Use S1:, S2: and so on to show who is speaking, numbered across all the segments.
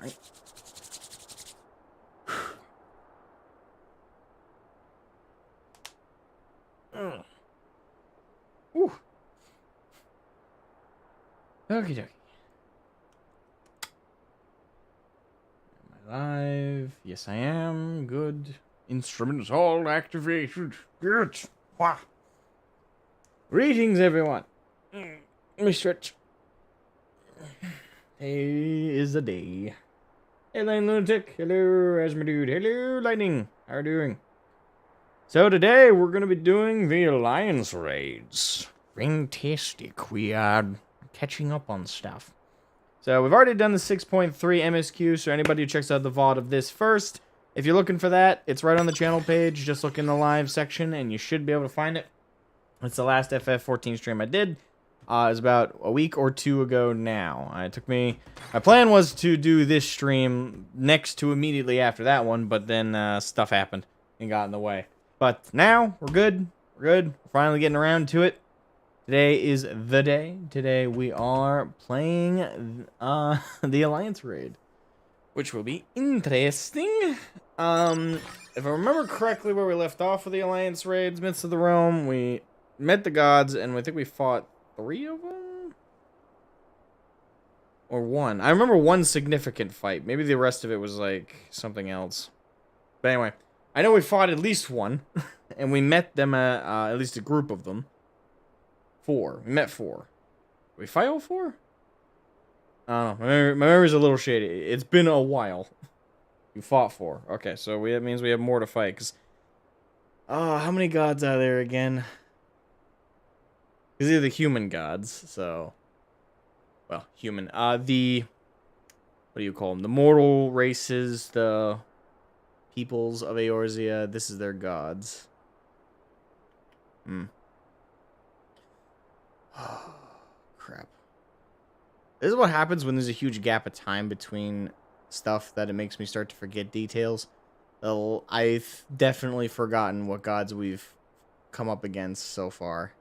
S1: Right. Ooh. Okie dokie. Am I live? Yes, I am. Good. Instruments all activated. Good. Wah. Greetings, everyone. Let me stretch. Today is the day. Hey, Lane Lunatic. Hello, Asmo Dude. Hello, Lightning. How are you doing? So today we're going to be doing the Alliance Raids. Fantastic. We are catching up on stuff. So we've already done the 6.3 MSQ, so anybody who checks out the VOD of this first, if you're looking for that, it's right on the channel page. Just look in the live section and you should be able to find it. It's the last FF14 stream I did. It was about a week or two ago now. It took me... My plan was to do this stream next to immediately after that one, but then stuff happened and got in the way. But now, we're good. We're good. We're finally getting around to it. Today is the day. Today we are playing the Alliance Raid, which will be interesting. If I remember correctly where we left off with the Alliance Raids, Myths of the Realm, we met the gods, and I think we fought 3 of them? Or 1. I remember one significant fight. Maybe the rest of it was, like, something else. But anyway, I know we fought at least 1, and we met them, at least a group of them. 4. We met 4. Did we fight all 4? I don't know. My memory's a little shady. It's been a while. We fought 4. Okay, so that means we have more to fight, because... how many gods are there again? Because they're the human gods, so... Well, human. What do you call them? The mortal races, the peoples of Eorzea. This is their gods. Crap. This is what happens when there's a huge gap of time between stuff that it makes me start to forget details. I've definitely forgotten what gods we've come up against so far.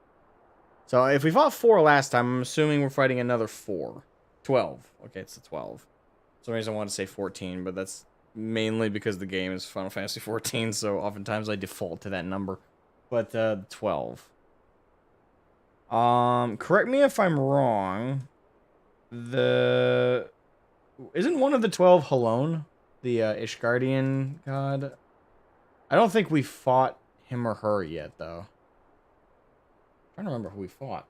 S1: So if we fought 4 last time, I'm assuming we're fighting another 4. 12. Okay, it's the 12. For some reason I want to say 14, but that's mainly because the game is Final Fantasy 14, so oftentimes I default to that number. But 12. Correct me if I'm wrong. Isn't one of the 12 Halone? The Ishgardian god? I don't think we fought him or her yet, though. I'm trying to remember who we fought.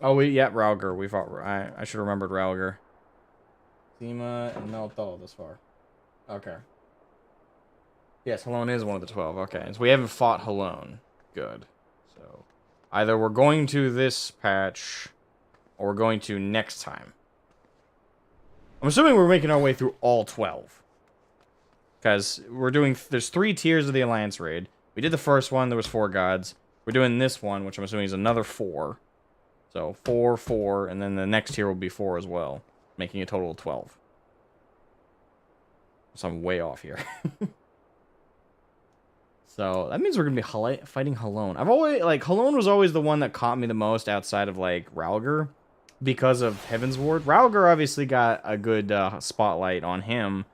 S1: Oh, yeah, Ralger. We fought. I should have remembered Ralger. Zima and Melthal this far. Okay. Yes, Halone is one of the 12. Okay, so we haven't fought Halone. Good. So, either we're going to this patch, or we're going to next time. I'm assuming we're making our way through all 12. Because we're doing... There's 3 tiers of the Alliance Raid. We did the first one, there was 4 gods. We're doing this one, which I'm assuming is another 4. So, 4, 4, and then the next tier will be 4 as well. Making a total of 12. So I'm way off here. So, that means we're going to be fighting Halone. I've always... Like, Halone was always the one that caught me the most outside of, like, Ralger. Because of Heavensward. Ralger obviously got a good spotlight on him.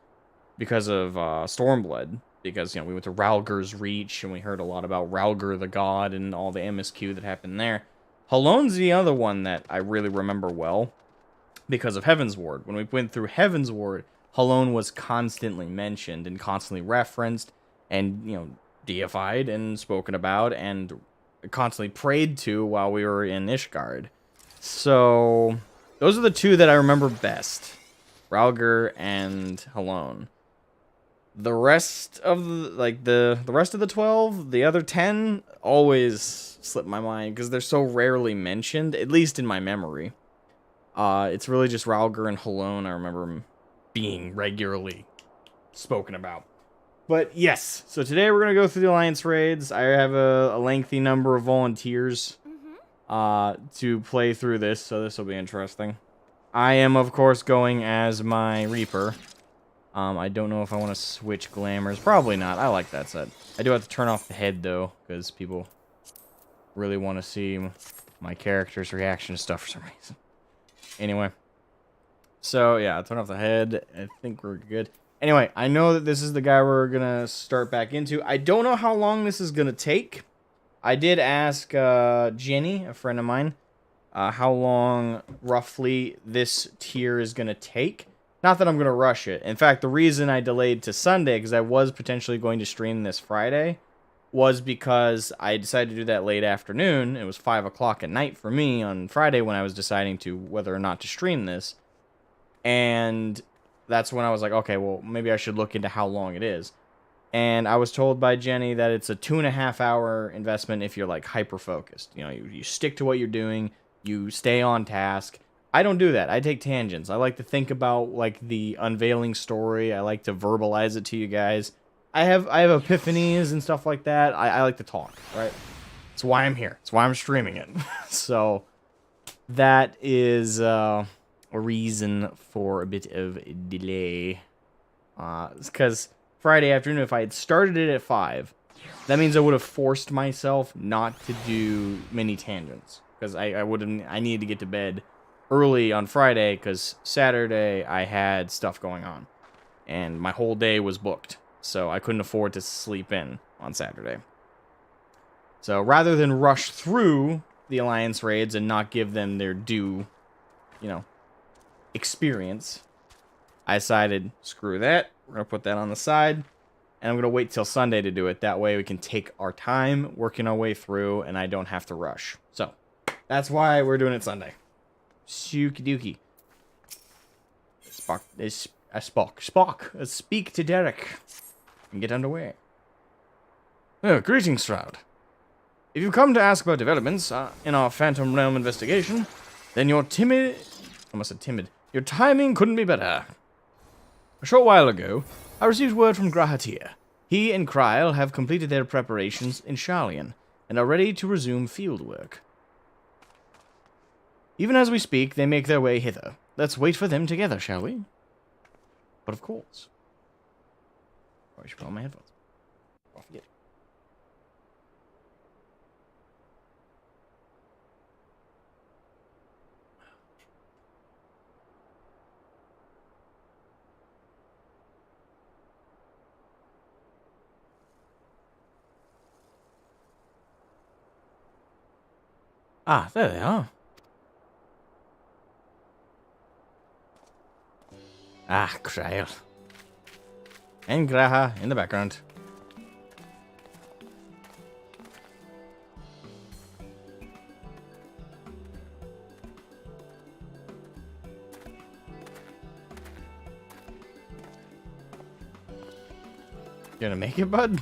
S1: Because of Stormblood. Because, you know, we went to Ralger's Reach, and we heard a lot about Ralger the God, and all the MSQ that happened there. Halone's the other one that I really remember well. Because of Heavensward. When we went through Heavensward, Halone was constantly mentioned, and constantly referenced, and, you know, deified, and spoken about, and constantly prayed to while we were in Ishgard. So, those are the 2 that I remember best. Ralger and Halone. The rest of the rest of the 12, the other 10, always slip my mind because they're so rarely mentioned, at least in my memory. It's really just Ralger and Halone I remember being regularly spoken about. But yes, so today we're going to go through the Alliance Raids. I have a lengthy number of volunteers to play through this, so this will be interesting. I am, of course, going as my Reaper. I don't know if I want to switch glamours. Probably not. I like that set. I do have to turn off the head, though, because people really want to see my character's reaction to stuff for some reason. Anyway. So, yeah, turn off the head. I think we're good. Anyway, I know that this is the guy we're going to start back into. I don't know how long this is going to take. I did ask Jenny, a friend of mine, how long roughly this tier is going to take. Not that I'm going to rush it. In fact, the reason I delayed to Sunday, because I was potentially going to stream this Friday, was because I decided to do that late afternoon. It was 5 o'clock at night for me on Friday when I was deciding to whether or not to stream this. And that's when I was like, okay, well, maybe I should look into how long it is. And I was told by Jenny that it's a 2.5 hour investment if you're like hyper focused. You know, you stick to what you're doing, you stay on task. I don't do that. I take tangents. I like to think about like the unveiling story. I like to verbalize it to you guys. I have epiphanies and stuff like that. I like to talk, right? That's why I'm here. That's why I'm streaming it. So that is a reason for a bit of a delay. Because Friday afternoon, if I had started it at 5, that means I would have forced myself not to do many tangents. Because I needed to get to bed early on Friday, because Saturday I had stuff going on. And my whole day was booked. So I couldn't afford to sleep in on Saturday. So rather than rush through the Alliance raids and not give them their due, you know, experience, I decided, screw that. We're going to put that on the side. And I'm going to wait till Sunday to do it. That way we can take our time working our way through and I don't have to rush. So that's why we're doing it Sunday. Shooky dookie. Spock. Speak to Derek. And get underway. Oh, greetings, Shroud. If you come to ask about developments in our Phantom Realm investigation, then your timid... I almost said timid. Your timing couldn't be better. A short while ago, I received word from Grahatir. He and Kryl have completed their preparations in Sharlayan and are ready to resume field work. Even as we speak, they make their way hither. Let's wait for them together, shall we? But of course. Oh, I should put on my headphones. I'll forget. Ah, there they are. Ah, Kryl. And Graha in the background. You gonna make it, bud?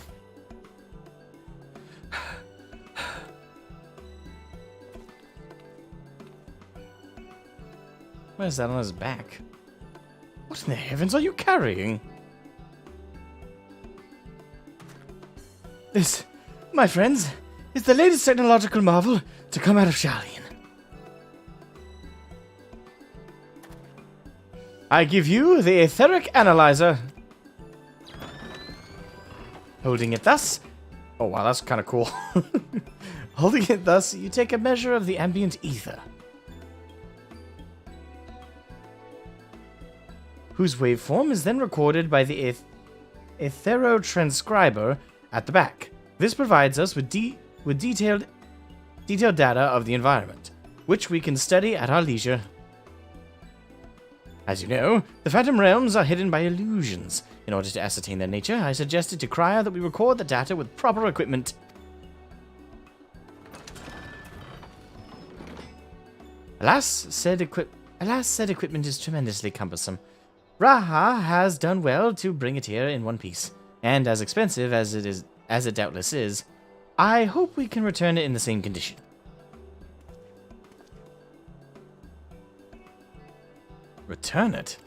S1: What is that on his back? What in the heavens are you carrying? This, my friends, is the latest technological marvel to come out of Sharlayan. I give you the etheric analyzer. Holding it thus... Oh, wow, that's kind of cool. Holding it thus, you take a measure of the ambient ether, whose waveform is then recorded by the etherotranscriber at the back. This provides us with detailed data of the environment, which we can study at our leisure. As you know, the Phantom Realms are hidden by illusions. In order to ascertain their nature, I suggested to Kryer that we record the data with proper equipment. Alas, said equipment is tremendously cumbersome. Raha has done well to bring it here in one piece, and as expensive as it doubtless is, I hope we can return it in the same condition. Return it?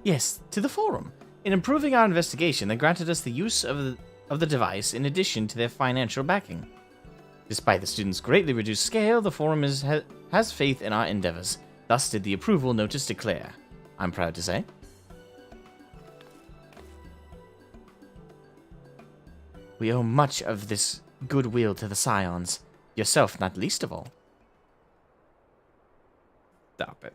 S1: Yes, to the Forum. In improving our investigation, they granted us the use of the device in addition to their financial backing. Despite the students' greatly reduced scale, the Forum has faith in our endeavors. Thus did the approval notice declare. I'm proud to say. We owe much of this goodwill to the Scions. Yourself, not least of all. Stop it.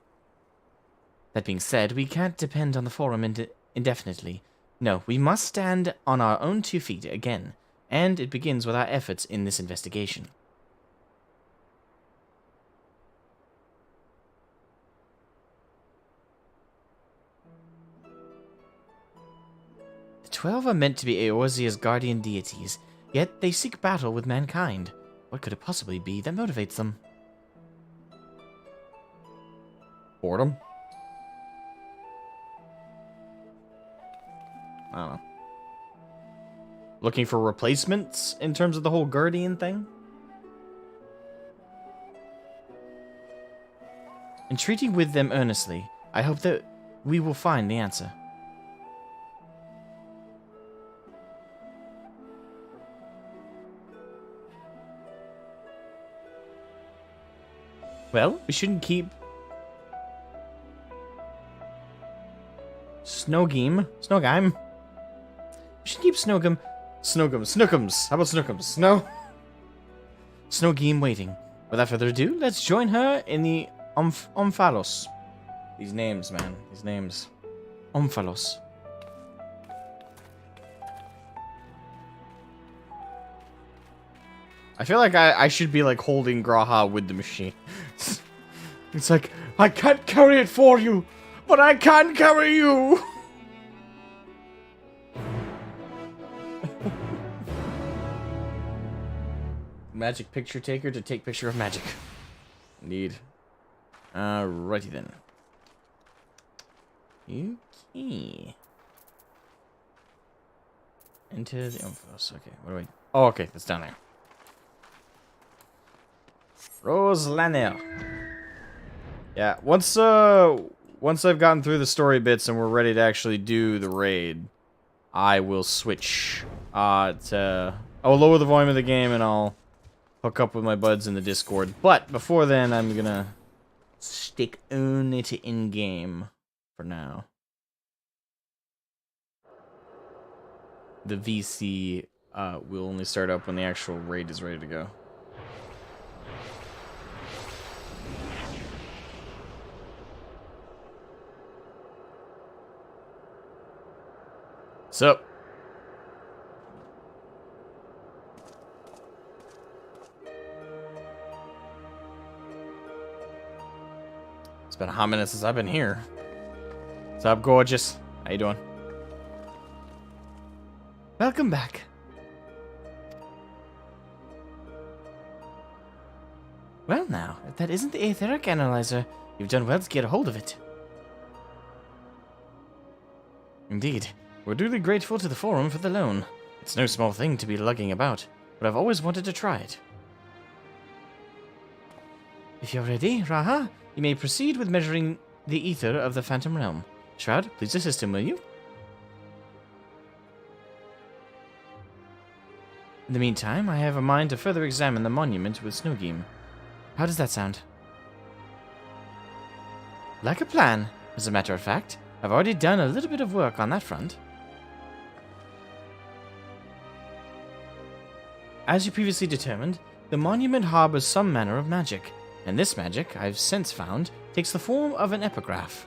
S1: That being said, we can't depend on the forum indefinitely. No, we must stand on our own 2 feet again, and it begins with our efforts in this investigation. The 12 are meant to be Eorzea's guardian deities, yet they seek battle with mankind. What could it possibly be that motivates them? Boredom? I don't know. Looking for replacements in terms of the whole guardian thing? Entreating with them earnestly, I hope that we will find the answer. Well, we shouldn't keep Snogim. We should keep Snookums. How about Snookums? No? Snogim waiting. Without further ado, let's join her in the Omphalos. These names, man. These names. Omphalos. I feel like I should be like holding Graha with the machine. It's like, I can't carry it for you, but I can carry you. Magic picture taker to take picture of magic. Indeed. Alrighty then. Okay. Enter the Omphalos. Okay, what do I... Oh, okay, that's down there. Roslaner. Yeah, once I've gotten through the story bits and we're ready to actually do the raid, I will switch I'll lower the volume of the game and I'll hook up with my buds in the Discord. But before then, I'm gonna stick only to in-game for now. The VC will only start up when the actual raid is ready to go. So, it's been a hot minute since I've been here. What's up, gorgeous? How you doing? Welcome back. Well now, if that isn't the etheric analyzer, you've done well to get a hold of it. Indeed. We're duly grateful to the forum for the loan. It's no small thing to be lugging about, but I've always wanted to try it. If you're ready, Raha, you may proceed with measuring the ether of the Phantom Realm. Shroud, please assist him, will you? In the meantime, I have a mind to further examine the monument with Snogim. How does that sound? Like a plan. As a matter of fact, I've already done a little bit of work on that front. As you previously determined, the monument harbors some manner of magic, and this magic, I've since found, takes the form of an epigraph.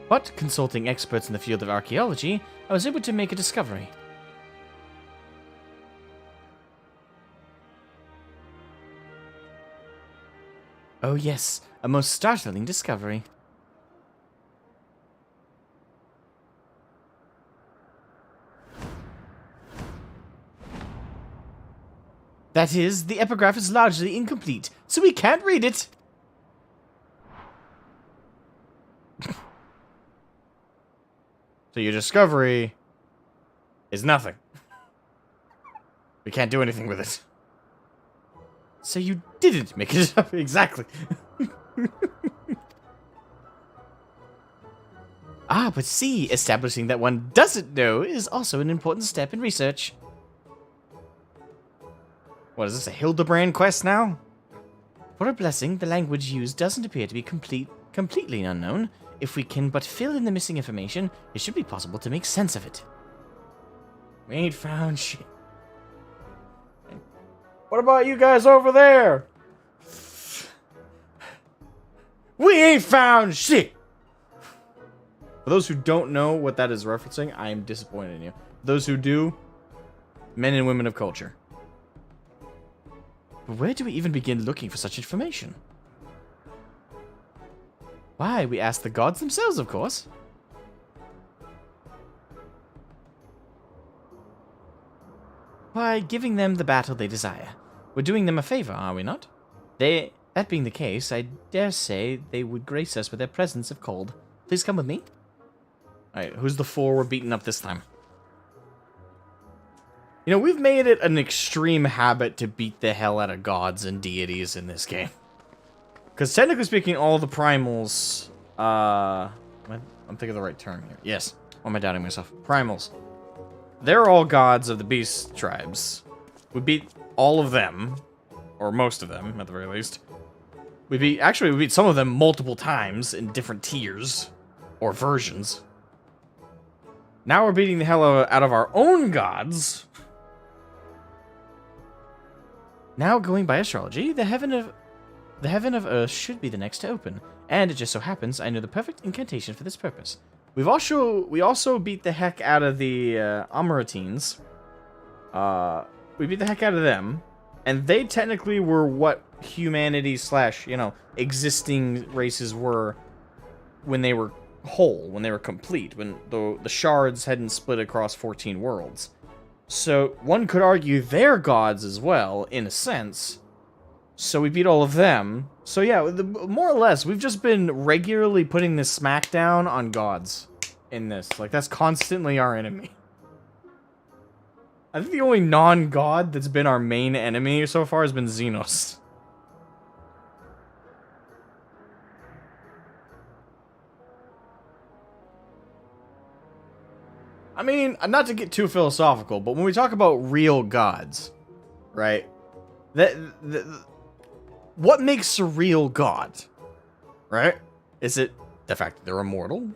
S1: But, consulting experts in the field of archaeology, I was able to make a discovery. Oh yes, a most startling discovery. That is, the epigraph is largely incomplete, so we can't read it. So your discovery is nothing. We can't do anything with it. So you didn't make it up. Exactly. Ah, but see, establishing that one doesn't know is also an important step in research. What, is this a Hildebrand quest now? For a blessing, the language used doesn't appear to be completely unknown. If we can but fill in the missing information, it should be possible to make sense of it. We ain't found shit. What about you guys over there? We ain't found shit! For those who don't know what that is referencing, I am disappointed in you. For those who do, men and women of culture. But where do we even begin looking for such information? Why, we ask the gods themselves, of course. By giving them the battle they desire. We're doing them a favor, are we not? That being the case, I dare say they would grace us with their presence if called. Please come with me. Alright, who's the four we're beating up this time? You know, we've made it an extreme habit to beat the hell out of gods and deities in this game. Because technically speaking, all the primals... I'm thinking of the right term here. Yes. Why am I doubting myself? Primals. They're all gods of the beast tribes. We beat all of them. Or most of them, at the very least. We beat some of them multiple times in different tiers. Or versions. Now we're beating the hell out of our own gods. Now, going by astrology, the heaven of Earth should be the next to open, and it just so happens I know the perfect incantation for this purpose. We also beat the heck out of the Amaratines. We beat the heck out of them, and they technically were what humanity / existing races were when they were whole, when they were complete, when the shards hadn't split across 14 worlds. So, one could argue they're gods as well, in a sense. So we beat all of them. So yeah, more or less, we've just been regularly putting this smackdown on gods in this. Like, that's constantly our enemy. I think the only non-god that's been our main enemy so far has been Xenos. I mean, not to get too philosophical, but when we talk about real gods, right? What makes a real god, right? Is it the fact that they're immortal?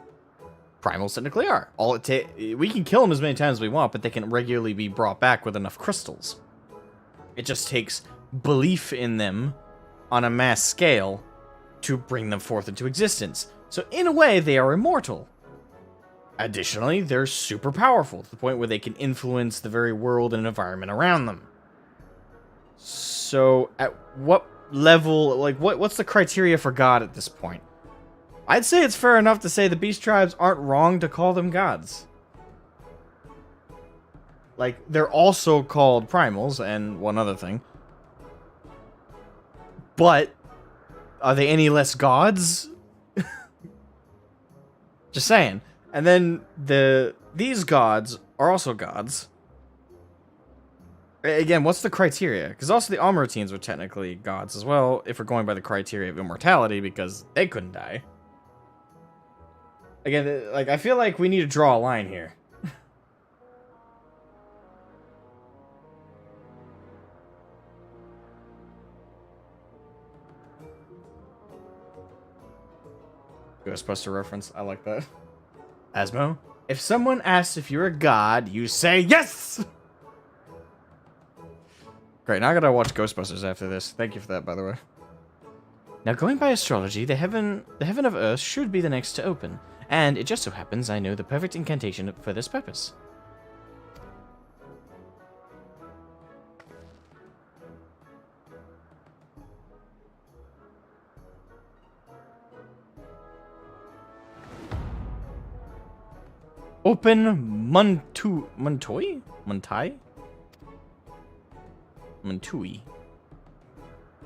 S1: Primals technically are. We can kill them as many times as we want, but they can regularly be brought back with enough crystals. It just takes belief in them on a mass scale to bring them forth into existence. So in a way, they are immortal. Additionally, they're super powerful to the point where they can influence the very world and environment around them. So, at what level, like, what's the criteria for God at this point? I'd say it's fair enough to say the beast tribes aren't wrong to call them gods. Like, they're also called primals, and one other thing. But, are they any less gods? Just saying. And then these gods are also gods. Again, what's the criteria? Because also the Amaratines were technically gods as well, if we're going by the criteria of immortality, because they couldn't die. Again, like, I feel like we need to draw a line here. Ghostbuster reference, I like that. Asmo, if someone asks if you're a god, you say yes! Great, now I gotta watch Ghostbusters after this. Thank you for that, by the way. Now, going by astrology, the heaven of Earth should be the next to open, and it just so happens I know the perfect incantation for this purpose. Open Muntui? Muntai? Muntui.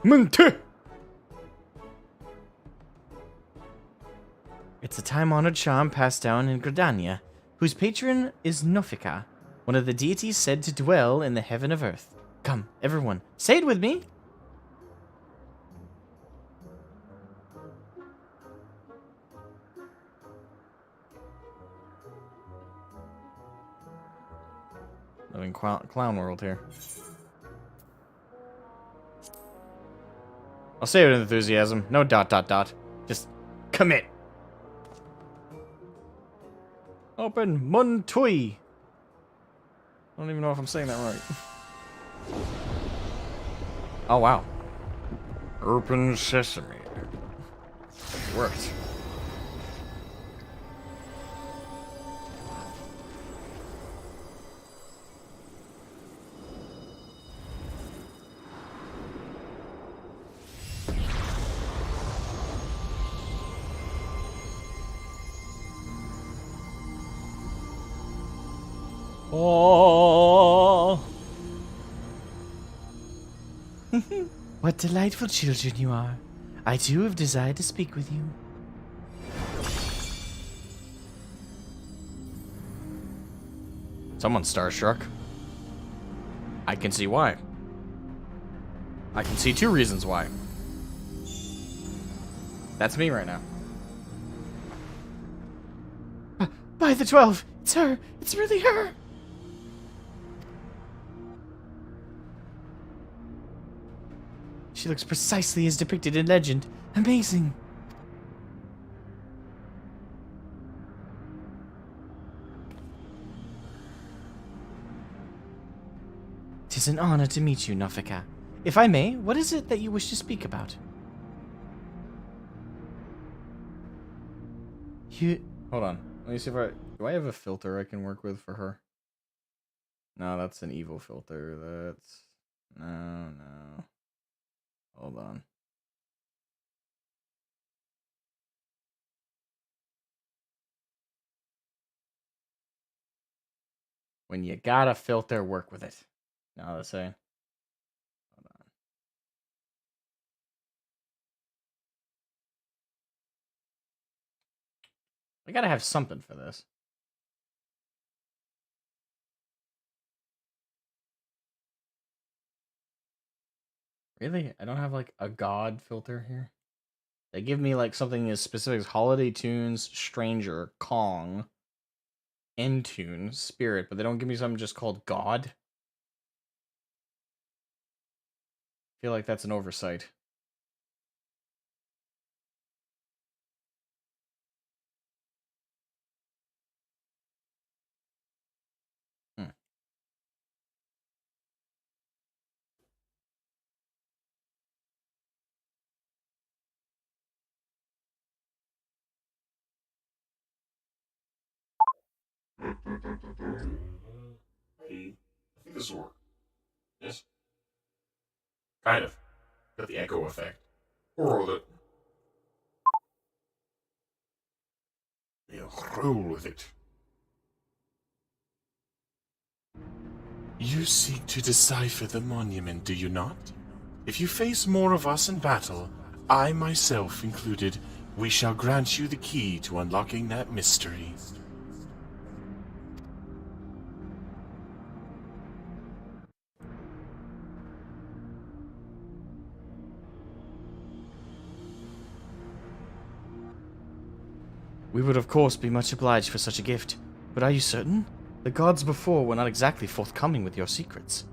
S1: Muntu! It's a time-honored charm passed down in Gridania, whose patron is Nofika, one of the deities said to dwell in the heaven of Earth. Come, everyone, say it with me! Living clown world here. I'll say it with enthusiasm. No ... Just commit. Open Muntui. I don't even know if I'm saying that right. Oh, wow. Open sesame. It worked. Oh. What delightful children you are. I too have desired to speak with you. Someone's starstruck. I can see why. I can see 2 reasons why. That's me right now. By the 12! It's her! It's really her! She looks precisely as depicted in legend. Amazing! Tis an honor to meet you, Nafika. If I may, what is it that you wish to speak about? Hold on. Let me see if do I have a filter I can work with for her? No, that's an evil filter. That's... No. Hold on. When you got a filter, work with it. Now let's say. Hold on. I gotta have something for this. Really? I don't have like a god filter here? They give me like something as specific as Holiday Tunes, Stranger, Kong, Entune, Spirit, but they don't give me something just called God. I feel like that's an oversight. Hmm.
S2: I think this will work. Yes? Kind of. Got the echo effect. We'll roll with it. We'll roll with it. You seek to decipher the monument, do you not? If you face more of us in battle, I myself included, we shall grant you the key to unlocking that mystery.
S1: We would of course be much obliged for such a gift, but are you certain? The gods before were not exactly forthcoming with your secrets.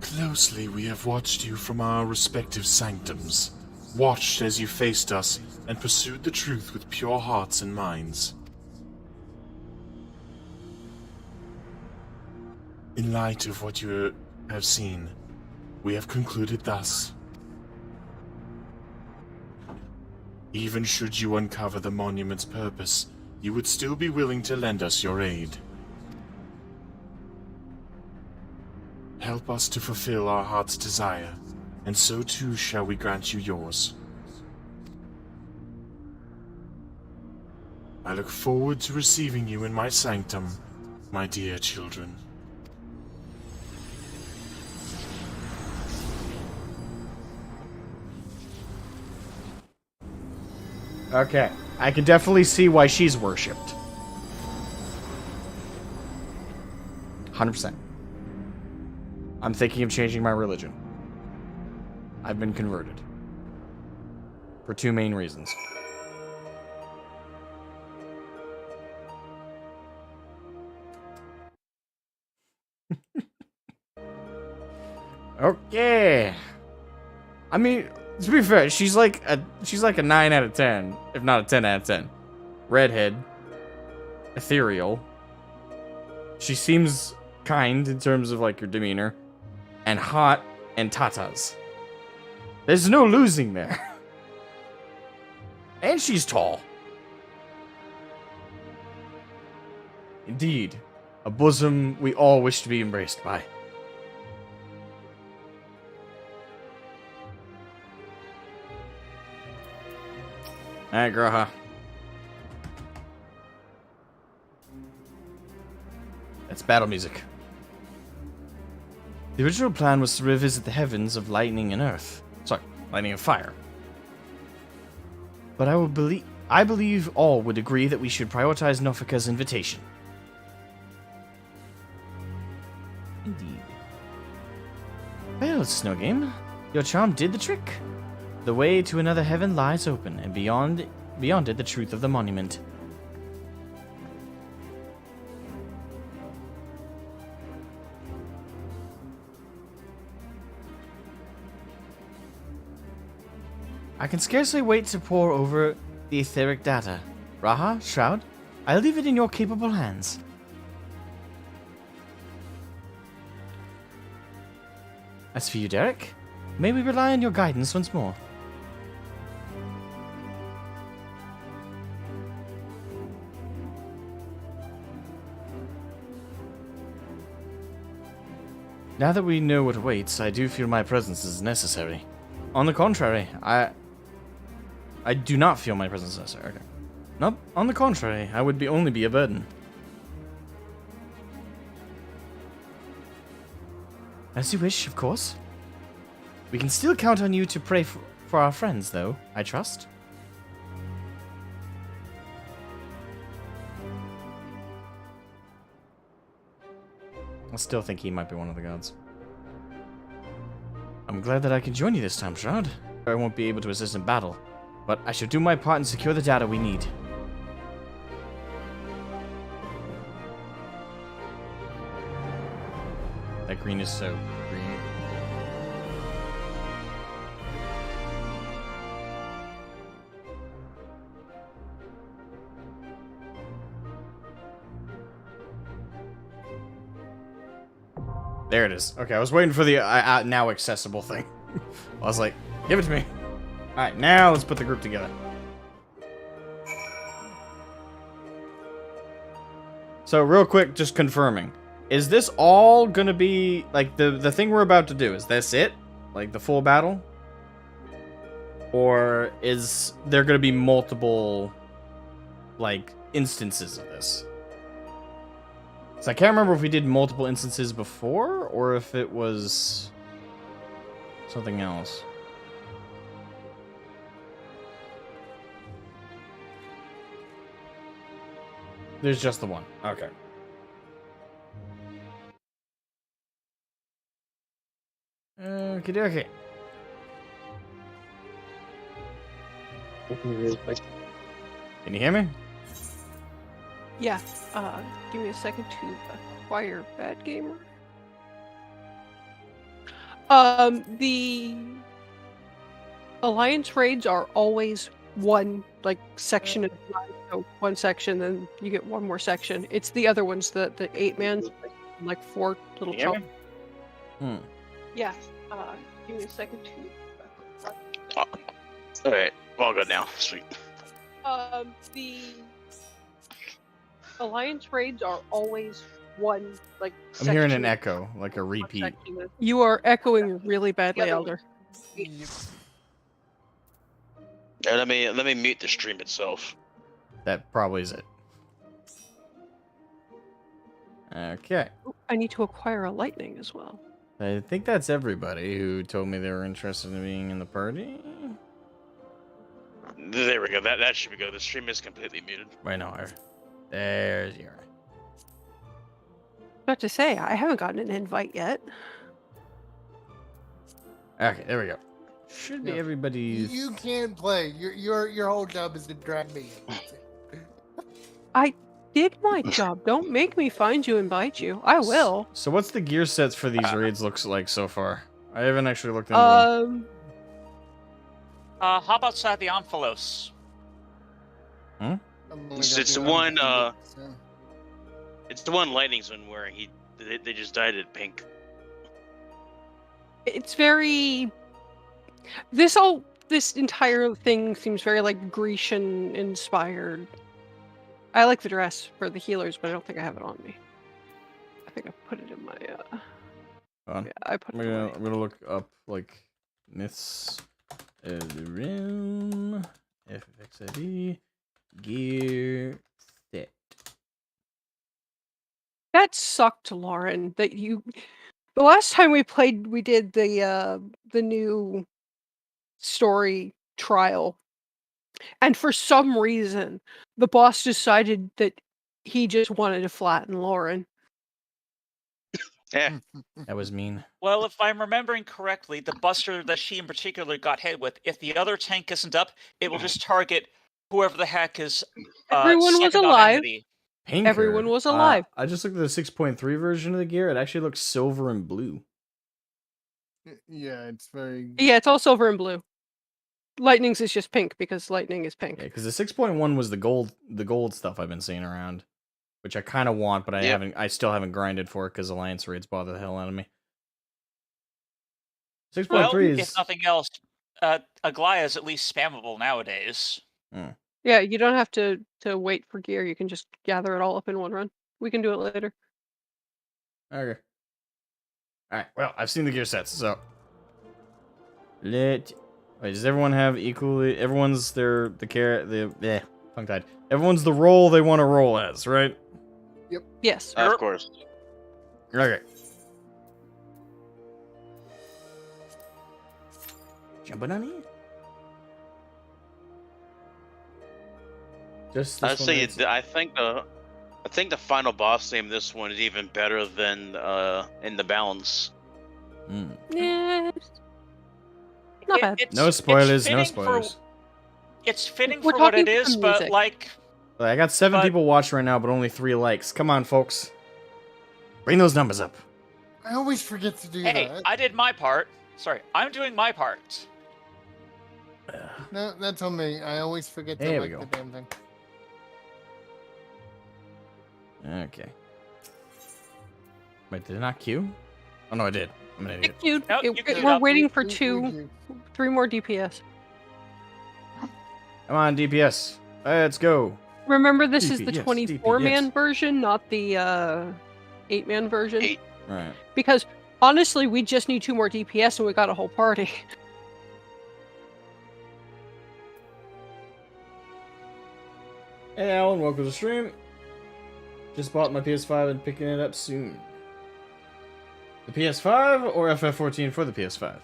S2: Closely we have watched you from our respective sanctums, watched as you faced us and pursued the truth with pure hearts and minds. In light of what you have seen, we have concluded thus. Even should you uncover the monument's purpose, you would still be willing to lend us your aid. Help us to fulfill our heart's desire, and so too shall we grant you yours. I look forward to receiving you in my sanctum, my dear children.
S1: Okay, I can definitely see why she's worshipped. 100%. I'm thinking of changing my religion. I've been converted. For 2 main reasons. Okay. I mean, To be fair, she's like a 9 out of 10, if not a 10 out of 10. Redhead, ethereal. She seems kind in terms of like her demeanor, and hot and tatas. There's no losing there. And she's tall. Indeed, a bosom we all wish to be embraced by. Alright, Graha. That's battle music. The original plan was to revisit the heavens of lightning and earth. Sorry, lightning and fire. But I believe all would agree that we should prioritize Nofika's invitation. Indeed. Well, Snow Game, your charm did the trick. The way to another heaven lies open, and beyond it the truth of the monument. I can scarcely wait to pore over the etheric data. Raha, Shroud, I leave it in your capable hands. As for you, Derek, may we rely on your guidance once more. Now that we know what awaits, I do feel my presence is necessary. On the contrary, I do not feel my presence necessary. Okay. Nope, on the contrary, I would only be a burden. As you wish, of course. We can still count on you to pray for our friends, though, I trust. I still think he might be one of the gods. I'm glad that I can join you this time, Shroud. I won't be able to assist in battle, but I shall do my part and secure the data we need. That green is so green. There it is. Okay, I was waiting for the now accessible thing. I was like, give it to me. Alright, now let's put the group together. So real quick, just confirming. Is this all gonna be, like, the thing we're about to do, is this it? Like, the full battle? Or is there gonna be multiple, like, instances of this? So I can't remember if we did multiple instances before, or if it was something else. There's just the one. Okay. Okay. Can you hear me?
S3: Yeah, give me a second to acquire Bad Gamer. The Alliance raids are always one, like, section at a time. So one section, then you get one more section. It's the other ones, the 8-man, like 4 little chunks. Yeah, give me a second to...
S4: Alright, all good now. Sweet.
S3: The Alliance raids are always one, like,
S1: I'm hearing an echo, like a repeat.
S3: You are echoing really badly, Elder.
S4: Yeah, let me mute the stream itself.
S1: That probably is it. Okay.
S3: I need to acquire a lightning as well.
S1: I think that's everybody who told me they were interested in being in the party.
S4: There we go. That should be good. The stream is completely muted.
S1: Wait, no. There's your...
S3: About to say, I haven't gotten an invite yet.
S1: Okay, there we go. Should be everybody's...
S5: You can play. Your whole job is to drag me.
S3: I did my job. Don't make me find you, invite you. I will.
S1: So what's the gear sets for these raids looks like so far? I haven't actually looked into them.
S6: How about the Amphalos?
S5: I'm only
S4: It's,
S5: got
S4: it's
S5: the
S4: the one.
S5: undefeated, so.
S4: It's the one Lightning's been wearing. They just dyed it pink.
S3: It's very. This entire thing seems very like Grecian inspired. I like the dress for the healers, but I don't think I have it on me. I think I put it in my.
S1: Hold on.
S3: Yeah, I put it away.
S1: I'm gonna look up like myths of the realm, ffxiv, gear set.
S3: That sucked, Lauren. That you. The last time we played, we did the new story trial, and for some reason, the boss decided that he just wanted to flatten Lauren.
S4: Yeah.
S1: That was mean.
S6: Well, if I'm remembering correctly, the buster that she in particular got hit with, if the other tank isn't up, it will just target whoever the heck is
S3: Everyone was
S6: second on
S3: alive.
S6: enmity.
S1: Pinker.
S3: Everyone was alive.
S1: I just looked at the 6.3 version of the gear. It actually looks silver and blue.
S5: Yeah, it's very.
S3: Yeah, it's all silver and blue. Lightning's is just pink because lightning is pink.
S1: Yeah, because the 6.1 was the gold stuff I've been seeing around, which I kind of want, but I still haven't grinded for it because Alliance raids bother the hell out of me. 6.3
S6: Well,
S1: is.
S6: if nothing else, Aglaya is at least spammable nowadays.
S3: Yeah, you don't have to wait for gear. You can just gather it all up in one run. We can do it later.
S1: Okay. Alright, well, I've seen the gear sets, so. Wait, does everyone have equally. Everyone's tongue tied. Everyone's the role they want to roll as, right?
S3: Yes.
S4: Of course.
S1: Okay. Jumping on it? Just this
S4: Honestly,
S1: one.
S4: I think the final boss name this one is even better than in the balance.
S3: Yeah. Not bad.
S1: No spoilers, no
S6: fitting
S1: spoilers.
S6: It's fitting
S3: We're
S6: for what
S3: talking
S6: it is,
S3: for
S6: but
S3: music.
S6: like,
S1: I got 7 people watching right now, but only 3 likes. Come on, folks. Bring those numbers up.
S5: I always forget to do
S6: hey,
S5: that.
S6: I did my part. Sorry, I'm doing my part.
S5: No, that's on me. I always forget to
S1: There we
S5: like
S1: go.
S5: the damn thing.
S1: Okay. Wait, did it not queue? Oh no, I did. I'm an idiot.
S3: Dude,
S6: No, you queued
S3: we're
S6: up.
S3: waiting for
S5: We-
S3: 3 more DPS.
S1: Come on, DPS. Let's go.
S3: Remember, this is the
S1: DPS,
S3: 24-man version, not the 8-man version.
S4: 8.
S1: Right.
S3: Because honestly, we just need 2 more DPS and we got a whole party.
S1: Hey Alan, welcome to the stream. Just bought my PS5 and picking it up soon. The PS5 or FF14 for the PS5?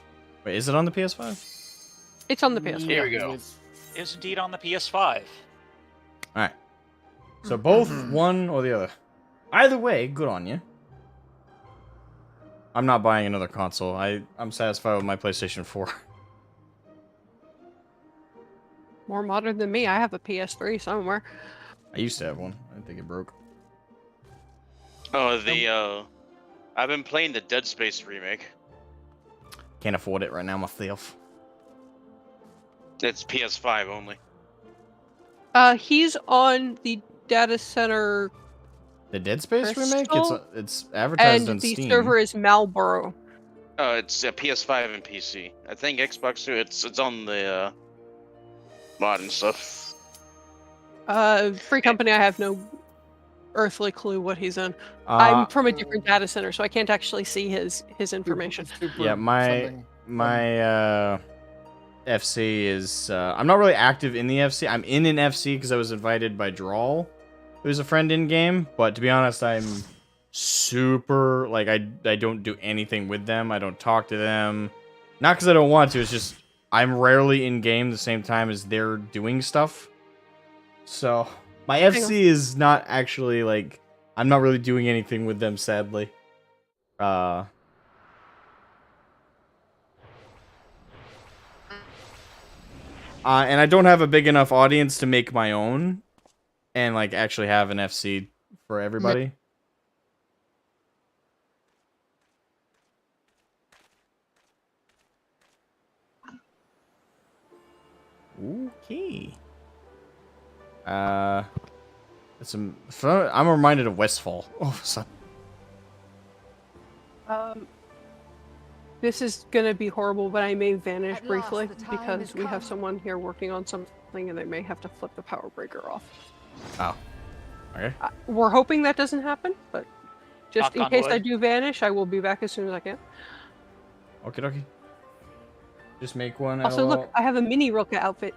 S1: Wait, is it on the PS5?
S3: It's on the PS4.
S4: Here we go.
S6: Is indeed on the PS5.
S1: Alright. So both one or the other. Either way, good on you. I'm not buying another console. I'm satisfied with my PlayStation 4.
S3: More modern than me. I have a PS3 somewhere.
S1: I used to have one. I think it broke.
S4: Oh, I've been playing the Dead Space remake.
S1: Can't afford it right now myself.
S4: It's PS5 only.
S3: He's on the data center,
S1: The Dead Space remake?
S3: Crystal?
S1: It's advertised on
S3: and the
S1: Steam.
S3: server is Marlboro.
S4: It's PS5 and PC. I think Xbox too. It's on the mod and stuff.
S3: Free company. I have no earthly clue what he's in. I'm from a different data center, so I can't actually see his information.
S1: Yeah, my FC is I'm not really active in the FC. I'm in an FC because I was invited by Drawl, who's a friend in game, but to be honest, I'm super like I don't do anything with them. I don't talk to them. Not because I don't want to, it's just I'm rarely in game the same time as they're doing stuff. So my FC is not actually like I'm not really doing anything with them, sadly. And I don't have a big enough audience to make my own and like actually have an FC for everybody. Okay. It's I'm reminded of Westfall. Oh, so.
S3: This is gonna be horrible, but I may vanish
S7: At
S3: briefly
S7: last the time
S3: because
S7: has
S3: we have
S7: come.
S3: someone here working on something and they may have to flip the power breaker off.
S1: Oh. Okay.
S3: We're hoping that doesn't happen, but just
S6: Knock
S3: in
S6: on
S3: case I
S6: wood.
S3: do vanish, I will be back as soon as I can.
S1: Okie dokie. Just make one.
S3: Also,
S1: LOL.
S3: look, I have a mini Rilka outfit.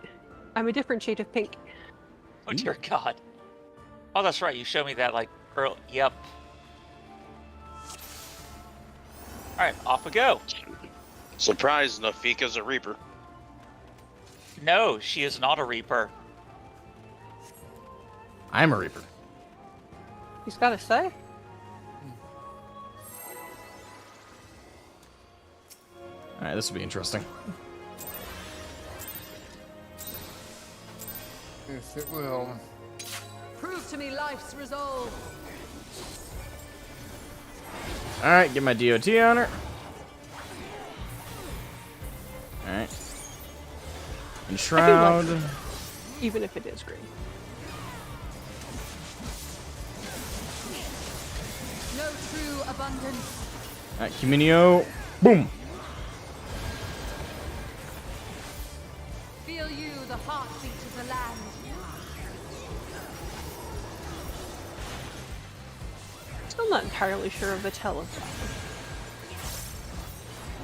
S3: I'm a different shade of pink.
S6: Oh dear God. Oh, that's right. You showed me that like early. Yep. All right, off we go.
S4: Surprise, Nafika's a Reaper.
S6: No, she is not a Reaper.
S1: I'm a Reaper.
S3: He's got to say.
S1: Alright, this will be interesting.
S5: Yes, it will.
S7: Prove to me life's resolve.
S1: Alright, get my DOT on her. Alright. Enshroud.
S3: Even if it is green.
S7: No true abundance.
S1: Alright, Cuminio. Boom!
S7: Feel you the heartbeat of the land.
S3: Still not entirely sure of the tell of that.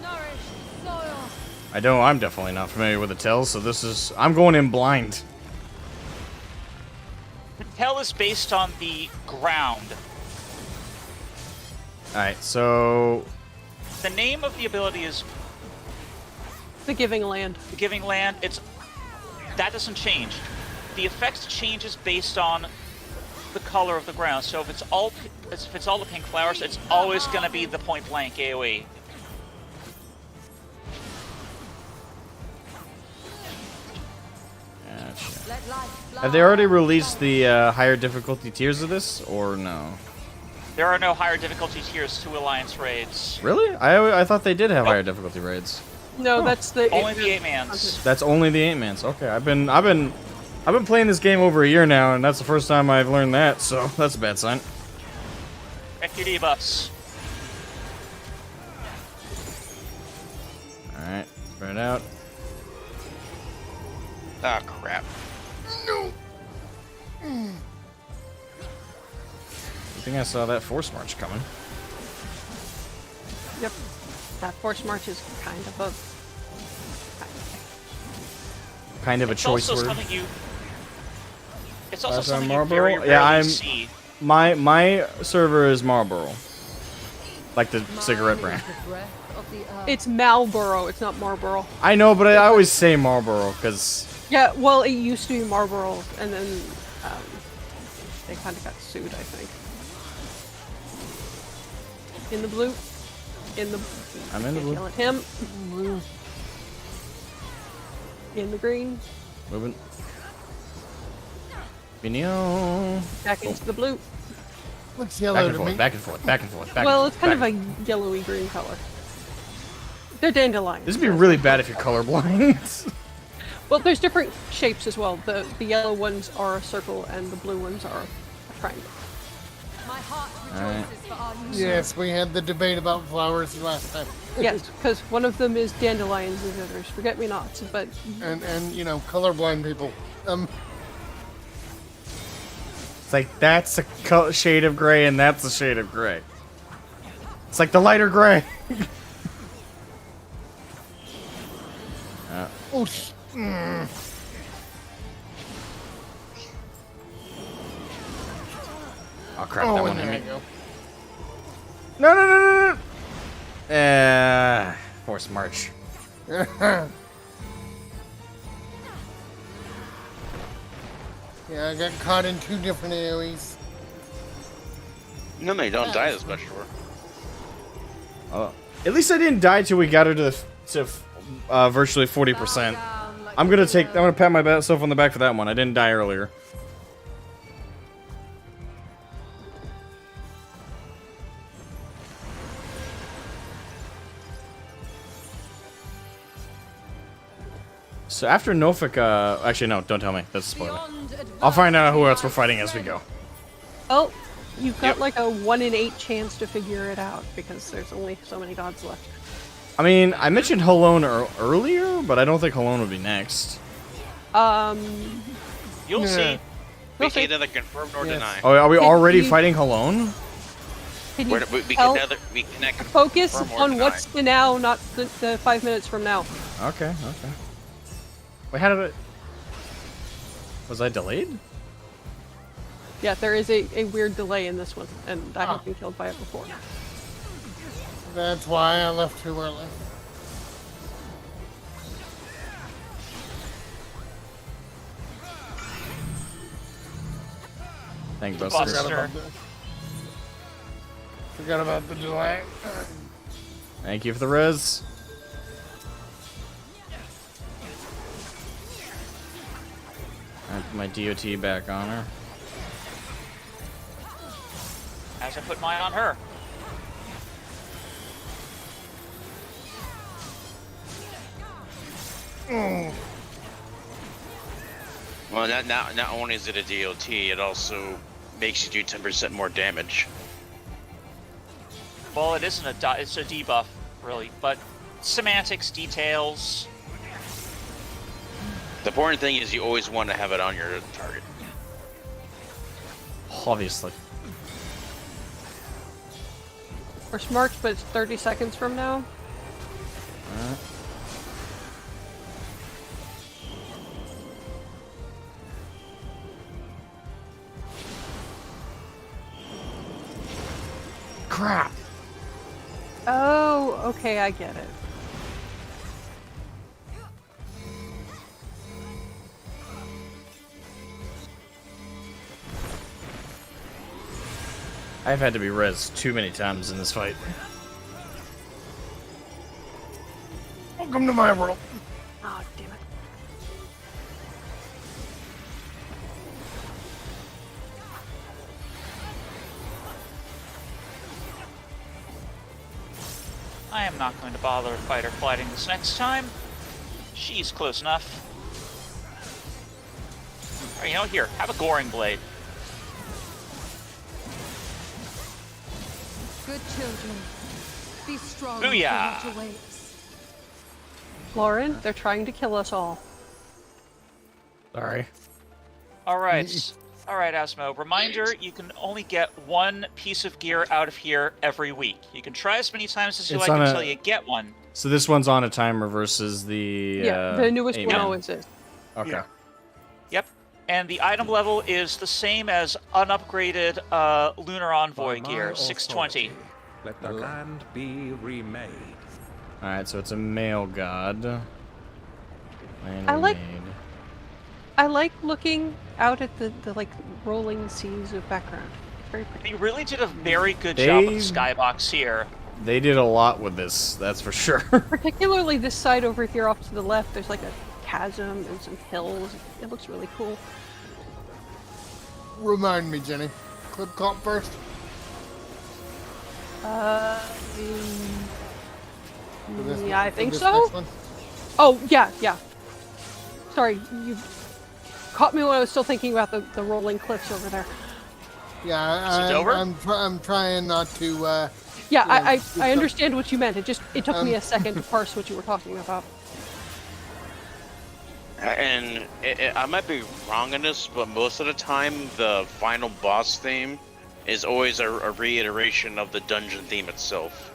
S7: Nourish soil.
S1: I'm definitely not familiar with the tells, so this is... I'm going in blind.
S6: The tell is based on the ground.
S1: Alright, so...
S6: The name of the ability is
S3: The Giving Land.
S6: the Giving Land. That doesn't change. The effect changes based on the color of the ground. So if it's all the pink flowers, it's always going to be the point blank AOE.
S1: Gotcha.
S7: Let life fly.
S1: Have they already released the higher difficulty tiers of this, or no?
S6: There are no higher difficulty tiers to Alliance raids.
S1: Really? I thought they did have higher difficulty raids.
S3: No, that's the
S6: Only the 8-mans.
S1: That's only the 8-mans. Okay, I've been playing this game over a year now, and that's the first time I've learned that, so that's a bad sign.
S6: Check your debuffs.
S1: Alright, spread out.
S4: Ah, crap.
S5: No.
S1: I think I saw that Force March coming.
S3: Yep. That Force March is kind of a...
S1: Kind of a
S6: It's
S1: choice
S6: also
S1: word.
S6: something you. It's also
S1: Last
S6: something
S1: time
S6: you very
S1: Marlboro?
S6: rarely
S1: Yeah,
S6: see.
S1: My server is Marlboro. Like the cigarette brand.
S3: It's Marlboro, it's not Marlboro.
S1: I know, but I always say Marlboro, because...
S3: Yeah, well, it used to be Marlboro, and then they kind of got sued, I think. In the blue. In the...
S1: I'm in the
S3: Can't
S1: blue.
S3: yell at him. In the green.
S1: Moving. Binio.
S3: Back into the blue.
S5: Looks
S1: Back
S5: yellow
S1: and
S5: to
S1: forth,
S5: me.
S1: back and forth, back and forth, back
S3: Well,
S1: and
S3: it's
S1: forth.
S3: kind
S1: back
S3: of
S1: and
S3: a yellowy green color. They're dandelions.
S1: This would be really bad if you're colorblind.
S3: Well, there's different shapes as well. The yellow ones are a circle, and the blue ones are a triangle.
S7: My heart
S1: Alright.
S7: rejoices for our union.
S5: Yes, we had the debate about flowers last time.
S3: Yes, because one of them is dandelions and the other is forget-me-nots, but
S5: And you know, colorblind people.
S1: It's like, that's a shade of gray, and that's a shade of gray. It's like the lighter gray.
S5: Oh,
S1: Oh crap, that one
S5: there
S1: hit
S5: you
S1: me.
S5: go.
S1: No. Force March.
S5: Yeah, I got caught in 2 different AoEs.
S4: No, they don't die this much for.
S1: Oh. At least I didn't die till we got her to virtually 40%. I'm gonna pat myself on the back for that one. I didn't die earlier. So after Nofika, actually no, don't tell me. That's a spoiler.
S7: Beyond
S1: I'll find out who else we're
S7: adversity
S1: fighting
S7: I
S1: as we go.
S3: Oh, you've got
S4: Yep.
S3: like a 1 in 8 chance to figure it out because there's only so many gods left.
S1: I mean, I mentioned Halone earlier, but I don't think Halone would be next.
S6: You'll
S5: Yeah.
S6: see.
S4: We
S3: We'll see.
S4: can neither confirm nor
S5: Yes.
S4: deny.
S1: Oh, are we
S3: Can
S1: already
S3: you-
S1: fighting Halone?
S3: Can you
S4: We
S3: tell-
S4: can neither we connect.
S3: focus
S4: confirm or
S3: on
S4: deny.
S3: what's the now, not the 5 minutes from now?
S1: Okay, okay. Wait, how did it... Was I delayed?
S3: Yeah, there is a weird delay in this one, and I
S5: Ah.
S3: have been killed by it before.
S5: That's why I left too early.
S1: Thank
S6: The
S1: Buster.
S6: Buster.
S5: Forgot about the delay.
S1: Thank you for the res. I put my DOT back on her.
S6: As I put mine on her.
S4: Well, not only is it a DOT, it also makes you do 10% more damage.
S6: Well, it isn't it's a debuff, really, but semantics, details.
S4: The important thing is you always want to have it on your target.
S1: Obviously.
S3: We're smart, but it's 30 seconds from now.
S1: Crap!
S3: Oh, okay, I get it.
S1: I've had to be res too many times in this fight.
S5: Welcome to my world.
S3: Oh, damn it.
S6: I am not going to bother fighter fighting this next time. She's close enough. Or, you know, here, have a goring blade.
S7: Good children, be strong.
S6: Booyah!
S7: for what awaits.
S3: Lauren, they're trying to kill us all.
S1: Sorry.
S6: Alright. Alright, Asmo. Reminder, you can only get one piece of gear out of here every week. You can try as many times as you
S1: It's
S6: like
S1: on a-
S6: until you get one.
S1: So this one's on a timer versus the
S3: Yeah, the newest
S1: eight
S3: one
S1: man.
S3: always is.
S1: Okay.
S5: Yeah.
S6: Yep. And the item level is the same as unupgraded Lunar Envoy
S8: By
S6: gear,
S8: my
S6: 620.
S8: authority, let the land be remade.
S1: Alright, so it's a male god. Land
S3: I like-
S1: remade.
S3: I like looking out at the like rolling seas of background. It's very pretty.
S6: They really did a very good job of the
S1: They-
S6: skybox here.
S1: They did a lot with this, that's for sure.
S3: Particularly this side over here off to the left, there's like a chasm and some hills. It looks really cool.
S5: Remind me, Jenny. Clip comp first.
S3: Uh,
S5: For this-
S3: yeah, I
S5: for
S3: think
S5: this
S3: so.
S5: next one?
S3: Oh, yeah, yeah. Sorry, you caught me when I was still thinking about the rolling cliffs over there.
S5: Yeah,
S6: Is it over?
S5: I'm trying not to.
S3: Yeah,
S5: Yeah,
S3: I
S5: it's
S3: understand what you meant. It took me a
S5: Um,
S3: second to parse what you were talking about.
S4: And I might be wrong in this, but most of the time, the final boss theme is always a reiteration of the dungeon theme itself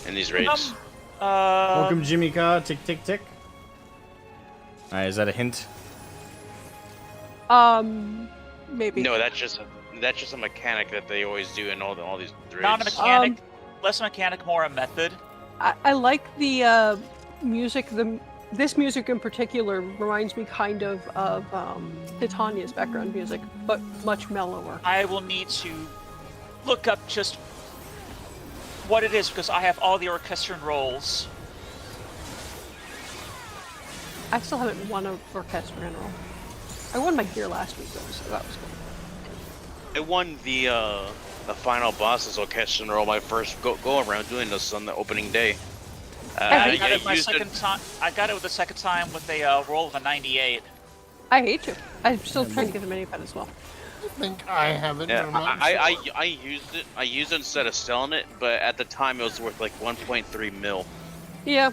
S4: in these raids.
S1: Welcome, Jimmy Ka. Tick, tick, tick. Alright, is that a hint?
S3: Maybe.
S4: No, that's just a mechanic that they always do in all these raids.
S6: Not a mechanic, less a mechanic, more a method.
S3: I like the music. This music in particular reminds me kind of Titania's background music, but much mellower.
S6: I will need to look up just what it is because I have all the orchestral roles.
S3: I still haven't won an orchestra in roll. I won my gear last week though, so that was good.
S4: I won the final boss's orchestra roll my first go around doing this on the opening day.
S6: I got it my second time. I got it with the second time with a roll of a 98.
S3: I hate to. I'm still trying to get the mini pet as well.
S5: I think I have it.
S4: Yeah,
S5: but I'm not sure.
S4: I used it. I used it instead of selling it, but at the time it was worth like 1.3 mil.
S3: Yeah,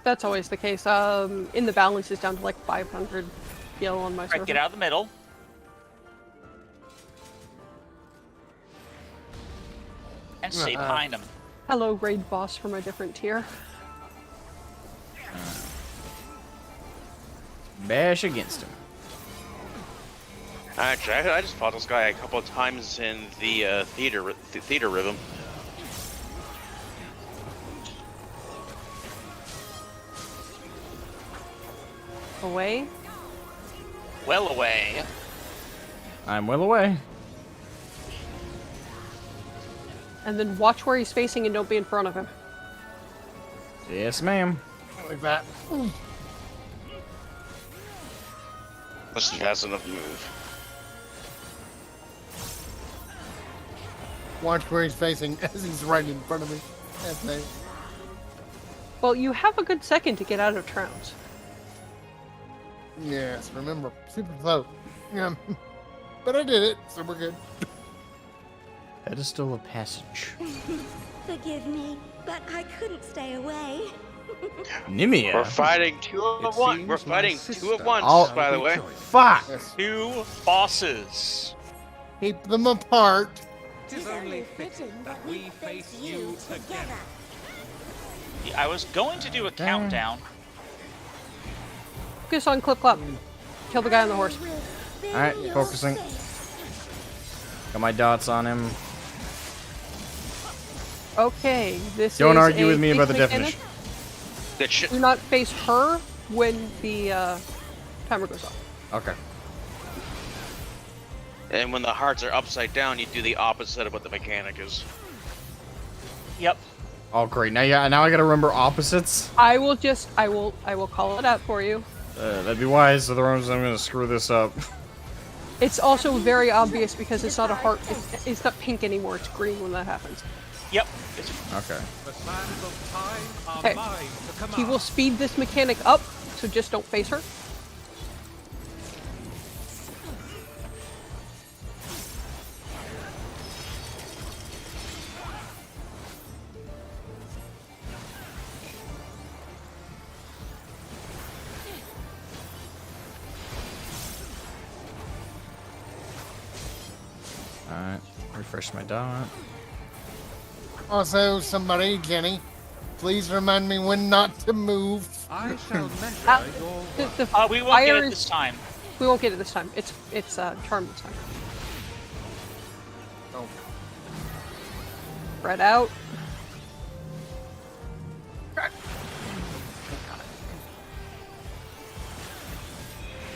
S3: that's always the case. In the balance is down to like 500 gil on my server.
S6: Right, get out of the middle. And stay behind him.
S3: Hello, raid boss from a different tier.
S1: Bash against him.
S4: Actually, I just fought this guy a couple of times in the theater rhythm.
S3: Away.
S6: Well away.
S1: I'm well away.
S3: And then watch where he's facing and don't be in front of him.
S1: Yes, ma'am.
S5: Like that.
S4: This is fast enough move.
S5: Watch where he's facing as he's right in front of me. That's nice.
S3: Well, you have a good second to get out of trounce.
S5: Yes, remember, super slow. Yeah. But I did it, so we're good.
S1: That is still a passage.
S9: Forgive me, but I couldn't stay away.
S1: Nimia.
S4: We're fighting two of one. We're fighting two of once,
S1: I'll-
S4: by the way.
S1: Fuck.
S5: Yes.
S6: Two bosses.
S5: Keep them apart.
S8: Tis only fitting that we face you together.
S6: Yeah, I was going to do a countdown.
S3: Focus on Clip Clop. Kill the guy on the horse.
S1: Alright, focusing. Got my dots on him.
S3: Okay, this
S1: Don't
S3: is
S1: argue
S3: a
S1: with me about the
S3: face mechanic.
S1: definition.
S4: That shit.
S3: Do not face her when the timer goes off.
S1: Okay.
S4: And when the hearts are upside down, you do the opposite of what the mechanic is.
S6: Yep.
S1: Oh great. Now I gotta remember opposites.
S3: I will call it out for you.
S1: That'd be wise, otherwise I'm gonna screw this up.
S3: It's also very obvious because it's not a heart. It's not pink anymore. It's green when that happens.
S6: Yep.
S1: Okay.
S8: The sands of time are
S3: Okay.
S8: mine to command.
S3: He will speed this mechanic up, so just don't face her.
S1: Alright. Refresh my dot.
S5: Also, somebody, Jenny, please remind me when not to move.
S8: I shall measure your
S3: The
S6: We won't
S3: fire
S6: get it
S3: is-
S6: this time.
S3: We won't get it this time. It's charm this time.
S5: Oh.
S3: Spread out.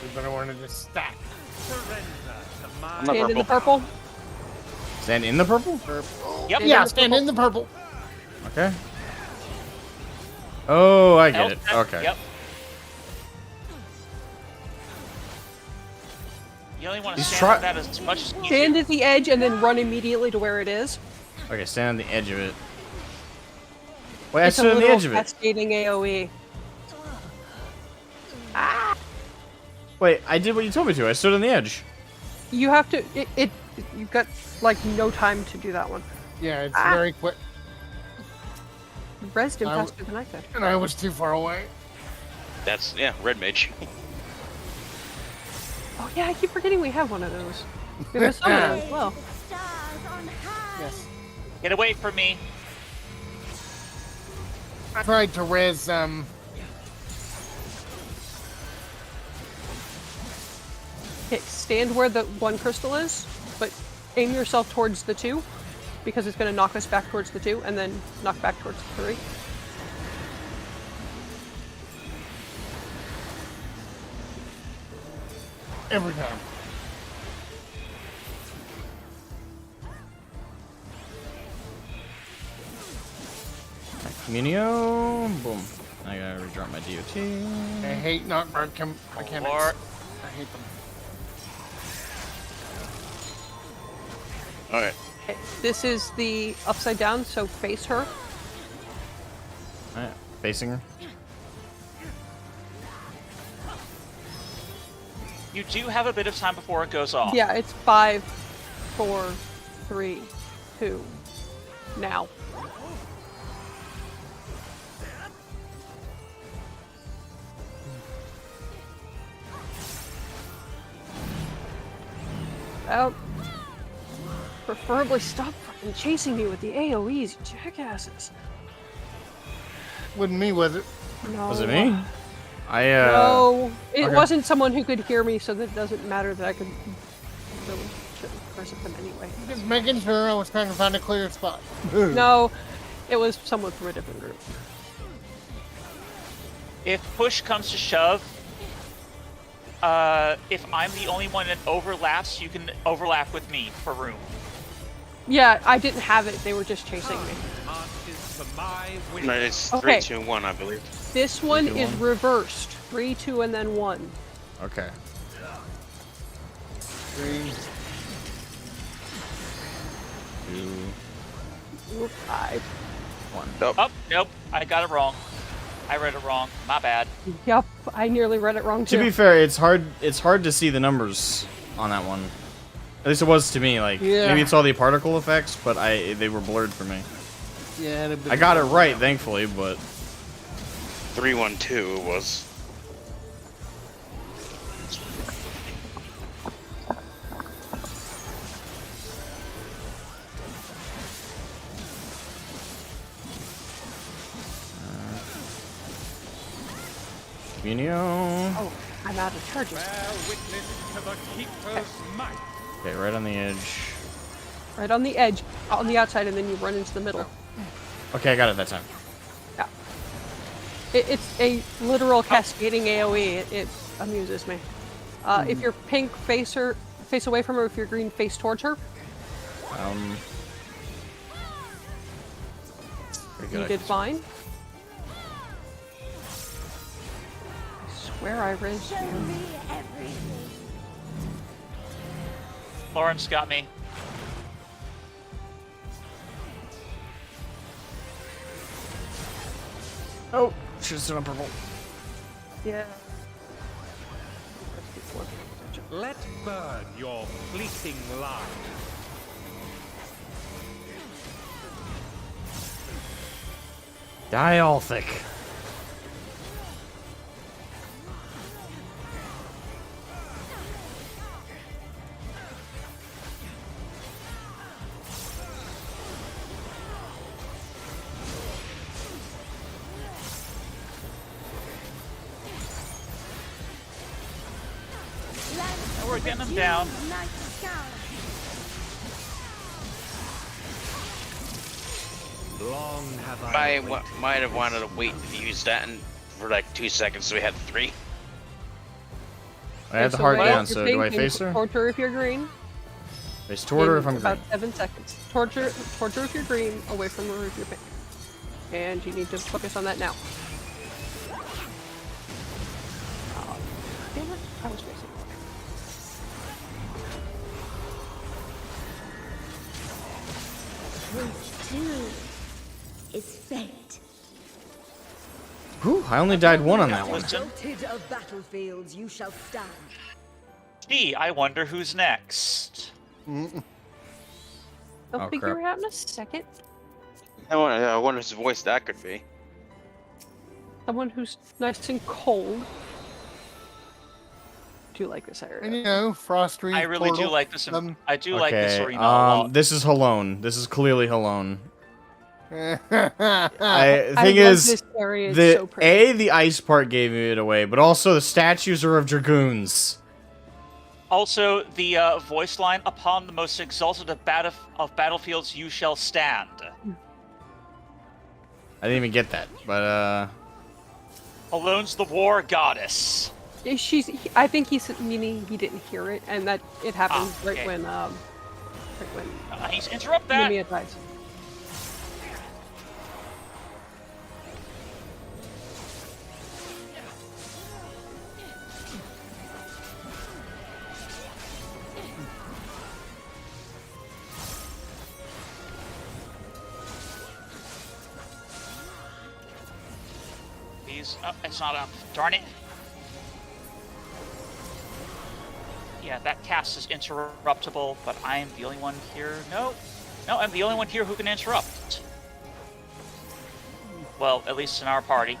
S5: We better want to just stack.
S8: surrender to my
S4: I'm not
S3: Stand in the
S4: purple.
S3: purple.
S1: Stand in the purple?
S6: Yep.
S5: Yeah, stand in the purple.
S1: Okay. Oh, I get it.
S6: Health check.
S1: Okay.
S6: Yep. You only want to
S1: He's
S6: stand
S1: try-
S6: on that as much as you
S3: Stand
S6: can.
S3: at the edge and then run immediately to where it is.
S1: Okay, stand on the edge of it. Wait, I
S3: It's a
S1: stood on the
S3: little
S1: edge of it.
S3: cascading AoE.
S1: Wait, I did what you told me to. I stood on the edge.
S3: You have to. You've got like no time to do that one.
S5: Yeah, it's very quick.
S3: Rezzed him
S5: I w-
S3: faster than I could.
S5: And I was too far away.
S4: That's, yeah, red mage.
S3: Oh yeah, I keep forgetting we have one of those. We have a summoner as well.
S9: Stars on high.
S5: Yes.
S6: Get away from me.
S5: I tried to res,
S3: Okay, stand where the one crystal is, but aim yourself towards the two, because it's going to knock us back towards the two, and then knock back towards the three.
S5: every time.
S1: Communio. Boom. I gotta redrop my DOT.
S5: I hate knockback mechanics.
S6: Or
S5: I hate them.
S4: Alright.
S3: Okay, this is the upside down, so face her.
S1: Alright. facing her.
S6: You do have a bit of time before it goes off.
S3: Yeah, it's 5, 4, 3, 2. Now. Well, preferably stop fucking chasing me with the AoEs, you jackasses.
S5: Wasn't me, was it?
S3: No.
S1: Was it me?
S3: No, it
S1: okay.
S3: wasn't someone who could hear me, so that doesn't matter that I could really curse at them anyway.
S5: Just making sure I was trying to find a clear spot.
S3: No, it was someone from a different group.
S6: If push comes to shove, if I'm the only one that overlaps, you can overlap with me for room.
S3: Yeah, I didn't have it. They were just chasing me.
S4: No, it's
S3: Okay.
S4: 3, 2, 1, I believe.
S3: This one
S1: 3, 2,
S3: is
S1: 1.
S3: reversed. 3, 2, and then 1.
S1: Okay.
S5: 3.
S1: 2,
S3: 5.
S1: 1.
S6: Oh, nope, I got it wrong. I read it wrong. My bad.
S3: Yup, I nearly read it wrong
S1: To
S3: too.
S1: be fair, it's hard to see the numbers on that one. At least it was to me. Like
S5: Yeah.
S1: maybe it's all the particle effects, but they were blurred for me.
S5: Yeah,
S1: I got it right, thankfully, but
S4: 3, 1, 2 was.
S1: Munio.
S3: Oh, I'm out of charges.
S1: Okay, right on the edge.
S3: Right on the edge, on the outside, and then you run into the middle.
S1: Okay, I got it that time.
S3: Yeah. It's a literal cascading AoE. It amuses me. If you're pink, face away from her. If you're green, face towards her.
S1: Pretty
S3: You
S1: good.
S3: did fine. I swear I raised
S9: Show
S3: you.
S9: me everything.
S6: Lawrence got me.
S1: Oh, should've stood on purple.
S3: Yeah.
S8: Let burn your fleeting light.
S1: Die all thick.
S6: Oh, we're getting them down.
S9: Night sky.
S8: Long have
S4: I might have wanted to wait to use that for like 2 seconds, so we had 3.
S1: I had the
S3: So
S1: heart
S3: right
S1: down,
S3: if
S1: so
S3: you're
S1: do I
S3: pink,
S1: face her?
S3: Torture her if you're green.
S1: Face toward her if
S3: in
S1: I'm
S3: about
S1: green.
S3: 7 seconds. Torture if you're green, away from her if you're pink. And you need to focus on that now. Damn it, I was facing.
S9: This too is fate.
S1: Whew, I only died one on that one.
S6: Listen,
S7: of battlefields you shall stand.
S6: gee, I wonder who's next.
S3: They'll
S1: Oh,
S3: figure
S1: crap.
S3: it out in a second.
S4: I wonder whose voice that could be.
S3: Someone who's nice and cold. Do you like this
S5: And
S3: area?
S5: you know, Frostry.
S6: I really do
S5: Portal,
S6: like this.
S5: um,
S6: I do like this
S1: Okay,
S6: arena a lot.
S1: this is Halone. This is clearly Halone.
S5: I
S1: The
S3: I
S1: thing
S3: love
S1: is,
S3: this area. It's so pretty.
S1: the ice part gave it away, but also the statues are of dragoons.
S6: Also, the voice line, upon the most exalted of battlefields you shall stand.
S1: I didn't even get that, but
S6: Alone's the war goddess.
S3: I think he's meaning he didn't hear it, and that it happened
S6: Ah, okay.
S3: right when
S6: I need to interrupt that.
S3: Mimiya dies.
S6: please. Oh, it's not up. Darn it. Yeah, that cast is interruptible, but I am the only one here. No, I'm the only one here who can interrupt. Well, at least in our party.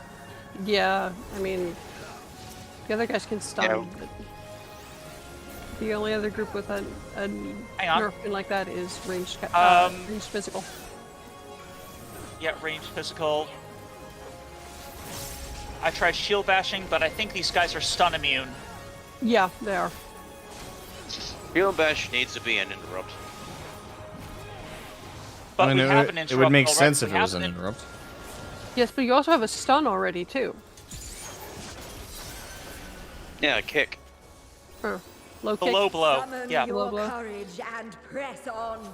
S3: Yeah, I mean, the other guys can stun.
S4: Yeah.
S3: But the only other group with a
S6: Hang on.
S3: nerf pin like that is ranged physical.
S6: Yeah, ranged physical. I tried shield bashing, but I think these guys are stun immune.
S3: Yeah, they are.
S4: Shield bash needs to be an interrupt.
S6: But
S1: I mean,
S6: we have an
S1: it
S6: interrupt
S1: would make
S6: already.
S1: sense if
S6: We
S1: it was
S6: have
S1: an interrupt.
S3: Yes, but you also have a stun already too.
S4: Yeah, kick.
S3: Or low
S6: The
S3: kick.
S6: low blow.
S7: Summon
S6: Yeah.
S7: your
S3: Low blow.
S7: courage and press on.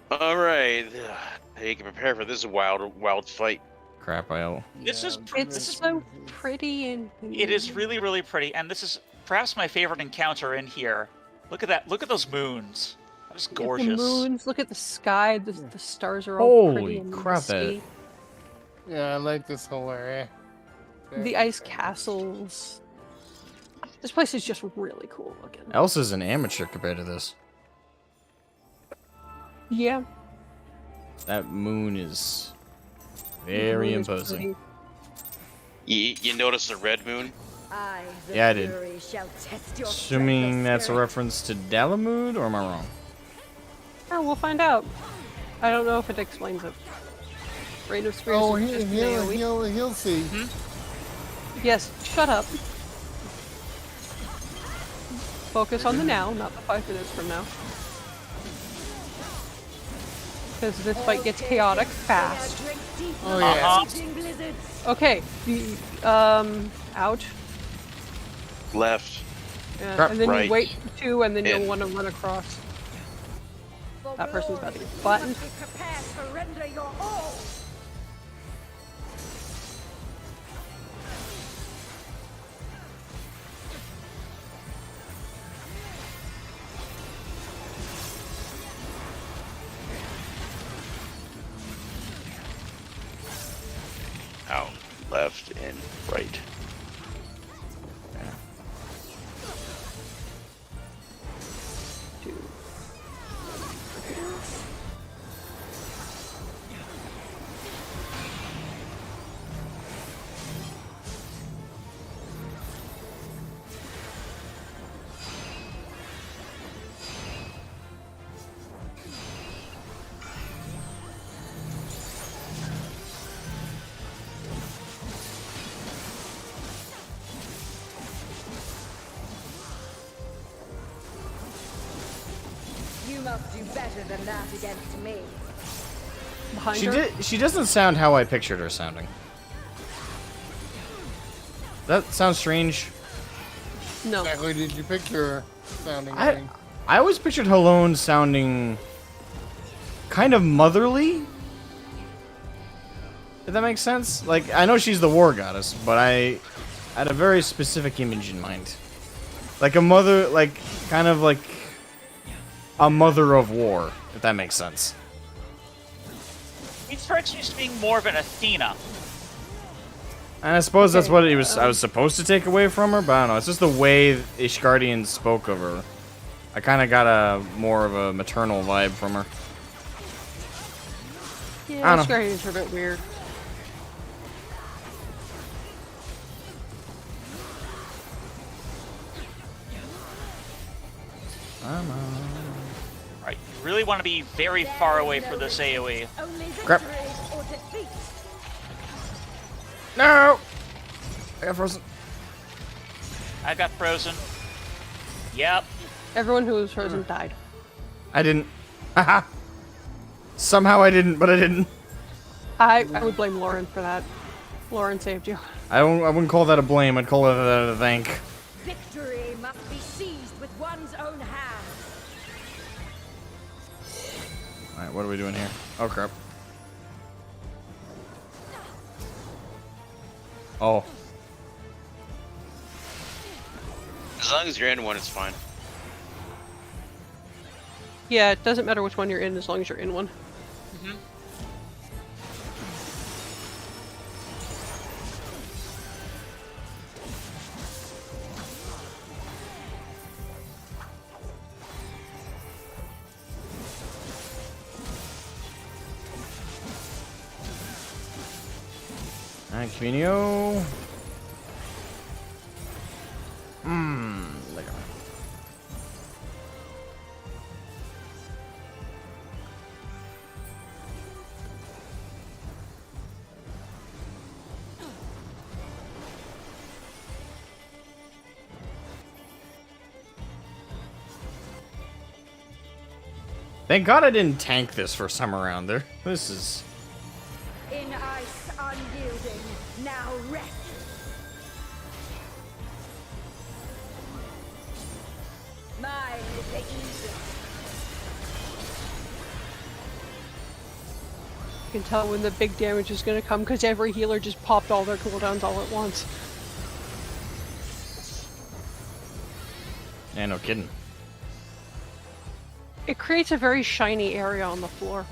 S4: All right, you can prepare for this wild fight.
S1: Crap, I'll...
S6: This is
S3: It's so pretty and.
S6: It is really, really pretty, and this is perhaps my favorite encounter in here. Look at that! Look at those moons. That was
S3: Look at
S6: gorgeous.
S3: the moons. Look at the sky. The stars are all pretty.
S1: Holy
S3: in the
S1: crap, that...
S3: sea.
S5: Yeah, I like this whole area.
S3: The ice castles. This place is just really cool looking.
S1: Elsa's an amateur compared to this.
S3: Yeah.
S1: That moon is
S3: the
S1: very
S3: moon is
S1: imposing.
S3: pretty.
S4: You notice the red moon?
S7: I, the
S1: Yeah, I did.
S7: Fury, shall test your
S1: Assuming
S7: strength of
S1: that's a
S7: spirit.
S1: reference to Dalamud, or am I wrong?
S3: Oh, we'll find out. I don't know if it explains it. Rain of Spears
S5: Oh,
S3: is just an AoE.
S5: he'll see.
S3: Yes, shut up. Focus on the now, not the 5 minutes from now. Because this fight gets chaotic fast.
S5: Oh yeah.
S3: Okay, the out.
S4: Left.
S3: And then
S4: Right.
S3: you wait for 2 and then
S4: In.
S3: you'll want to run across. That person's about to get flattened.
S7: Prepare to render your all.
S4: Out, left, and right.
S7: You must do better than that against me.
S3: Behind her.
S1: She doesn't sound how I pictured her sounding. That sounds strange.
S3: No.
S5: Exactly did you picture sounding
S1: I
S5: like?
S1: always pictured Halone sounding kind of motherly. If that makes sense. Like, I know she's the war goddess, but I had a very specific image in mind. Like a mother, like, kind of like a mother of war, if that makes sense.
S6: It strikes me as being more of an Athena.
S1: And I suppose that's what it was. I was supposed to take away from her, but I don't know. It's just the way Ishgardian spoke of her. I kind of got a more of a maternal vibe from her.
S3: Yeah,
S1: I don't know.
S3: Guardians are a bit weird.
S6: Right, you really want to be very far away for this AoE.
S7: Only
S1: Crap.
S7: victory or defeat.
S1: No! I got frozen.
S6: I got frozen. Yep.
S3: Everyone who was frozen died.
S1: I didn't. Haha. Somehow I didn't, but I didn't.
S3: I would blame Lauren for that. Lauren saved you.
S1: I wouldn't call that a blame. I'd call it a thank.
S7: Victory must be seized with one's own hand.
S1: Alright, what are we doing here? Oh, crap. Oh.
S4: As long as you're in one, it's fine.
S3: Yeah, it doesn't matter which one you're in as long as you're in one.
S1: Alright, Camino. Lego. Thank God I didn't tank this for some around there. This is...
S7: In ice unyielding, now rest. Mine is the easy.
S3: You can tell when the big damage is going to come because every healer just popped all their cooldowns all at once.
S1: Yeah, no kidding.
S3: It creates a very shiny area on the floor.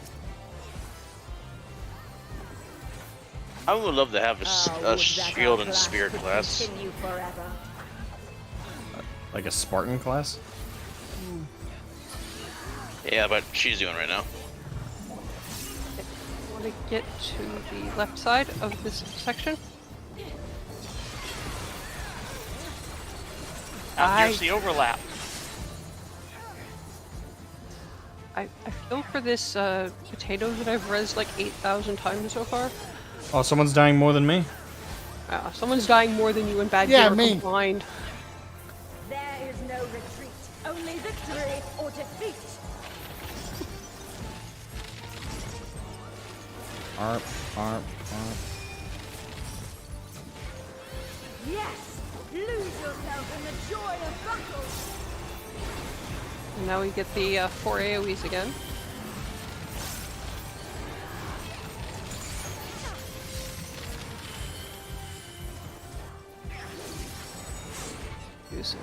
S4: I would love to have a
S7: Would that
S4: shield and
S7: our class
S4: spear
S7: could
S4: class.
S7: continue forever.
S1: Like a Spartan class?
S4: Yeah, but she's doing right now.
S3: I want to get to the left side of this section.
S6: Here's the overlap.
S3: I feel for this potato that I've rezzed like 8,000 times so far.
S1: Oh, someone's dying more than me?
S3: Someone's dying more than you and Bad
S5: Yeah,
S3: Gear
S5: me.
S3: combined.
S7: There is no retreat, only victory or defeat.
S1: Arp.
S7: Yes, lose yourself in the joy of battle.
S3: And now we get the 4 AoEs again. Use it.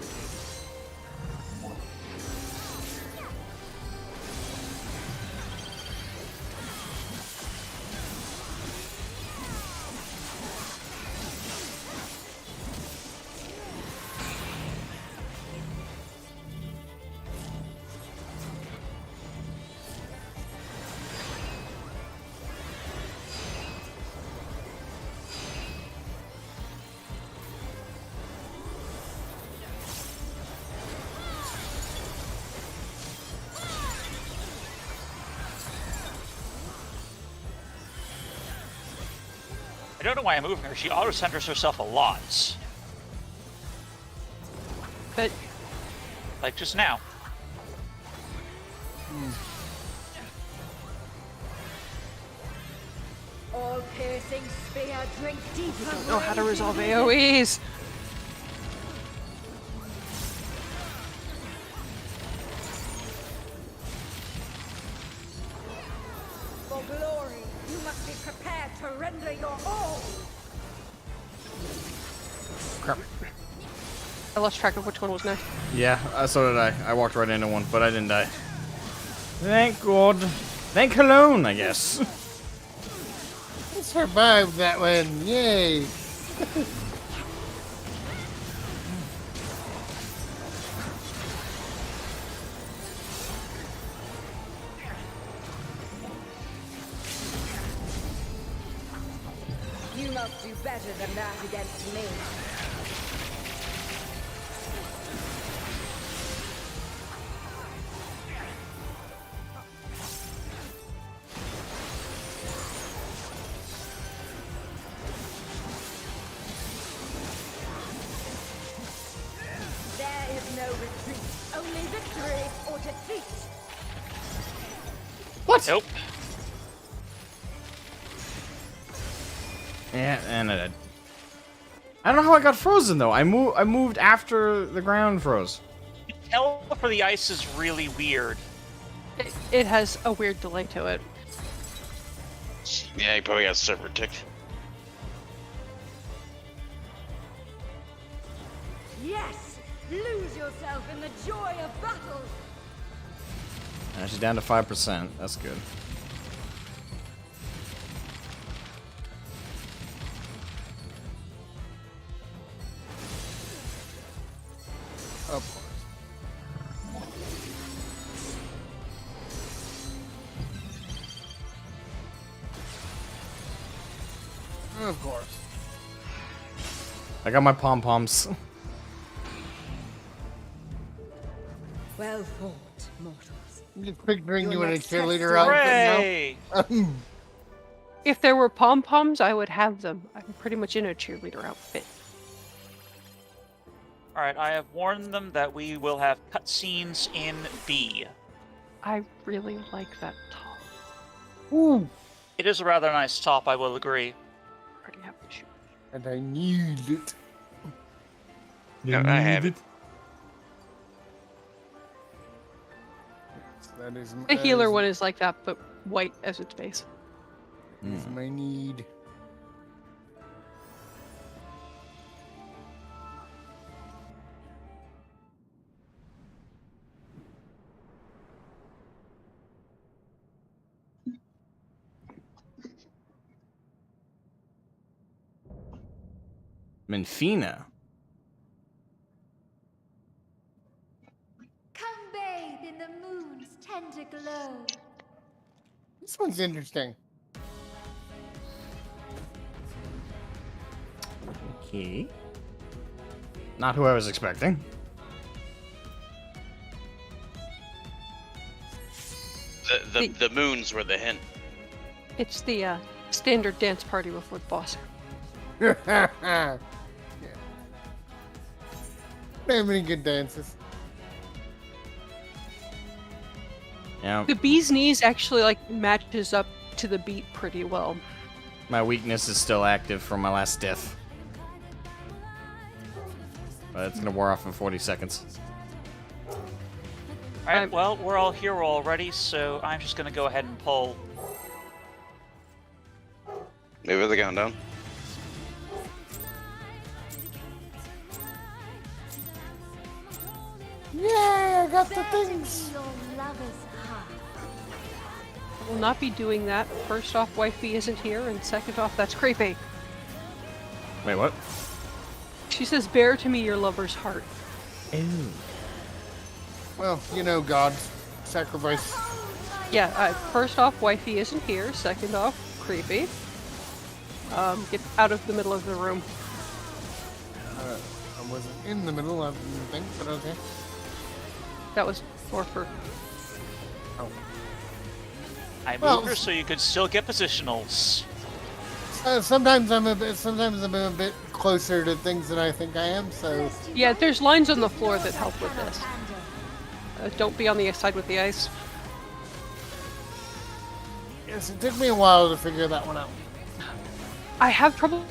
S6: I don't know why I'm moving her. She auto-centers herself a lot.
S3: But
S6: Like just now.
S7: All piercing spear drink deeper.
S3: I don't know how to resolve AoEs.
S7: For glory, you must be prepared to render your all.
S1: Crap.
S3: I lost track of which one was next.
S1: Yeah, so did I. I walked right into one, but I didn't die. Thank God. Thank Cologne, I guess.
S5: Survived that one. Yay.
S7: You must do better than that against me. There is no retreat, only victory or defeat.
S1: What?
S6: Nope.
S1: Yeah, and I did. I don't know how I got frozen though. I moved after the ground froze.
S6: Hell for the ice is really weird.
S3: It has a weird delay to it.
S4: Yeah, he probably got server ticked.
S7: Yes, lose yourself in the joy of battle.
S1: She's down to 5%. That's good.
S5: Of course.
S1: I got my pom-poms.
S7: Well fought, mortals.
S5: I'm just picturing you
S7: Your
S5: in a
S7: next test
S5: cheerleader
S7: is-
S5: outfit
S6: Hooray!
S5: now.
S3: If there were pom-poms, I would have them. I'm pretty much in a cheerleader outfit.
S6: Alright, I have warned them that we will have cutscenes in B.
S3: I really like that top.
S5: Ooh,
S6: It is a rather nice top, I will agree.
S3: Already have the shoe.
S5: and I need it.
S4: No, I have it.
S5: That is
S3: The healer one is like that, but white as its base.
S5: is my need.
S1: Menfina.
S7: Come bathe in the moon's tender glow.
S5: This one's interesting.
S1: Okay. Not who I was expecting.
S4: The moons were the hint.
S3: It's the standard dance party before the boss.
S5: Yeah. They have many good dances.
S1: Yeah.
S3: The bee's knees actually like matches up to the beat pretty well.
S1: My weakness is still active from my last death. But it's gonna wear off in 40 seconds.
S6: Alright, well, we're all here already, so I'm just gonna go ahead and pull.
S4: Maybe the countdown.
S5: Yeah, I got the things.
S7: Your lover's heart.
S3: I will not be doing that. First off, wifey isn't here, and second off, that's creepy.
S1: Wait, what?
S3: She says, "Bear to me your lover's heart."
S1: Ew.
S5: Well, you know, God, sacrifice.
S3: Yeah, first off, wifey isn't here. Second off, creepy. Get out of the middle of the room.
S5: I wasn't in the middle, I didn't think, but okay.
S3: That was more for...
S5: Oh.
S6: I moved
S5: Well-
S6: her so you could still get positionals.
S5: Sometimes I'm a bit closer to things than I think I am, so
S3: Yeah, there's lines on the floor that help with this. Don't be on the side with the ice.
S5: yes, it took me a while to figure that one out.
S3: I have trouble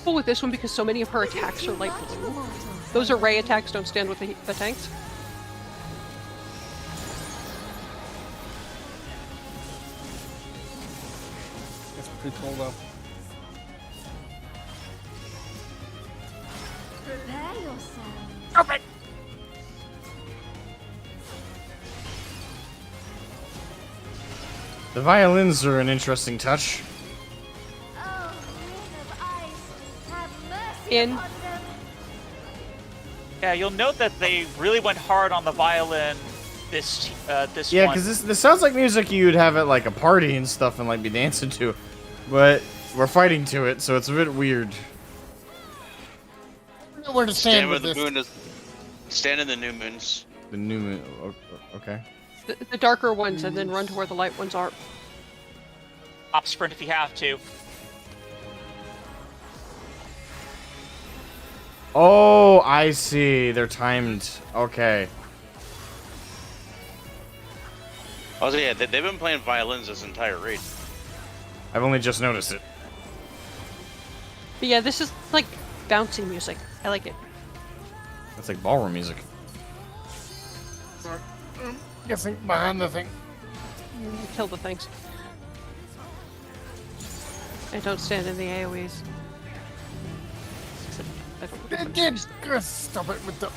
S3: with this one because so many of her attacks are light blue. Those are ray attacks, don't stand with the tanks.
S5: It's pretty cool though.
S7: Prepare yourself.
S1: The violins are an interesting touch.
S7: Oh, ring of ice, have mercy
S3: In.
S7: upon them.
S6: Yeah, you'll note that they really went hard on the violin this
S1: Yeah,
S6: one.
S1: because this sounds like music you'd have at like a party and stuff and like be dancing to, but we're fighting to it, so it's a bit weird.
S5: I don't know where to stand
S4: Stand where
S5: with
S4: the
S5: this.
S4: moon is. Stand in the new moons.
S1: The new moon. Okay.
S3: The darker ones, and then run to where the light ones are.
S6: Op sprint if you have to.
S1: Oh, I see. They're timed. Okay.
S4: Also, yeah, they've been playing violins this entire raid.
S1: I've only just noticed it.
S3: But yeah, this is like bouncy music. I like it.
S1: That's like ballroom music.
S5: Guessing behind the thing.
S3: Kill the things. And don't stand in the AoEs. I don't know what
S5: Again, stop it with the.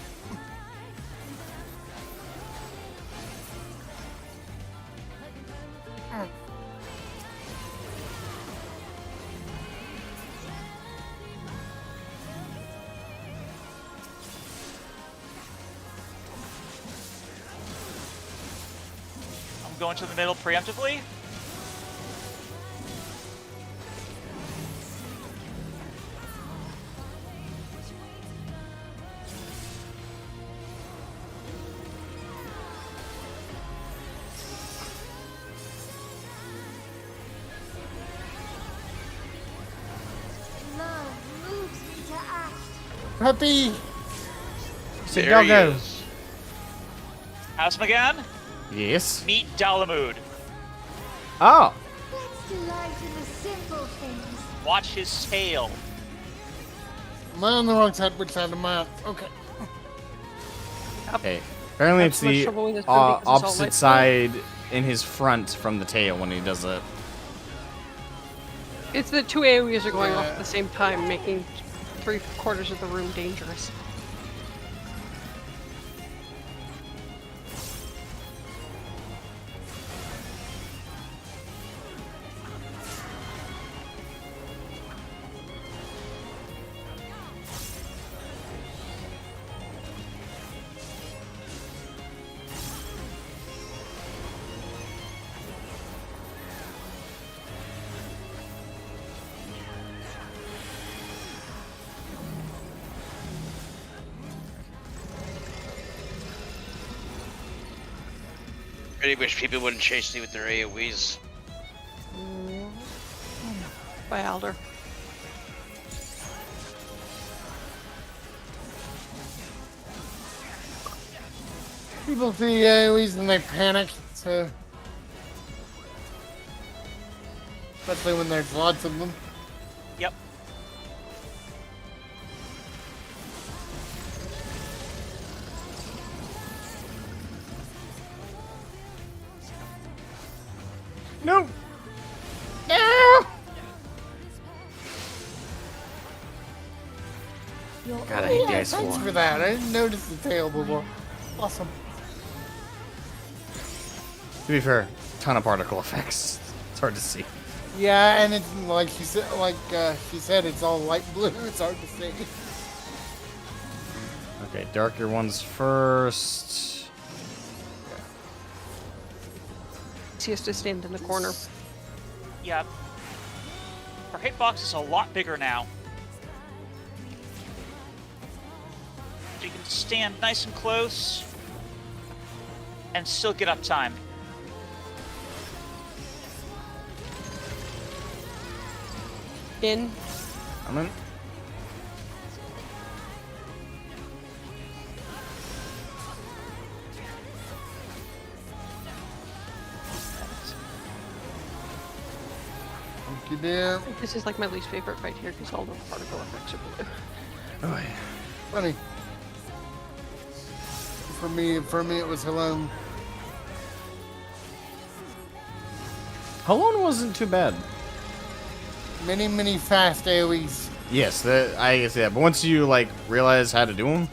S6: I'm going to the middle preemptively.
S5: Puppy!
S1: Sit
S4: There he
S1: doggo.
S4: is.
S6: Asmogan,
S1: Yes.
S6: meet Dalamud.
S1: Oh.
S7: Let's delight in the simple things.
S6: Watch his tail.
S5: Am I on the wrong side? Which side am I on? Okay.
S1: Okay. Apparently
S3: Have
S1: it's
S3: so much
S1: the
S3: trouble with this movie 'cause it's all
S1: opposite
S3: lit.
S1: side in his front from the tail when he does it.
S3: It's the two AoEs are going off
S5: Yeah.
S3: at the same time, making 3/4 of the room dangerous.
S4: Really wish people wouldn't chase me with their AoEs.
S3: By Alder.
S5: People see AoEs and they panic, so. Especially when there's lots of them.
S6: Yep.
S1: No. No. God, I hate the ice
S5: Thanks
S1: floor.
S5: for that. I didn't notice the tail before. Awesome.
S1: To be fair, ton of particle effects. It's hard to see.
S5: Yeah, and it's like she said, she said, it's all light blue. It's hard to see.
S1: Okay, darker ones first.
S3: He has to stand in the corner.
S6: Yeah. Our hitbox is a lot bigger now. You can stand nice and close and still get up time.
S3: In.
S1: I'm in.
S5: Thank you, dear.
S3: This is like my least favorite fight here because all the particle effects are blue.
S1: Oh yeah.
S5: Funny. For me, it was Hello.
S1: Halon wasn't too bad.
S5: Many fast AoEs.
S1: Yes, I guess yeah. But once you like realize how to do them,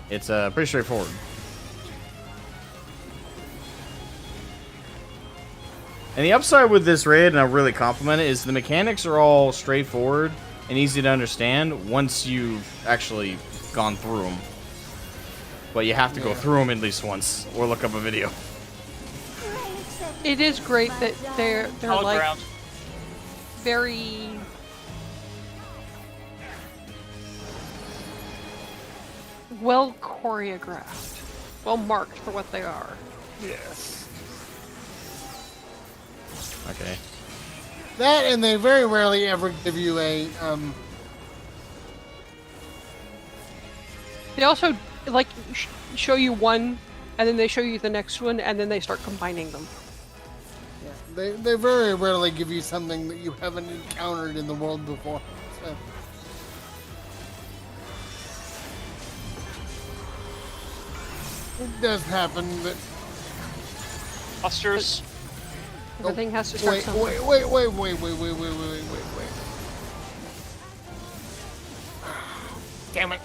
S1: it's pretty straightforward. And the upside with this raid, and I really compliment it, is the mechanics are all straightforward and easy to understand once you've actually gone through them. But you have to go through them at least once, or look up a video.
S3: It is great that they're
S6: Solid
S3: like
S6: ground.
S3: very well choreographed, well marked for what they are.
S5: Yes.
S1: Okay.
S5: That, and they very rarely ever give you a
S3: They also like show you one, and then they show you the next one, and then they start combining them.
S5: They very rarely give you something that you haven't encountered in the world before. So. It does happen that.
S6: Busters.
S3: Everything has to start
S5: Wait.
S3: somewhere.
S5: Damn it.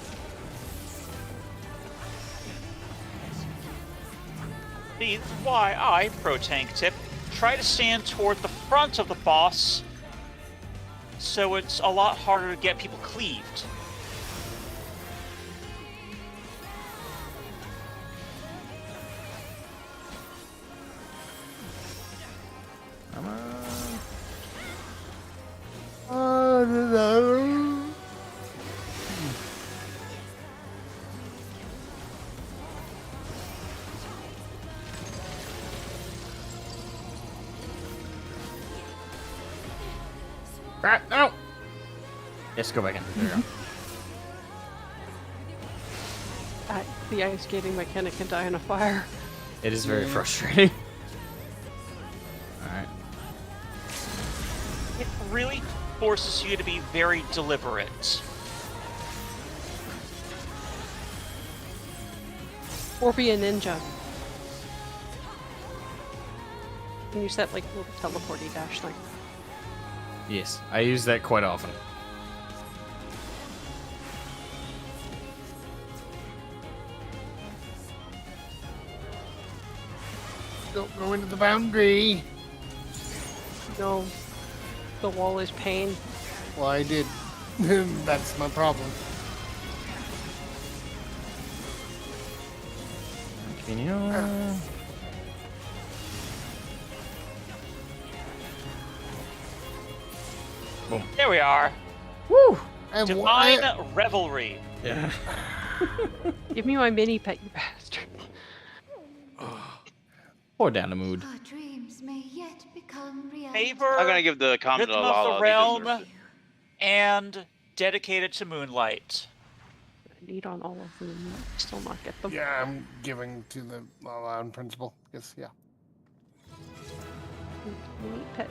S6: See, this is why I, pro tank tip, try to stand toward the front of the boss so it's a lot harder to get people cleaved.
S1: Come on. No! Yes, go back in. There you go.
S3: the ice skating mechanic can die in a fire.
S1: It is very frustrating. Alright.
S6: It really forces you to be very deliberate.
S3: Or be a ninja. Can you set like a little teleporty dash thing?
S1: Yes, I use that quite often.
S5: Don't go into the boundary.
S3: No. The wall is pain.
S5: Well, I did. That's my problem.
S1: Can you... Boom.
S6: There we are.
S1: Woo!
S5: And
S6: Divine Revelry.
S1: Yeah.
S3: Give me my mini pet, you bastard.
S1: Pour down the mood.
S9: Our dreams may yet become reality.
S6: Favor,
S4: I'm gonna give the comment
S6: Rhythm
S4: to
S6: of
S4: Lala.
S6: the Realm, and Dedicated to Moonlight.
S3: I need on all of them. Still not get them.
S5: Yeah, I'm giving to the on principle. Yes, yeah.
S3: Mini pet.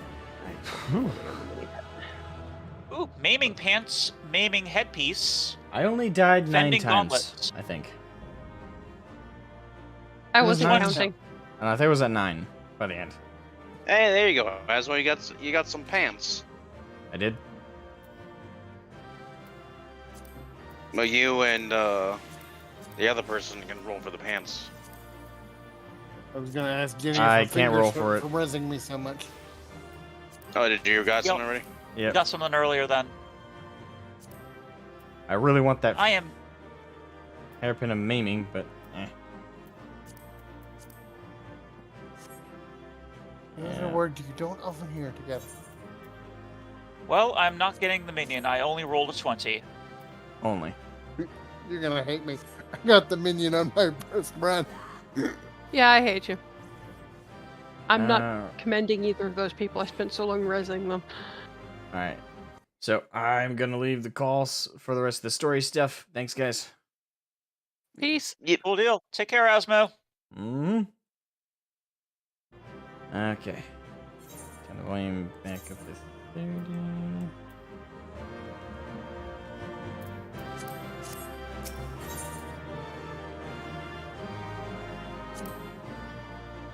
S6: Ooh, Maiming Pants, Maiming Headpiece.
S1: I only died 9
S6: Fending
S1: times,
S6: Gauntlets.
S1: I think.
S3: I wasn't
S1: Nice.
S3: counting.
S1: And I think it was at 9 by the end.
S4: Hey, there you go. Asmo, you got some pants.
S1: I did.
S4: Well, you and the other person can roll for the pants.
S5: I was gonna ask Jenny.
S1: I
S5: for
S1: can't
S5: fingers
S1: roll for it.
S5: for rezzing me so much.
S4: Oh, did you got
S6: Yep.
S4: something already?
S1: Yep.
S6: Got something earlier then.
S1: I really want that
S6: I am.
S1: hairpin of maiming, but
S5: Those
S1: Yeah.
S5: are words you don't often hear together.
S6: Well, I'm not getting the minion. I only rolled a 20.
S1: only.
S5: You're gonna hate me. I got the minion on my first run.
S3: Yeah, I hate you. I'm
S1: Uh,
S3: not commending either of those people. I spent so long rezzing them.
S1: Alright. So I'm gonna leave the calls for the rest of the story stuff. Thanks, guys.
S3: Peace.
S6: Cool deal. Take care, Asmo.
S1: Hmm. Okay. Turn the volume back up to 30.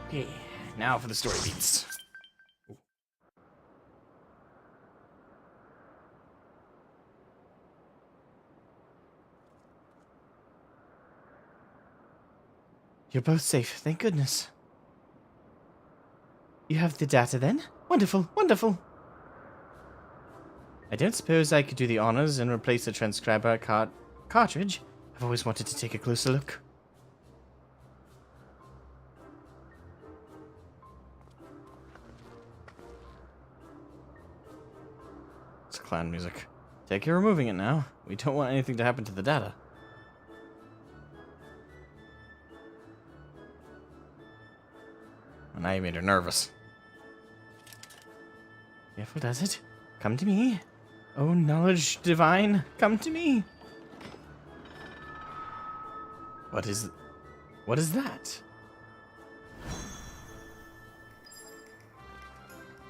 S1: Okay, now for the story beats. You're both safe, thank goodness. You have the data then? Wonderful, wonderful. I don't suppose I could do the honors and replace the transcriber cartridge. I've always wanted to take a closer look. It's clown music. Take care of removing it now. We don't want anything to happen to the data. Well, now you made her nervous. Careful does it. Come to me. Oh, knowledge divine, come to me. What is that?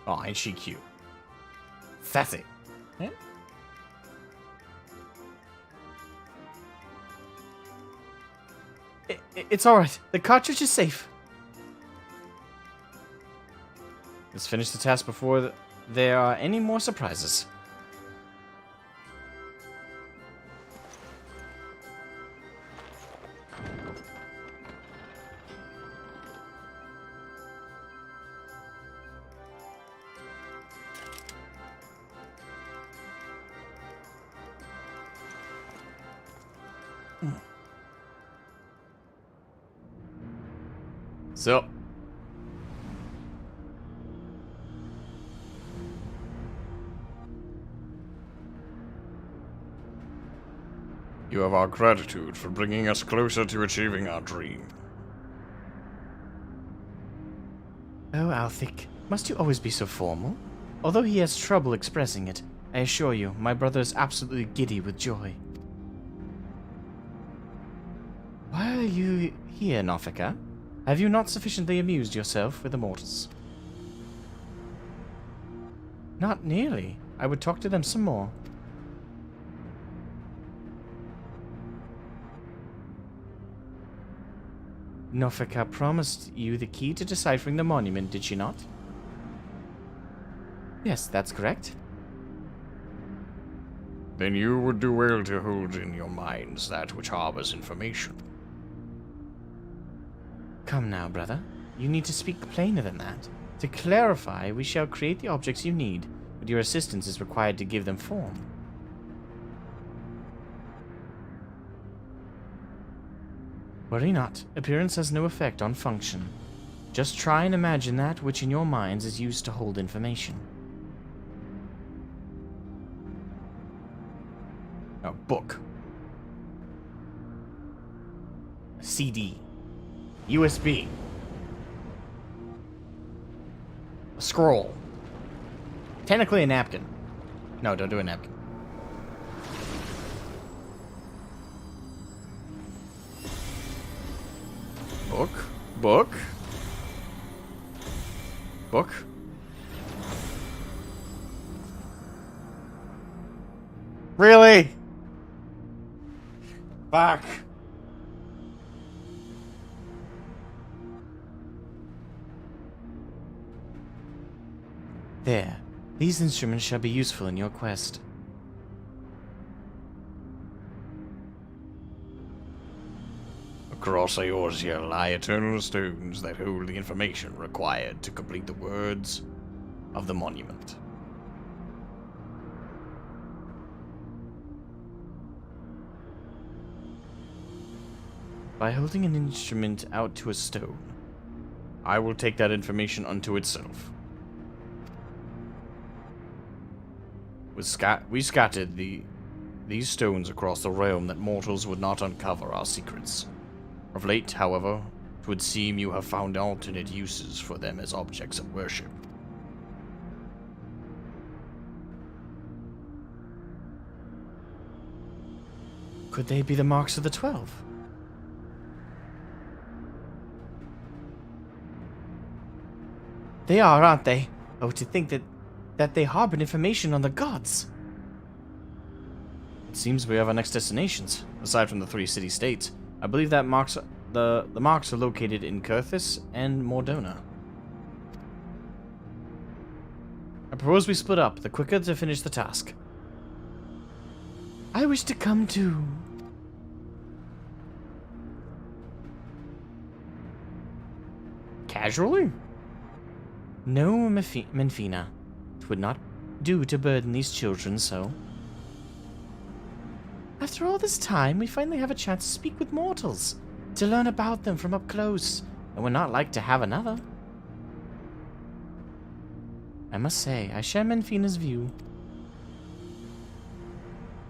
S1: Oh, ain't she cute? Sassy. Yeah. It's alright. The cartridge is safe. Let's finish the task before there are any more surprises. So, you have our gratitude for bringing us closer to achieving our dream. Oh, Althik, must you always be so formal? Although he has trouble expressing it, I assure you, my brother is absolutely giddy with joy. Why are you here, Nofika? Have you not sufficiently amused yourself with the mortals? Not nearly. I would talk to them some more. Nofika promised you the key to deciphering the monument, did she not? Yes, that's correct.
S10: Then you would do well to hold in your minds that which harbors information.
S1: Come now, brother. You need to speak plainer than that. To clarify, we shall create the objects you need, but your assistance is required to give them form. Worry not. Appearance has no effect on function. Just try and imagine that which in your minds is used to hold information.
S10: A book.
S1: A CD. USB. A scroll. Technically a napkin. No, don't do a napkin.
S10: Book. Book. Book.
S1: Really? Fuck. There. These instruments shall be useful in your quest.
S10: Across Eorzea lie eternal stones that hold the information required to complete the words of the monument.
S1: By holding an instrument out to a stone,
S10: I will take that information unto itself. We scattered these stones across the realm that mortals would not uncover our secrets. Of late, however, 'twould seem you have found alternate uses for them as objects of worship.
S1: could they be the marks of the 12? They are, aren't they? Oh, to think that they harbored information on the gods.
S10: It seems we have our next destinations, aside from the 3 city-states. I believe that marks the marks are located in Kurthis and Mordona. I propose we split up, the quicker to finish the task.
S1: I wish to come too.
S10: Casually?
S1: No, Menfina. It would not do to burden these children so. After all this time, we finally have a chance to speak with mortals, to learn about them from up close, and would not like to have another. I must say, I share Menfina's view.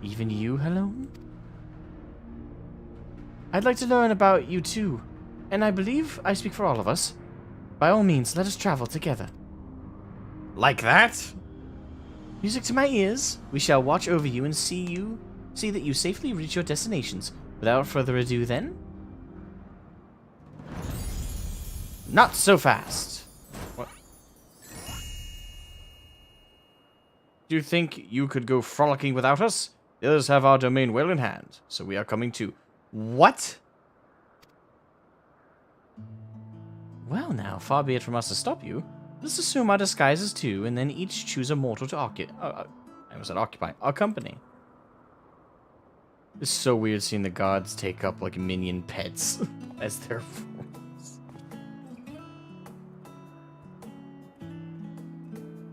S1: Even you, Helone? I'd like to learn about you too, and I believe I speak for all of us. By all means, let us travel together.
S10: Like that?
S1: Music to my ears. We shall watch over you and see that you safely reach your destinations. Without further ado, then. Not so fast.
S10: What? Do you think you could go frolicking without us? The others have our domain well in hand, so we are coming too.
S1: What? Well now, far be it from us to stop you. Let's assume our disguises too, and then each choose a mortal to occupy our company.
S10: It's so weird seeing the gods take up like minion pets as their forms.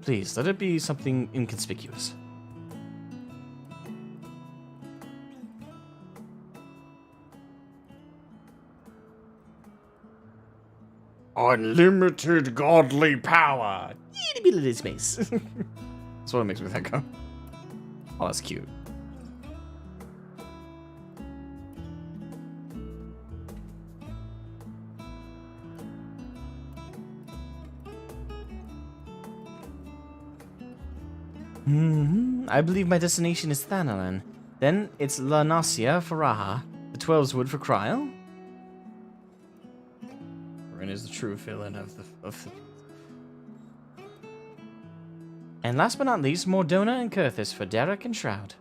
S1: Please, let it be something inconspicuous.
S10: Unlimited godly power.
S1: Itty bitty little space.
S10: That's what it makes me think of. Oh, that's cute.
S1: I believe my destination is Thanalan. Then it's La Nasia for Raha. The 12's wood for Kryl.
S10: true villain of the...
S1: And last but not least, Mordona and Kurthis for Derek and Shroud.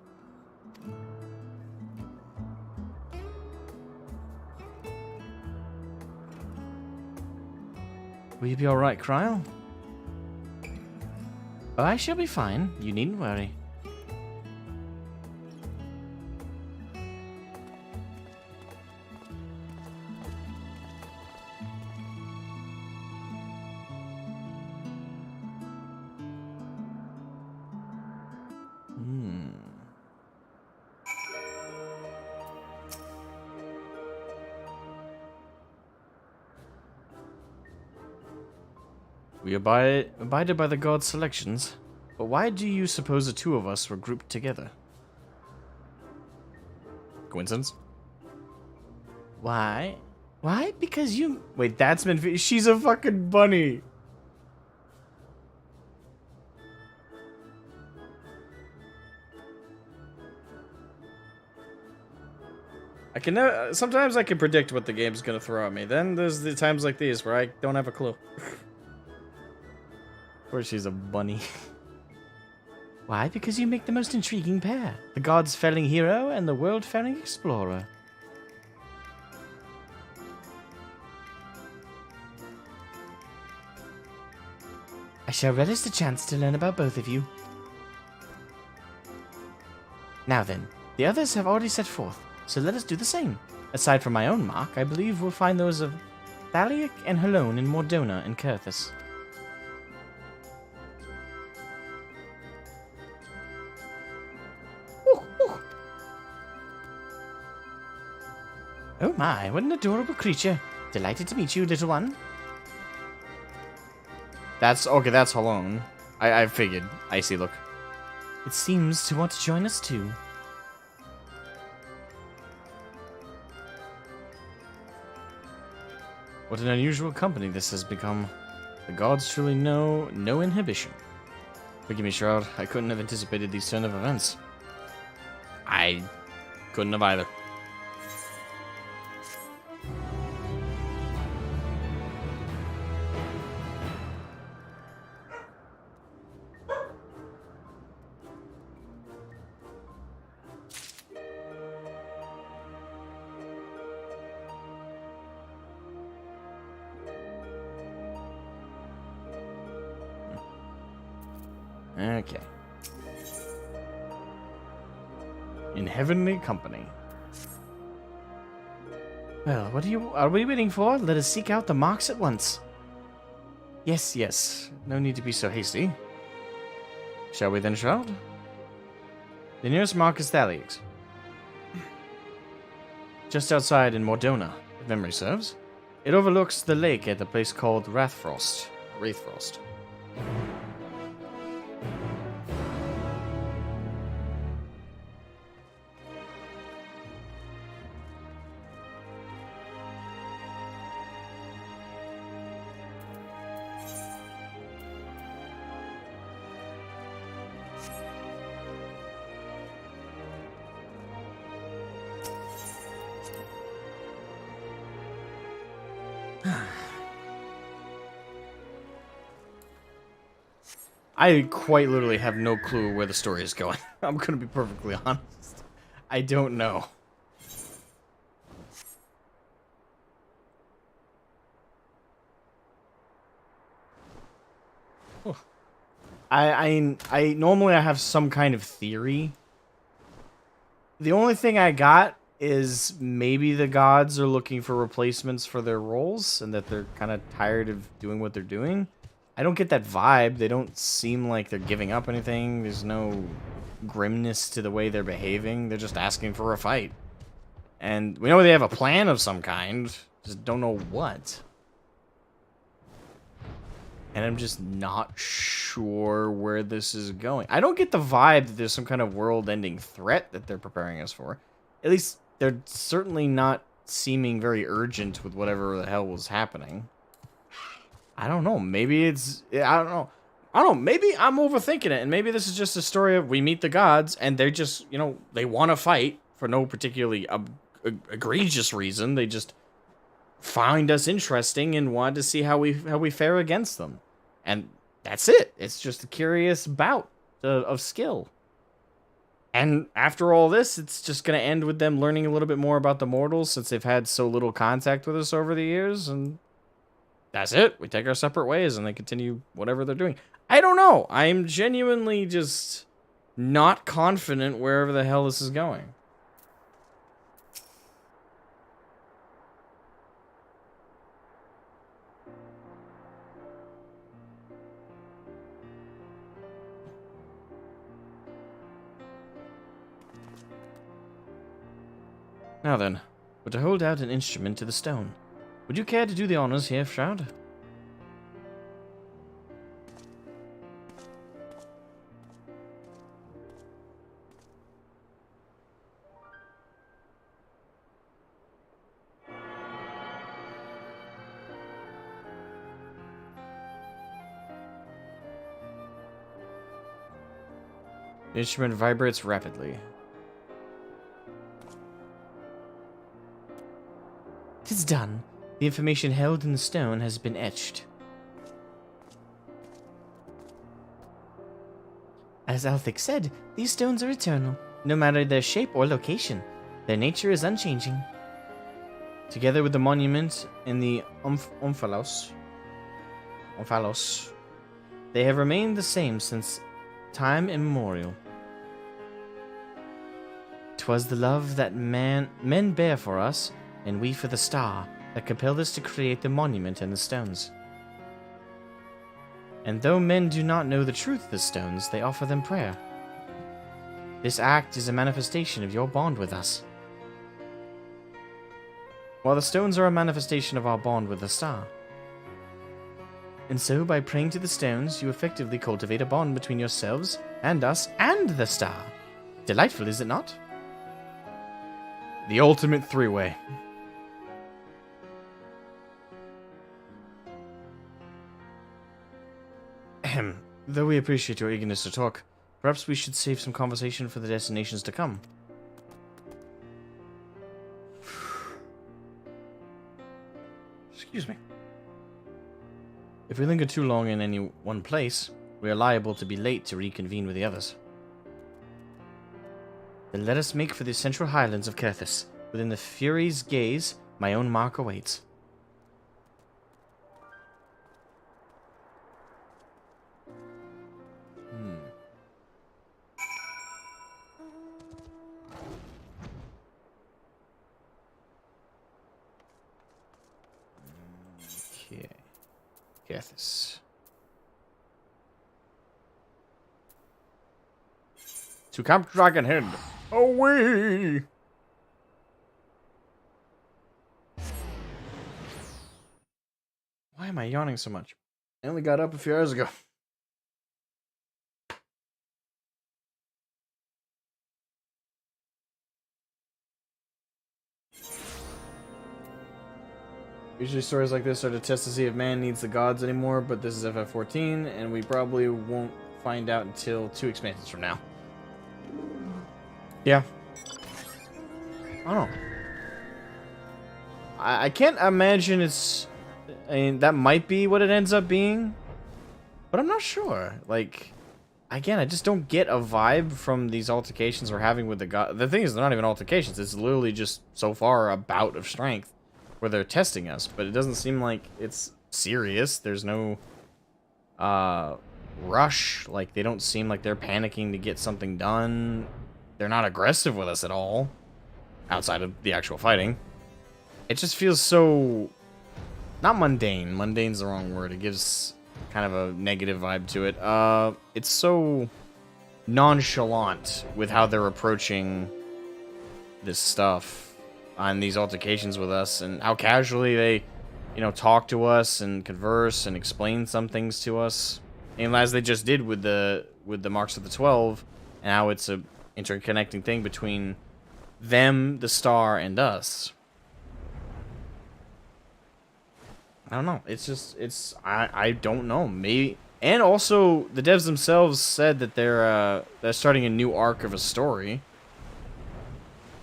S1: Will you be alright, Kryle? Oh, I shall be fine. You needn't worry. We abided by the god's selections, but why do you suppose the two of us were grouped together?
S10: Coincidence?
S1: Why? Why? Because you... Wait, that's been... She's a fucking bunny. I can never... Sometimes I can predict what the game's gonna throw at me. Then there's the times like these where I don't have a clue. Or she's a bunny. Why? Because you make the most intriguing pair. The god's faring hero and the world-faring explorer. I shall relish the chance to learn about both of you. Now then, the others have already set forth, so let us do the same. Aside from my own mark, I believe we'll find those of Thaliak and Halone in Mordona and Kurthis. Oh my, what an adorable creature. Delighted to meet you, little one. That's Halone. I figured. I see, look. It seems to want to join us too. What an unusual company this has become. The gods truly know no inhibition. Forgive me, Shroud. I couldn't have anticipated these turn of events. I couldn't have either. Okay. In heavenly company. Well, what are we waiting for? Let us seek out the marks at once. Yes, yes. No need to be so hasty. Shall we then, Shroud? The nearest mark is Thaliak's. Just outside in Mordona, if memory serves. It overlooks the lake at a place called Wraithfrost. I quite literally have no clue where the story is going. I'm gonna be perfectly honest. I don't know. I normally I have some kind of theory. The only thing I got is maybe the gods are looking for replacements for their roles and that they're kind of tired of doing what they're doing. I don't get that vibe. They don't seem like they're giving up anything. There's no grimness to the way they're behaving. They're just asking for a fight. And we know they have a plan of some kind. Just don't know what. And I'm just not sure where this is going. I don't get the vibe that there's some kind of world-ending threat that they're preparing us for. At least, they're certainly not seeming very urgent with whatever the hell was happening. I don't know. Maybe it's... I don't know. Maybe I'm overthinking it. And maybe this is just a story of we meet the gods and they're just, you know, they want to fight for no particularly egregious reason. They just find us interesting and wanted to see how we fare against them. And that's it. It's just a curious bout of skill. And after all this, it's just going to end with them learning a little bit more about the mortals since they've had so little contact with us over the years. And that's it. We take our separate ways and they continue whatever they're doing. I don't know. I'm genuinely just not confident wherever the hell this is going. Now then, we're to hold out an instrument to the stone. Would you care to do the honors here, Shroud? The instrument vibrates rapidly. It is done. The information held in the stone has been etched. As Althik said, these stones are eternal, no matter their shape or location. Their nature is unchanging. Together with the monument in the Omphalos, they have remained the same since time immemorial. 'Twas the love that men bear for us, and we for the star, that compelled us to create the monument and the stones. And though men do not know the truth of the stones, they offer them prayer. This act is a manifestation of your bond with us. While the stones are a manifestation of our bond with the star. And so, by praying to the stones, you effectively cultivate a bond between yourselves and us and the star. Delightful, is it not? The ultimate three-way. Though we appreciate your eagerness to talk, perhaps we should save some conversation for the destinations to come. Excuse me. If we linger too long in any one place, we are liable to be late to reconvene with the others. Then let us make for the central highlands of Kerthus. Within the Fury's gaze, my own mark awaits. Okay. Kerthus. To Camp Dragonhead. Away! Why am I yawning so much? I only got up a few hours ago. Usually stories like this are to test to see if man needs the gods anymore, but this is FF14, and we probably won't find out until 2 expansions from now. Yeah. I don't know. I can't imagine it's... I mean, that might be what it ends up being, but I'm not sure. Like, again, I just don't get a vibe from these altercations we're having with the god. The thing is, they're not even altercations. It's literally just, so far, a bout of strength where they're testing us, but it doesn't seem like it's serious. There's no rush. Like, they don't seem like they're panicking to get something done. They're not aggressive with us at all, outside of the actual fighting. It just feels so... not mundane. Mundane's the wrong word. It gives kind of a negative vibe to it. It's so nonchalant with how they're approaching this stuff on these altercations with us, and how casually they, you know, talk to us and converse and explain some things to us. And as they just did with the Marks of the 12, and how it's a interconnecting thing between them, the star, and us. I don't know. It's just, I don't know. Maybe, and also the devs themselves said that they're starting a new arc of a story,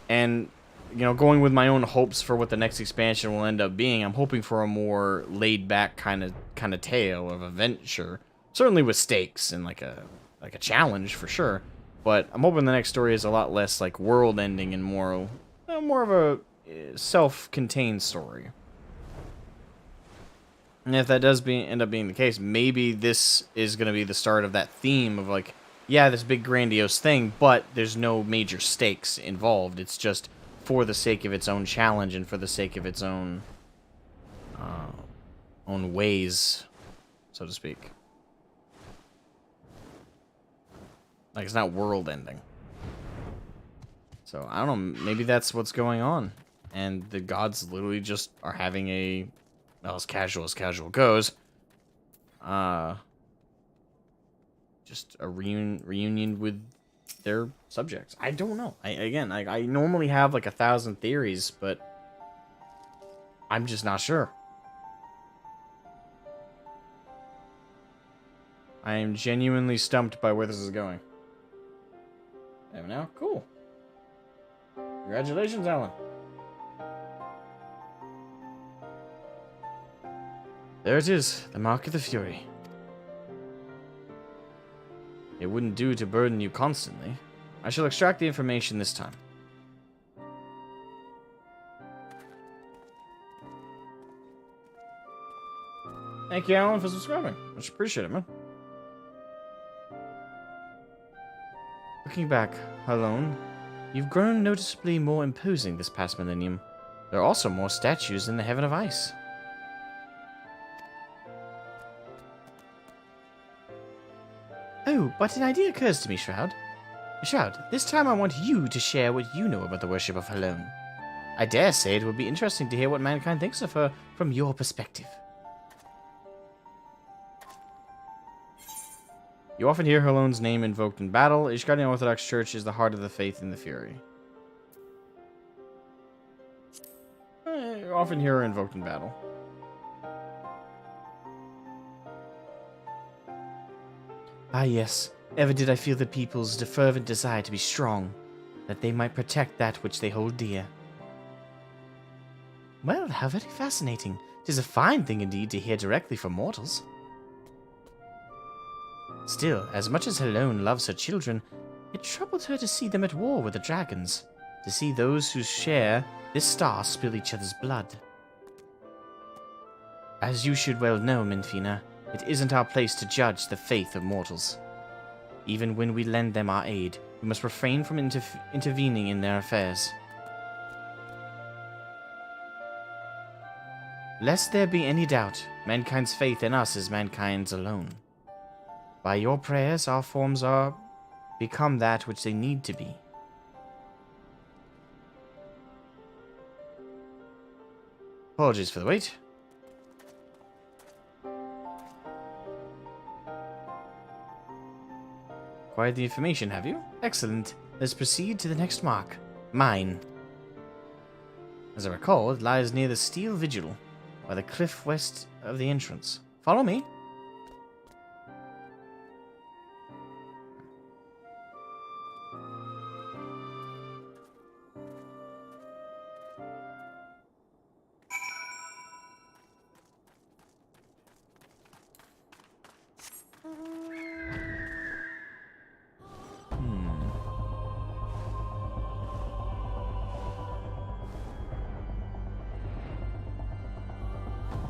S1: and you know, going with my own hopes for what the next expansion will end up being, I'm hoping for a more laid-back kind of tale of adventure. Certainly with stakes and like a challenge for sure. But I'm hoping the next story is a lot less like world-ending and more of a self-contained story. And if that does end up being the case, maybe this is going to be the start of that theme of like, yeah, this big grandiose thing, but there's no major stakes involved. It's just for the sake of its own challenge and for the sake of its own ways, so to speak. Like, it's not world-ending. So, I don't know, maybe that's what's going on. And the gods literally just are having a, well, as casual goes, just a reunion with their subjects. I don't know. I normally have like 1,000 theories, but I'm just not sure. I am genuinely stumped by where this is going. There we now. Cool. Congratulations, Alan. There it is, the Mark of the Fury. It wouldn't do to burden you constantly. I shall extract the information this time. Thank you, Alan, for subscribing. Much appreciated, man. Looking back, Halone, you've grown noticeably more imposing this past millennium. There are also more statues in the Heaven of Ice. Oh, but an idea occurs to me, Shroud. Shroud, this time I want you to share what you know about the worship of Halone. I dare say it would be interesting to hear what mankind thinks of her from your perspective. You often hear Halone's name invoked in battle. Ishgardnian Orthodox Church is the heart of the faith in the Fury. You often hear her invoked in battle. Ah yes, ever did I feel the people's fervent desire to be strong, that they might protect that which they hold dear. Well, how very fascinating. 'Tis a fine thing indeed to hear directly from mortals. Still, as much as Halone loves her children, it troubled her to see them at war with the dragons, to see those who share this star spill each other's blood. As you should well know, Minfina, it isn't our place to judge the faith of mortals. Even when we lend them our aid, we must refrain from intervening in their affairs. Lest there be any doubt, mankind's faith in us is mankind's alone. By your prayers, our forms are become that which they need to be. Apologies for the wait. Acquired the information, have you? Excellent. Let's proceed to the next mark. Mine. As I recall, it lies near the Steel Vigil, by the cliff west of the entrance. Follow me.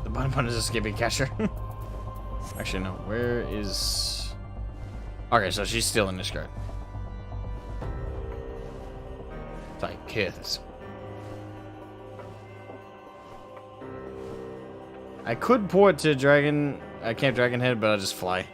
S1: The bottom one is a skipping catcher. Actually, no. Where is... Okay, so she's still in this card. Like kids. I could port to Dragon... I can't Dragon Head, but I'll just fly.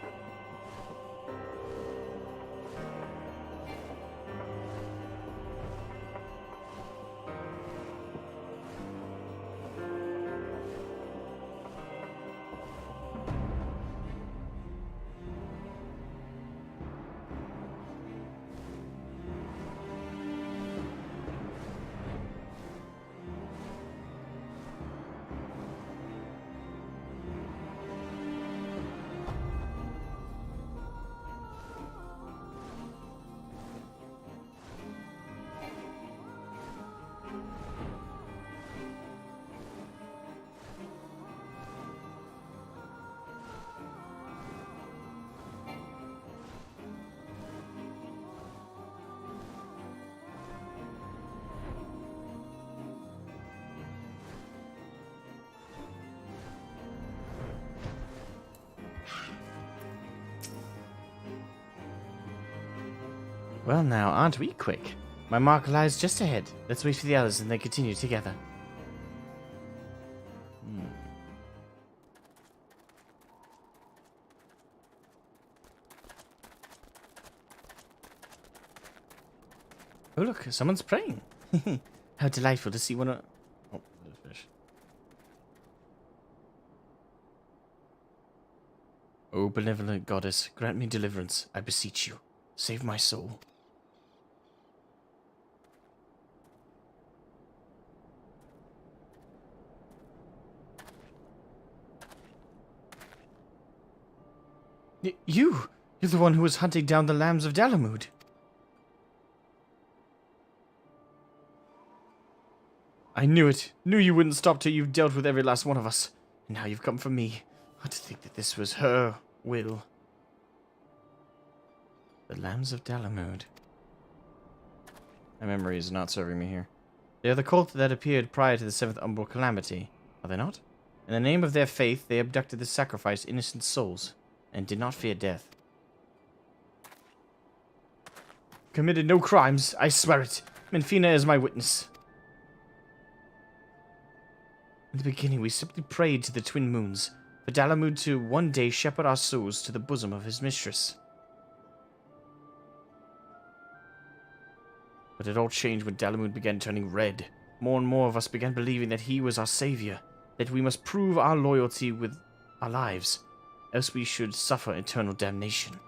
S1: Well now, aren't we quick? My mark lies just ahead. Let's wait for the others and then continue together. Oh look, someone's praying. How delightful to see one of... Oh, there's a fish. Oh, benevolent goddess, grant me deliverance, I beseech you. Save my soul. You're the one who was hunting down the lambs of Dalamud. I knew it. Knew you wouldn't stop till you've dealt with every last one of us. And now you've come for me. Not to think that this was her will. The lambs of Dalamud. My memory is not serving me here. They are the cult that appeared prior to the 7th Umbral Calamity, are they not? In the name of their faith, they abducted and sacrificed innocent souls, and did not fear death. Committed no crimes, I swear it. Menfina is my witness. In the beginning, we simply prayed to the twin moons, for Dalamud to one day shepherd our souls to the bosom of his mistress. But it all changed when Dalamud began turning red. More and more of us began believing that he was our savior, that we must prove our loyalty with our lives, else we should suffer eternal damnation.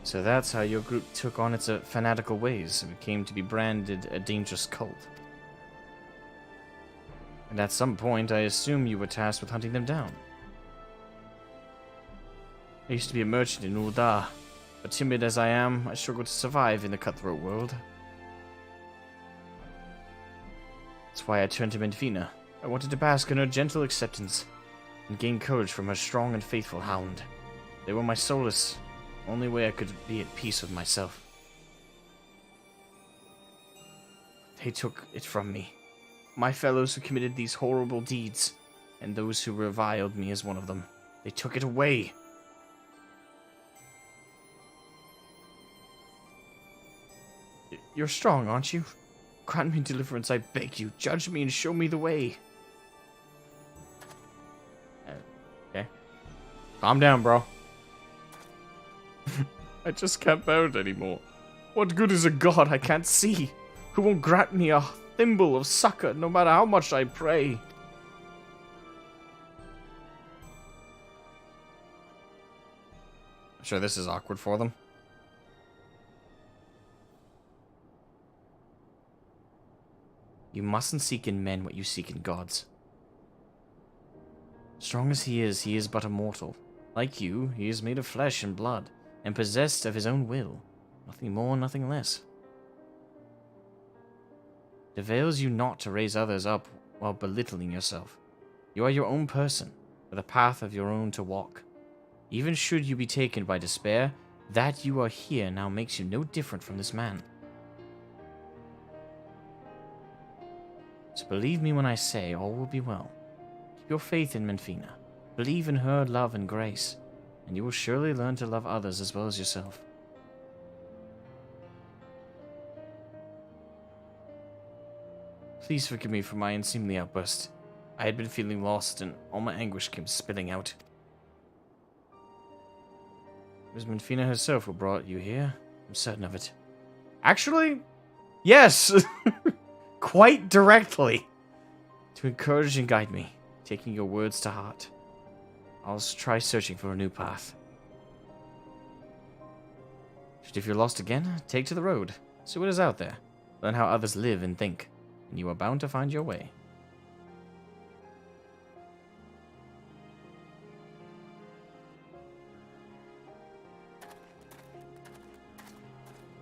S1: So that's how your group took on its fanatical ways and came to be branded a dangerous cult. And at some point, I assume you were tasked with hunting them down. I used to be a merchant in Uldar, but timid as I am, I struggle to survive in the cutthroat world. That's why I turned to Menfina. I wanted to bask in her gentle acceptance and gain courage from her strong and faithful hound. They were my solace, only way I could be at peace with myself. They took it from me. My fellows who committed these horrible deeds, and those who reviled me as one of them. They took it away. You're strong, aren't you? Grant me deliverance, I beg you. Judge me and show me the way. Okay. Calm down, bro. I just can't bear it anymore. What good is a god I can't see, who won't grant me a thimble of succor no matter how much I pray? I'm sure this is awkward for them. You mustn't seek in men what you seek in gods. Strong as he is but a mortal. Like you, he is made of flesh and blood, and possessed of his own will. Nothing more, nothing less. It avails you not to raise others up while belittling yourself. You are your own person, with a path of your own to walk. Even should you be taken by despair, that you are here now makes you no different from this man. So believe me when I say all will be well. Keep your faith in Menfina. Believe in her love and grace, and you will surely learn to love others as well as yourself. Please forgive me for my unseemly outburst. I had been feeling lost, and all my anguish came spilling out. It was Menfina herself who brought you here. I'm certain of it. Actually, yes! Quite directly. To encourage and guide me, taking your words to heart. I'll try searching for a new path. If you're lost again, take to the road. See what is out there. Learn how others live and think. And you are bound to find your way.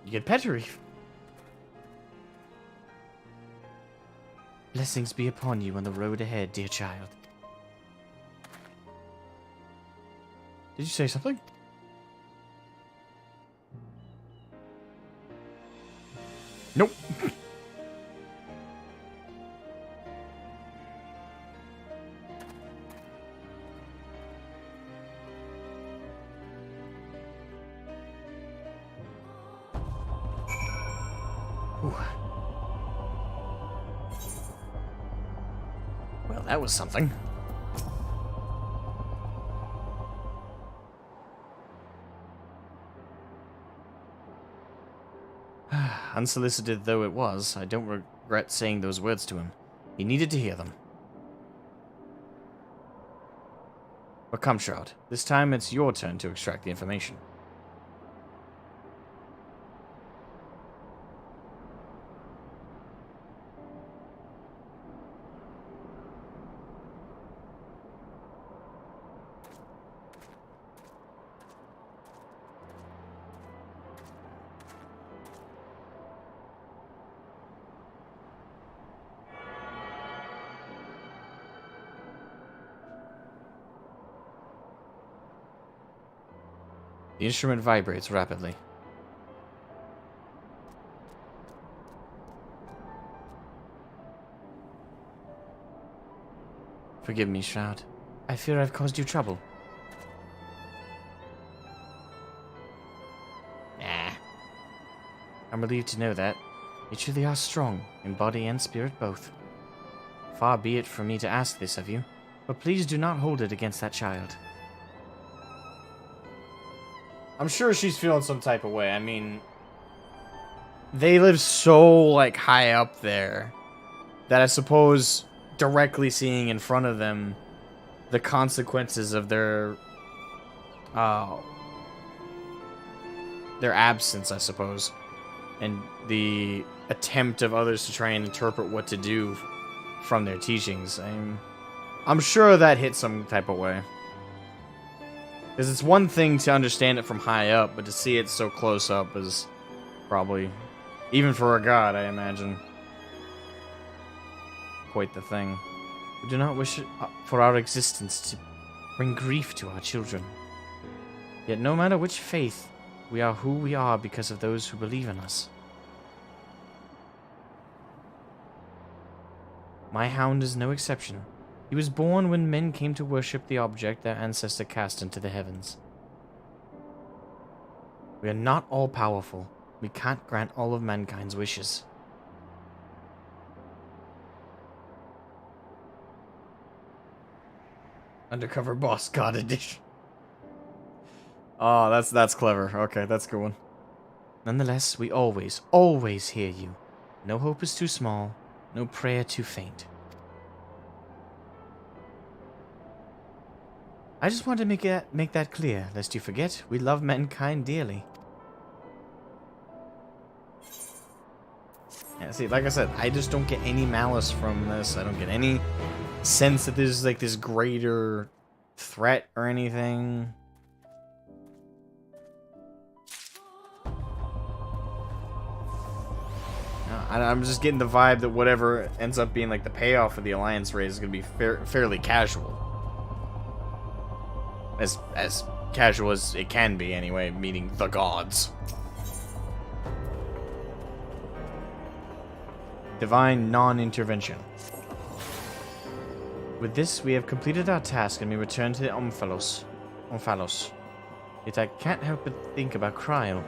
S1: You get Petri. Blessings be upon you on the road ahead, dear child. Did you say something? Nope.
S10: that was something. Unsolicited though it was, I don't regret saying those words to him. He needed to hear them. But come, Shroud. This time it's your turn to extract the information. The instrument vibrates rapidly. Forgive me, Shroud. I fear I've caused you trouble. Nah. I'm relieved to know that. You truly are strong, in body and spirit both. Far be it from me to ask this of you, but please do not hold it against that child.
S1: I'm sure she's feeling some type of way. I mean, they live so, like, high up there that I suppose directly seeing in front of them the consequences of their absence, I suppose, and the attempt of others to try and interpret what to do from their teachings. I'm sure that hit some type of way. Because it's one thing to understand it from high up, but to see it so close up is probably, even for a god, I imagine, quite the thing. We do not wish for our existence to bring grief to our children. Yet no matter which faith, we are who we are because of those who believe in us. My hound is no exception. He was born when men came to worship the object their ancestor cast into the heavens. We are not all-powerful. We can't grant all of mankind's wishes. Undercover Boss God Edition. Oh, that's clever. Okay, that's a good one. Nonetheless, we always hear you. No hope is too small, no prayer too faint. I just want to make that clear, lest you forget, we love mankind dearly. Yeah, see, like I said, I just don't get any malice from this. I don't get any sense that there's like this greater threat or anything. I'm just getting the vibe that whatever ends up being like the payoff of the Alliance raid is going to be fairly casual. As casual as it can be, anyway, meeting the gods. Divine non-intervention. With this, we have completed our task and we return to the Omphalos. Yet I can't help but think about Cryle.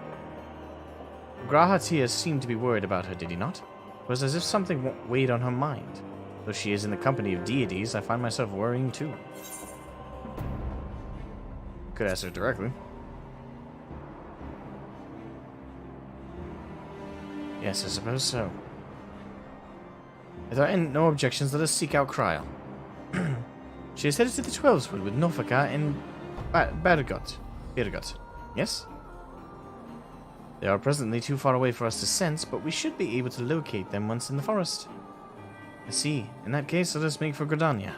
S1: Grahatia seemed to be worried about her, did he not? It was as if something weighed on her mind. Though she is in the company of deities, I find myself worrying too. Could ask her directly. Yes, I suppose so. If there are no objections, let us seek out Cryle. She is headed to the 12's Wood with Norfolka and Birgot. Yes? They are presently too far away for us to sense, but we should be able to locate them once in the forest. I see. In that case, let us make for Gridania.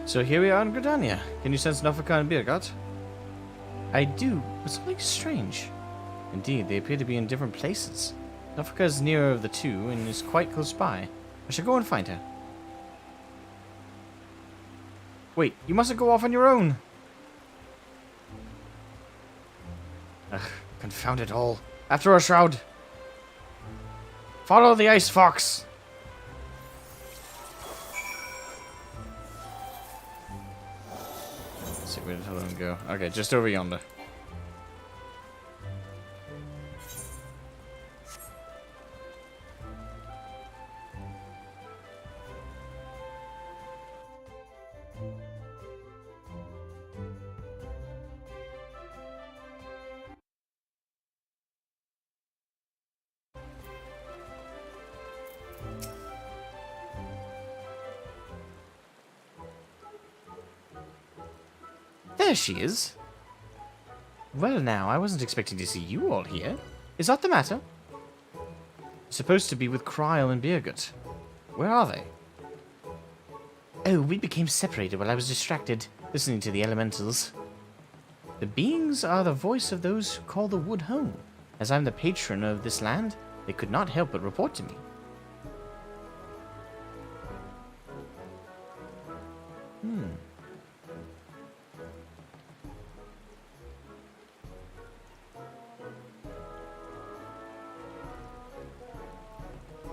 S10: So here we are in Gridania. Can you sense Nofika and Birgot? I do, but something strange. Indeed, they appear to be in different places. Nofika is nearer of the two and is quite close by. I should go and find her. Wait, you mustn't go off on your own! Ugh, confound it all. After our shroud! Follow the ice fox! Let's see, where did Helene go? Okay, just over yonder. There she is. Well now, I wasn't expecting to see you all here. Is that the matter? Supposed to be with Kryl and Birgut. Where are they? Oh, we became separated while I was distracted, listening to the elementals. The beings are the voice of those who call the wood home. As I'm the patron of this land, they could not help but report to me.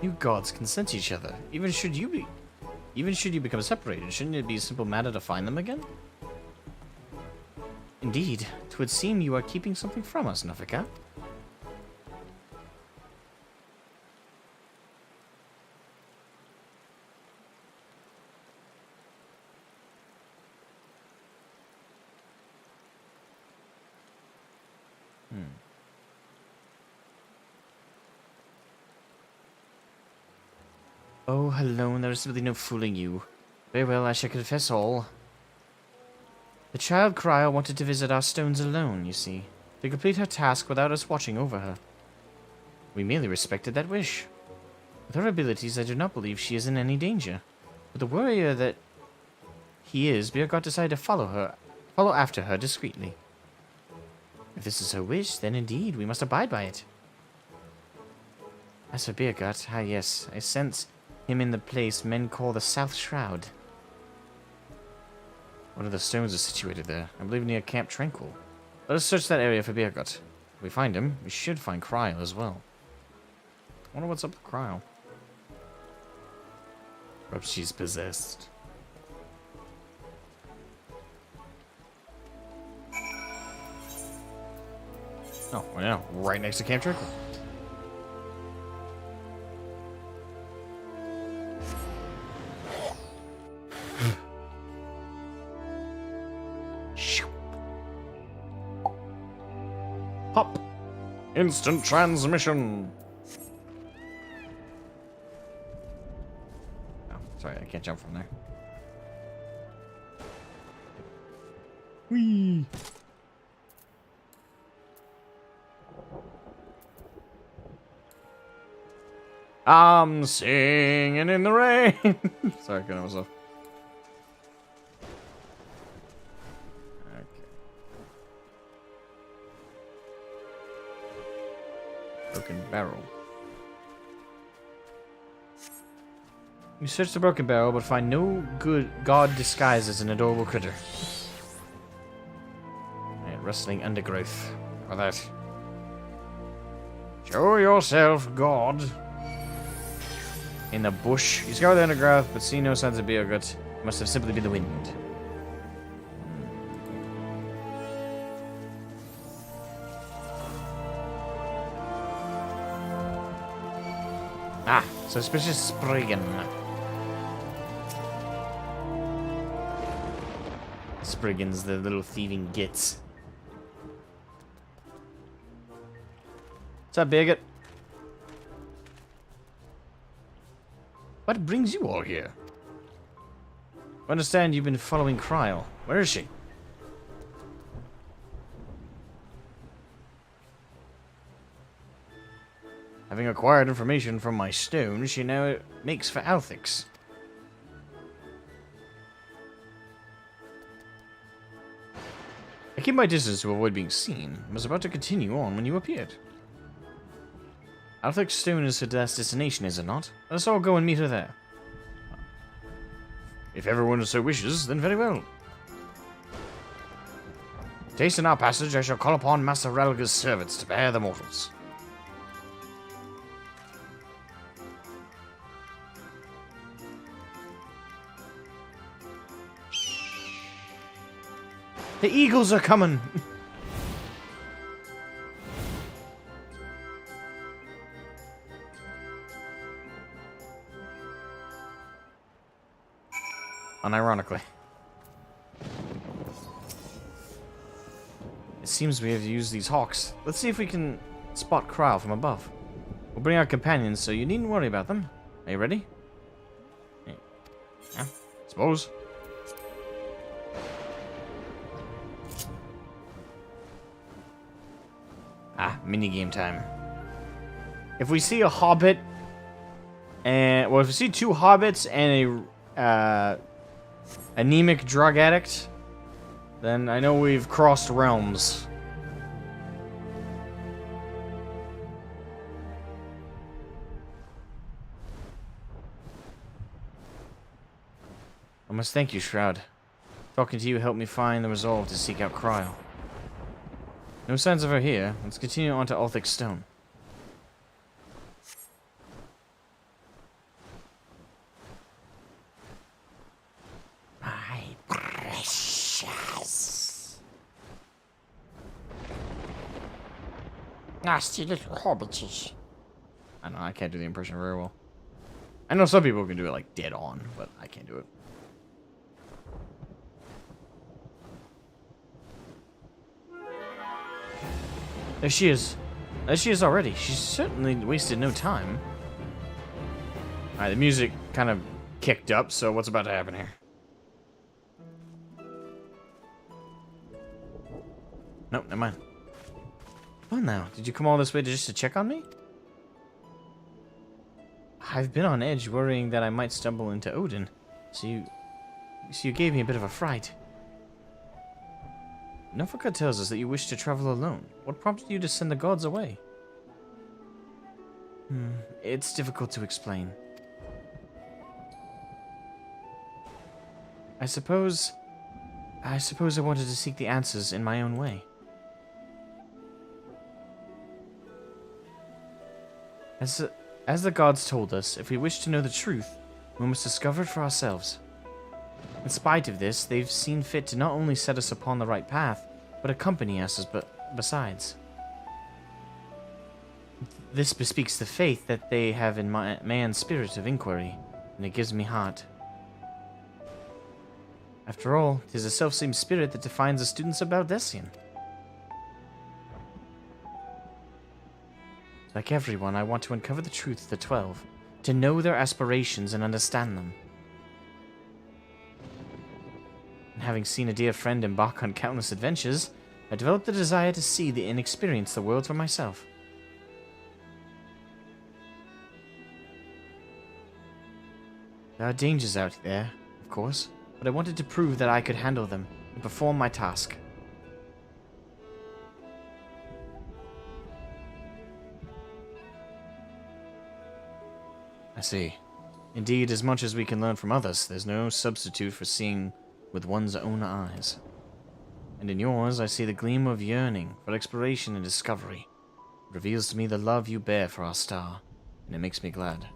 S10: You gods can sense each other. Even should you become separated, shouldn't it be a simple matter to find them again? Indeed, 'twould seem you are keeping something from us, Nofika. Oh, Helene, there is simply no fooling you. Very well, I shall confess all. The child Kryl wanted to visit our stones alone, you see, to complete her task without us watching over her. We merely respected that wish. With her abilities, I do not believe she is in any danger. But the warrior that he is, Birgot decided to follow after her discreetly. If this is her wish, then indeed we must abide by it. As for Birgot, yes, I sense him in the place men call the South Shroud. One of the stones is situated there, I believe near Camp Tranquil. Let us search that area for Birgot. If we find him, we should find Kryl as well. I wonder what's up with Kryl. Perhaps she's possessed. Oh, well, yeah, right next to Camp Tranquil. Hop! Instant transmission! Oh, sorry, I can't jump from there. Whee! I'm singing in the rain! Sorry, I couldn't help myself. Broken barrel. You search the broken barrel, but find no good god disguised as an adorable critter. Right, rustling undergrowth. Or that. Show yourself, god. In the bush. You scour the undergrowth, but see no signs of Birgut. Must have simply been the wind. Ah, suspicious Spriggan. Spriggan's the little thieving gits. What's up, Birgut? What brings you all here? I understand you've been following Kryl. Where is she? Having acquired information from my stone, she now makes for Althix. keep my distance to avoid being seen. I was about to continue on when you appeared. Althric Stone is her destination, is it not? Let's all go and meet her there. If everyone so wishes, then very well. Tasting our passage, I shall call upon Master Relga's servants to bear the mortals. The eagles are coming! Unironically. It seems we have to use these hawks. Let's see if we can spot Krile from above. We'll bring our companions, so you needn't worry about them. Are you ready? Yeah, suppose. Minigame time. If we see a hobbit, and well, if we see two hobbits and a anemic drug addict, then I know we've crossed realms. I must thank you, Shroud. Talking to you helped me find the resolve to seek out Krile. No signs of her here. Let's continue on to Althric Stone. My precious. Nasty little hobbits. I know, I can't do the impression very well. I know some people can do it like dead on, but I can't do it. There she is. There she is already. She's certainly wasted no time. Alright, the music kind of kicked up, so what's about to happen here? Nope, never mind. Well now, did you come all this way just to check on me? I've been on edge worrying that I might stumble into Odin, so you gave me a bit of a fright. Nofaka tells us that you wish to travel alone. What prompted you to send the gods away? It's difficult to explain. I suppose I wanted to seek the answers in my own way. As the gods told us, if we wish to know the truth, we must discover it for ourselves. In spite of this, they've seen fit to not only set us upon the right path, but accompany us besides. This bespeaks the faith that they have in man's spirit of inquiry, and it gives me heart. After all, 'tis the self-same spirit that defines the students of Baldessian. Like everyone, I want to uncover the truth of the 12, to know their aspirations and understand them. And having seen a dear friend embark on countless adventures, I developed the desire to see and experience the world for myself. There are dangers out there, of course, but I wanted to prove that I could handle them and perform my task. I see. Indeed, as much as we can learn from others, there's no substitute for seeing with one's own eyes. And in yours, I see the gleam of yearning for exploration and discovery. It reveals to me the love you bear for our star, and it makes me glad.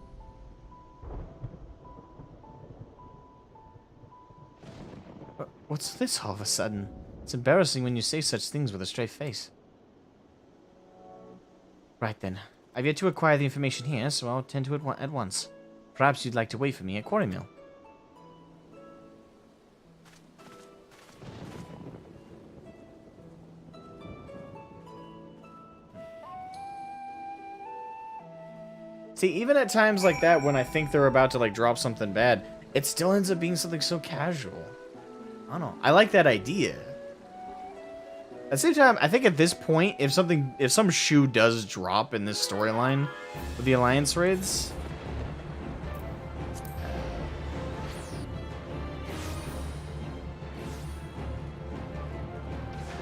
S10: What's this all of a sudden? It's embarrassing when you say such things with a straight face. Right then. I've yet to acquire the information here, so I'll tend to it at once. Perhaps you'd like to wait for me at Quarry Mill. See, even at times like that, when I think they're about to, like, drop something bad, it still ends up being something so casual. I don't know. I like that idea. At the same time, I think at this point, if some shoe does drop in this storyline with the Alliance raids,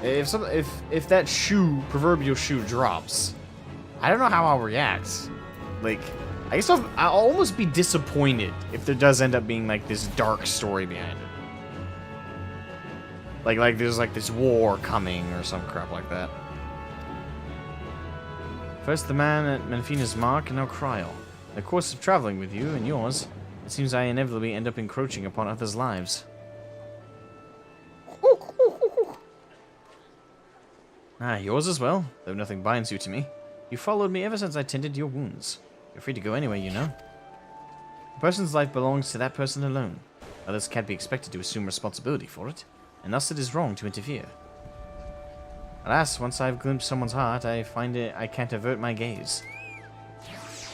S1: If that proverbial shoe drops, I don't know how I'll react. Like, I guess I'll almost be disappointed if there does end up being like this dark story behind it. Like there's like this war coming or some crap like that. First the man at Menfina's Mark, and now Kryl. In the course of traveling with you and yours, it seems I inevitably end up encroaching upon others' lives. Yours as well, though nothing binds you to me. You followed me ever since I tended your wounds. You're free to go anywhere, you know. A person's life belongs to that person alone. Others can't be expected to assume responsibility for it, and thus it is wrong to interfere. Alas, once I've glimpsed someone's heart, I find I can't avert my gaze.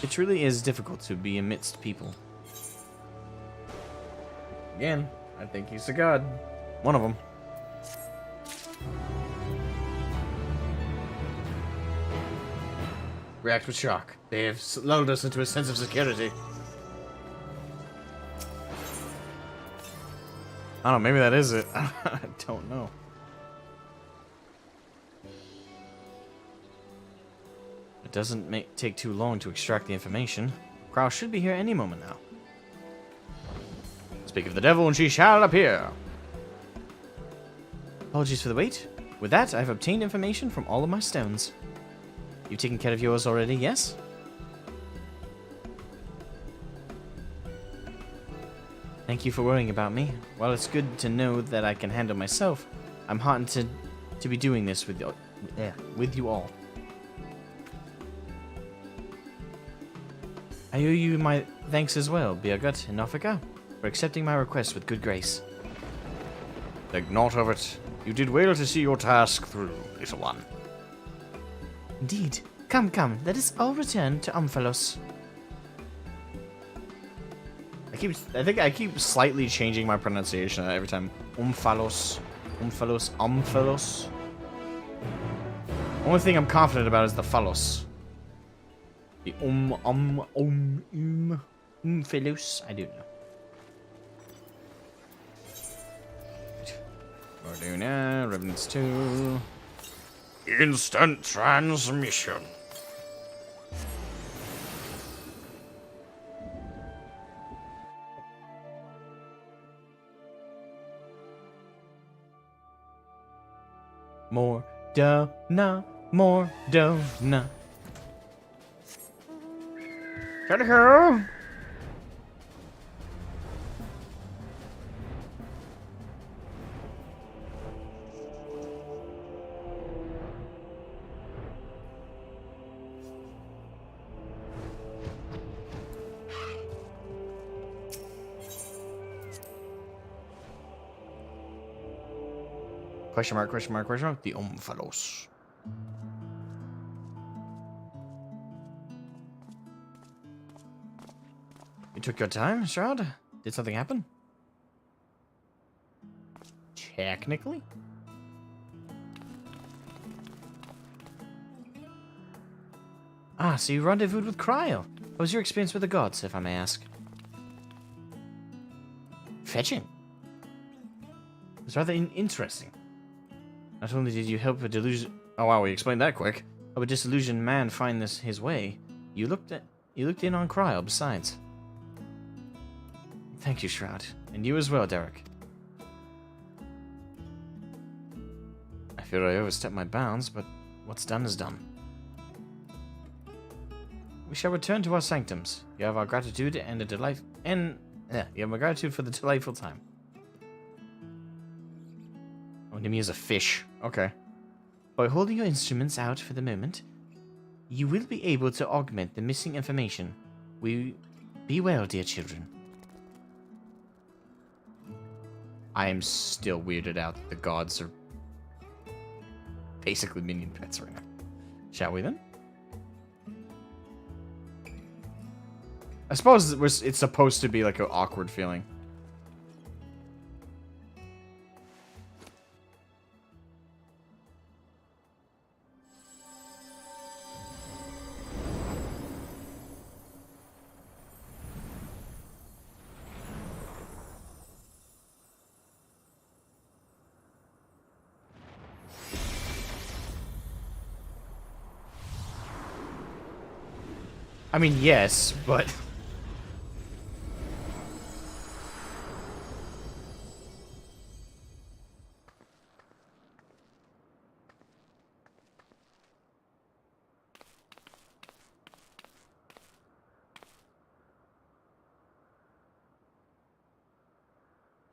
S1: It truly is difficult to be amidst people. Again, I think he's a god. One of them. React with shock. They have lulled us into a sense of security. I don't know, maybe that is it. I don't know. It doesn't take too long to extract the information. Kryl should be here any moment now. Speak of the devil and she shall appear. Apologies for the wait. With that, I've obtained information from all of my stones. You've taken care of yours already, yes? Thank you for worrying about me. While it's good to know that I can handle myself, I'm heartened to be doing this with you all. I owe you my thanks as well, Birgit and Nofika, for accepting my request with good grace.
S10: Think not of it. You did well to see your task through, little one.
S1: Indeed. Come, come, let us all return to Umphalos. I think I keep slightly changing my pronunciation every time. Umphalos. Umphalos. Only thing I'm confident about is the phalos. The Umphalos. I do know. Orduna, Revenants 2.
S10: Instant transmission.
S1: More Dona. Hello. Question mark, question mark, question mark. The Umphalos. You took your time, Shroud? Did something happen? Technically? Ah, so you rendezvoused with Kryl. What was your experience with the gods, if I may ask? Fetching. It was rather interesting. Not only did you help a delusion... Oh wow, we explained that quick. Help a disillusioned man find his way. You looked in on Kryl, besides. Thank you, Shroud. And you as well, Derek. I fear I overstepped my bounds, but what's done is done. We shall return to our sanctums. You have our gratitude and a delight... you have my gratitude for the delightful time. Oh, Nimi is a fish. Okay. By holding your instruments out for the moment, you will be able to augment the missing information. Be well, dear children. I am still weirded out that the gods are basically minion pets right now. Shall we then? I suppose it's supposed to be like an awkward feeling. I mean, yes, but...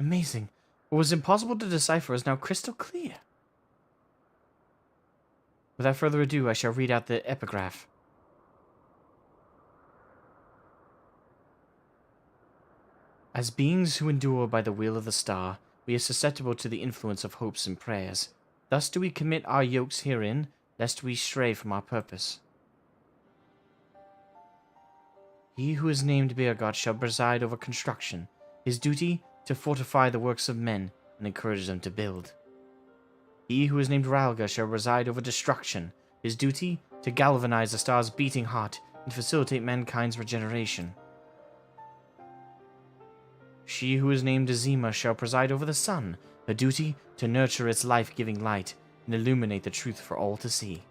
S1: Amazing. What was impossible to decipher is now crystal clear. Without further ado, I shall read out the epigraph. As beings who endure by the will of the star, we are susceptible to the influence of hopes and prayers. Thus do we commit our yokes herein, lest we stray from our purpose. He who is named Beergot shall preside over construction, his duty to fortify the works of men and encourage them to build. He who is named Ralga shall preside over destruction, his duty to galvanize the star's beating heart and facilitate mankind's regeneration. She who is named Azima shall preside over the sun, her duty to nurture its life-giving light and illuminate the truth for all to see.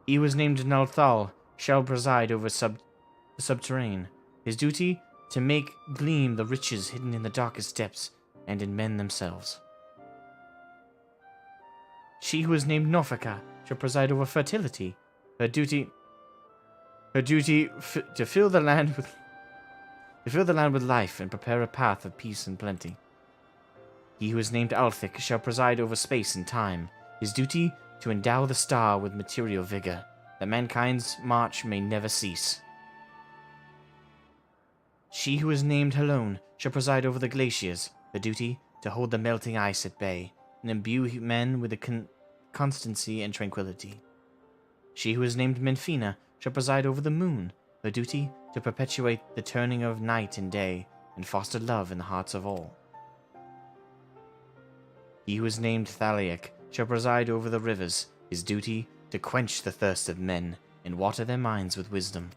S1: He who is named Nalthal shall preside over the subterrane, his duty to make gleam the riches hidden in the darkest depths and in men themselves. She who is named Norfaka shall preside over fertility, her duty to fill the land with life and prepare a path of peace and plenty. He who is named Althic shall preside over space and time, his duty to endow the star with material vigor, that mankind's march may never cease. She who is named Helone shall preside over the glaciers, her duty to hold the melting ice at bay, and imbue men with the constancy and tranquility. She who is named Menfina shall preside over the moon, her duty to perpetuate the turning of night and day, and foster love in the hearts of all. He who is named Thaliak shall preside over the rivers, his duty to quench the thirst of men, and water their minds with wisdom.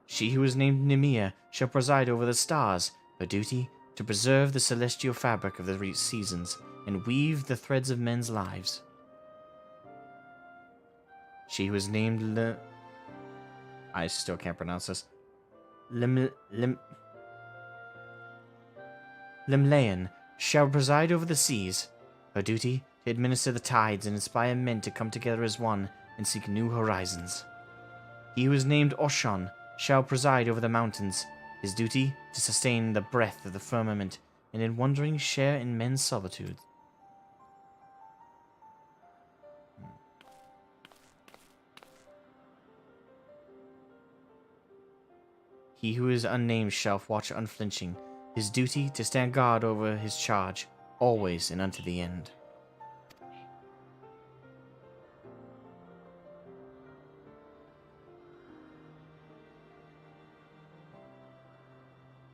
S1: She who is named Nemea shall preside over the stars, her duty to preserve the celestial fabric of the seasons, and weave the threads of men's lives. She who is named I still can't pronounce this. Limlayan shall preside over the seas, her duty to administer the tides and inspire men to come together as one and seek new horizons. He who is named Oshon shall preside over the mountains, his duty to sustain the breath of the firmament and in wandering share in men's solitude. He who is unnamed shall watch unflinching, his duty to stand guard over his charge, always and unto the end.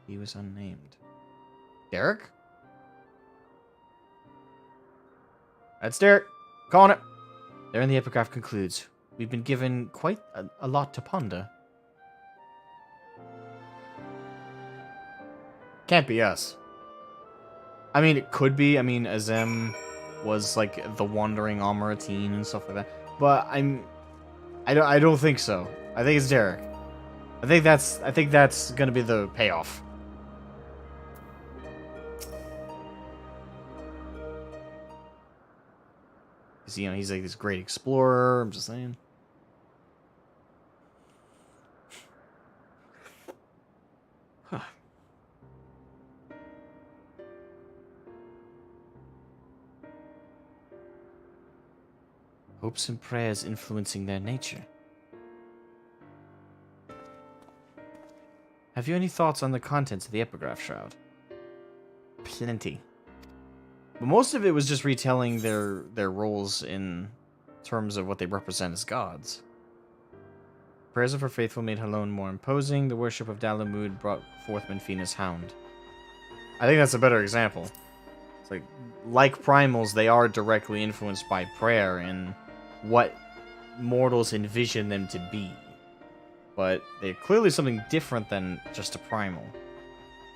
S1: He was unnamed. Derek? That's Derek. Calling it. Therein the epigraph concludes. We've been given quite a lot to ponder. Can't be us. I mean, it could be. I mean, Azem was like the wandering Almaratine and stuff like that. But I don't think so. I think it's Derek. I think that's gonna be the payoff. Cause he's like this great explorer. I'm just saying. Hopes and prayers influencing their nature. Have you any thoughts on the contents of the epigraph shroud? Plenty. But most of it was just retelling their roles in terms of what they represent as gods. Prayers of her faithful made Helone more imposing. The worship of Dalamud brought forth Menfina's hound. I think that's a better example. It's like primals, they are directly influenced by prayer and what mortals envision them to be. But they're clearly something different than just a primal.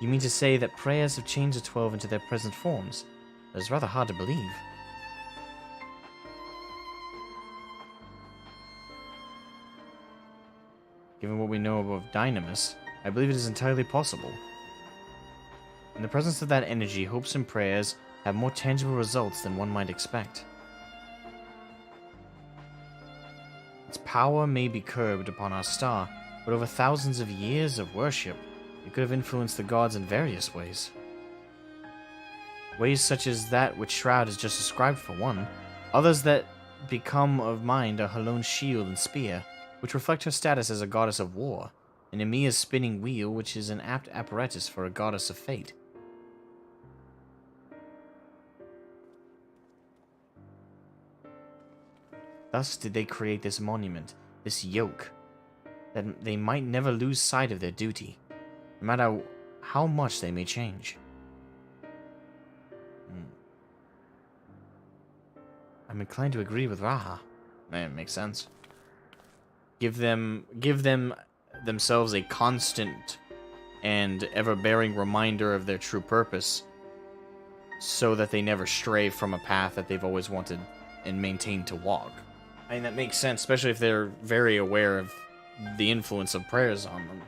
S1: You mean to say that prayers have changed the 12 into their present forms? That is rather hard to believe.
S10: Given what we know of Dynamis, I believe it is entirely possible. In the presence of that energy, hopes and prayers have more tangible results than one might expect. Its power may be curbed upon our star, but over thousands of years of worship, it could have influenced the gods in various ways. Ways such as that which Shroud has just described for one, others that become of mind are Halone's shield and spear, which reflect her status as a goddess of war, and Emia's spinning wheel, which is an apt apparatus for a goddess of fate. Thus did they create this monument, this yoke, that they might never lose sight of their duty, no matter how much they may change. I'm inclined to agree with Raha. Man, makes sense. Give them themselves a constant and ever-bearing reminder of their true purpose, so that they never stray from a path that they've always wanted and maintained to walk. I mean, that makes sense, especially if they're very aware of the influence of prayers on them.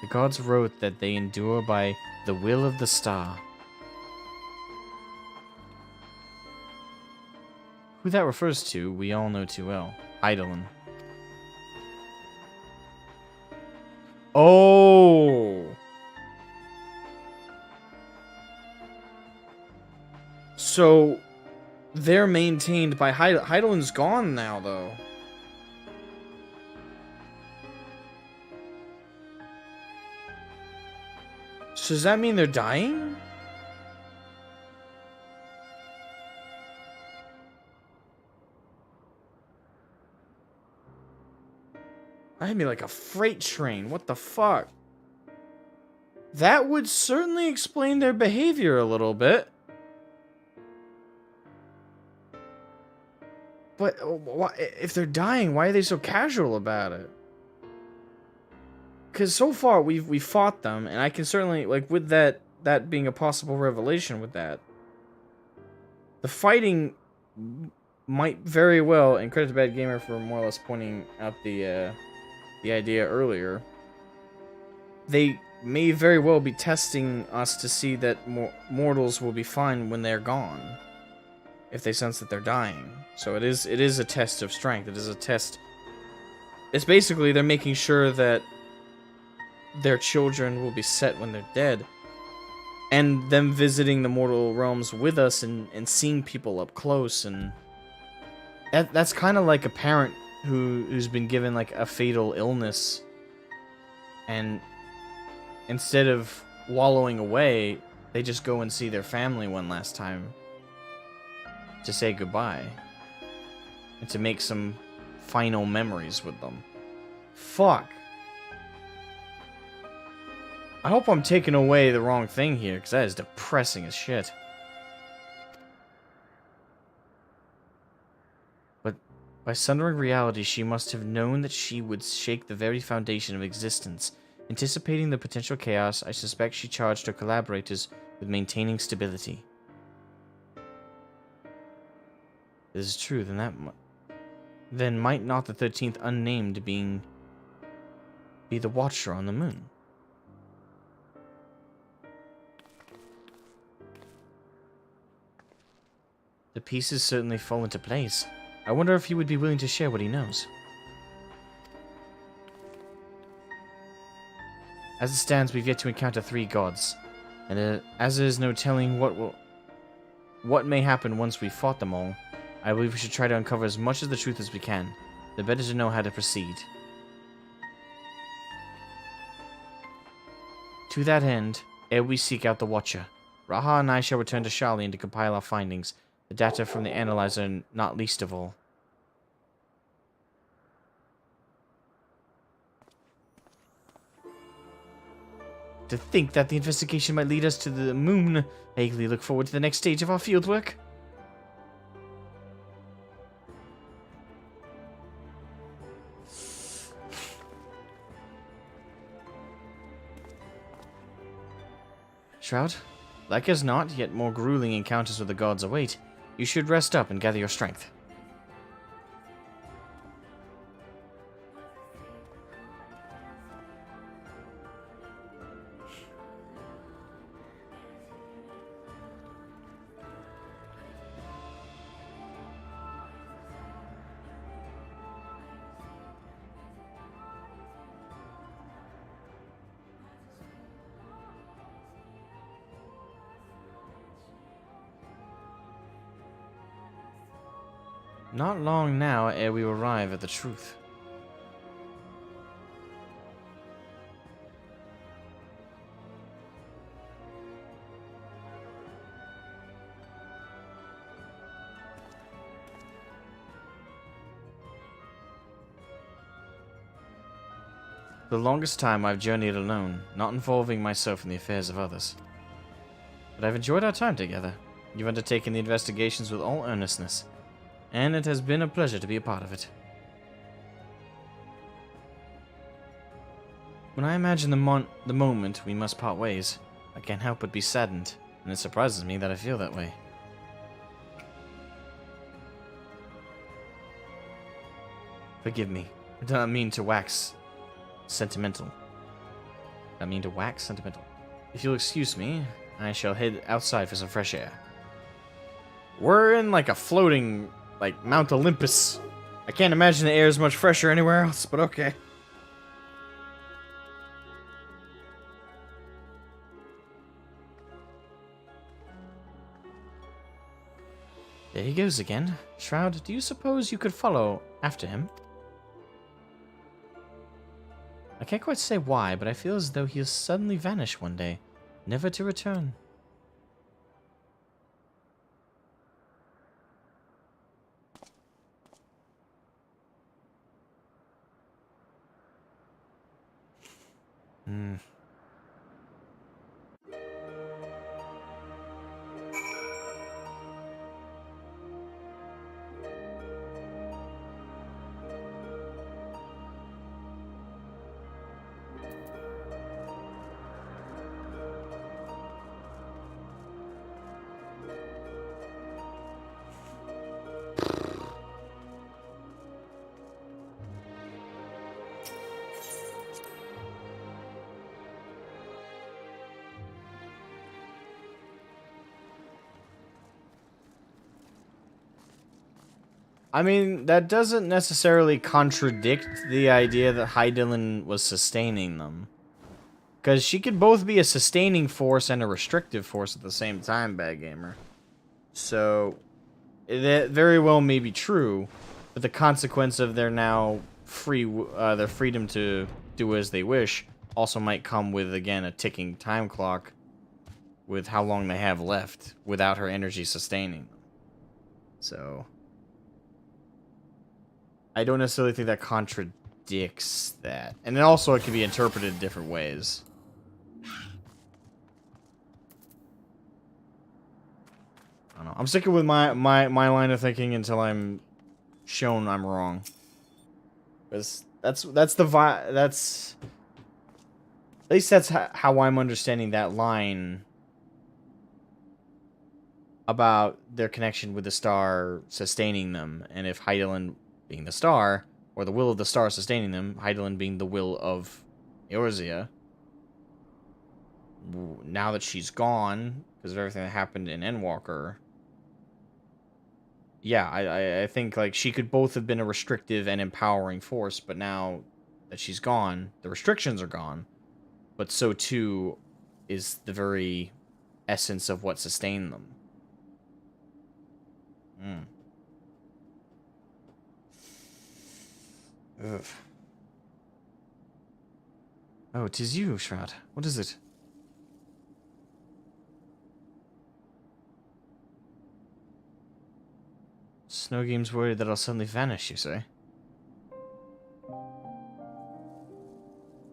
S10: The gods wrote that they endure by the will of the star. Who that refers to, we all know too well. Eidolon. Oh! So, they're maintained by Eidolon's gone now, though. So does that mean they're dying? I had me like a freight train. What the fuck? That would certainly explain their behavior a little bit. But if they're dying, why are they so casual about it? Because so far we fought them, and I can certainly, like, with that being a possible revelation with that, the fighting might very well, and credit to Bad Gamer for more or less pointing out the idea earlier, they may very well be testing us to see that mortals will be fine when they're gone, if they sense that they're dying. So it is a test of strength. It is a test. It's basically they're making sure that their children will be set when they're dead, and them visiting the mortal realms with us and seeing people up close, and that's kind of like a parent who's been given like a fatal illness, and instead of wallowing away, they just go and see their family one last time to say goodbye and to make some final memories with them. Fuck. I hope I'm taking away the wrong thing here, because that is depressing as shit. But by sundering reality, she must have known that she would shake the very foundation of existence. Anticipating the potential chaos, I suspect she charged her collaborators with maintaining stability. If this is true, then might not the 13th unnamed being be the Watcher on the moon? The pieces certainly fall into place. I wonder if he would be willing to share what he knows. As it stands, we've yet to encounter 3 gods, and as there is no telling what may happen once we've fought them all, I believe we should try to uncover as much of the truth as we can, the better to know how to proceed. To that end, ere we seek out the Watcher, Raha and I shall return to Sharlayan to compile our findings, the data from the analyzer not least of all. To think that the investigation might lead us to the moon, I eagerly look forward to the next stage of our fieldwork. Shroud, like as not, yet more grueling encounters with the gods await. You should rest up and gather your strength.
S1: Not long now ere we arrive at the truth. For the longest time I've journeyed alone, not involving myself in the affairs of others. But I've enjoyed our time together. You've undertaken the investigations with all earnestness, and it has been a pleasure to be a part of it. When I imagine the moment we must part ways, I can't help but be saddened, and it surprises me that I feel that way. Forgive me. I do not mean to wax sentimental. If you'll excuse me, I shall head outside for some fresh air. We're in like a floating, like Mount Olympus. I can't imagine the air is much fresher anywhere else, but okay. There he goes again. Shroud, do you suppose you could follow after him? I can't quite say why, but I feel as though he'll suddenly vanish one day, never to return. I mean, that doesn't necessarily contradict the idea that Hydaelyn was sustaining them. Because she could both be a sustaining force and a restrictive force at the same time, Bad Gamer. So, that very well may be true, but the consequence of their now their freedom to do as they wish also might come with, again, a ticking time clock with how long they have left without her energy sustaining them. So, I don't necessarily think that contradicts that. And then also it can be interpreted in different ways. I don't know. I'm sticking with my line of thinking until I'm shown I'm wrong. Because that's the vibe. That's at least that's how I'm understanding that line about their connection with the star sustaining them, and if Hydaelyn being the star, or the will of the star sustaining them, Hydaelyn being the will of Eorzea. Now that she's gone, because of everything that happened in Endwalker, yeah, I think like she could both have been a restrictive and empowering force, but now that she's gone, the restrictions are gone, but so too is the very essence of what sustained them. Ugh. Oh, 'tis you, Shroud. What is it? Snowgame's worried that I'll suddenly vanish, you say?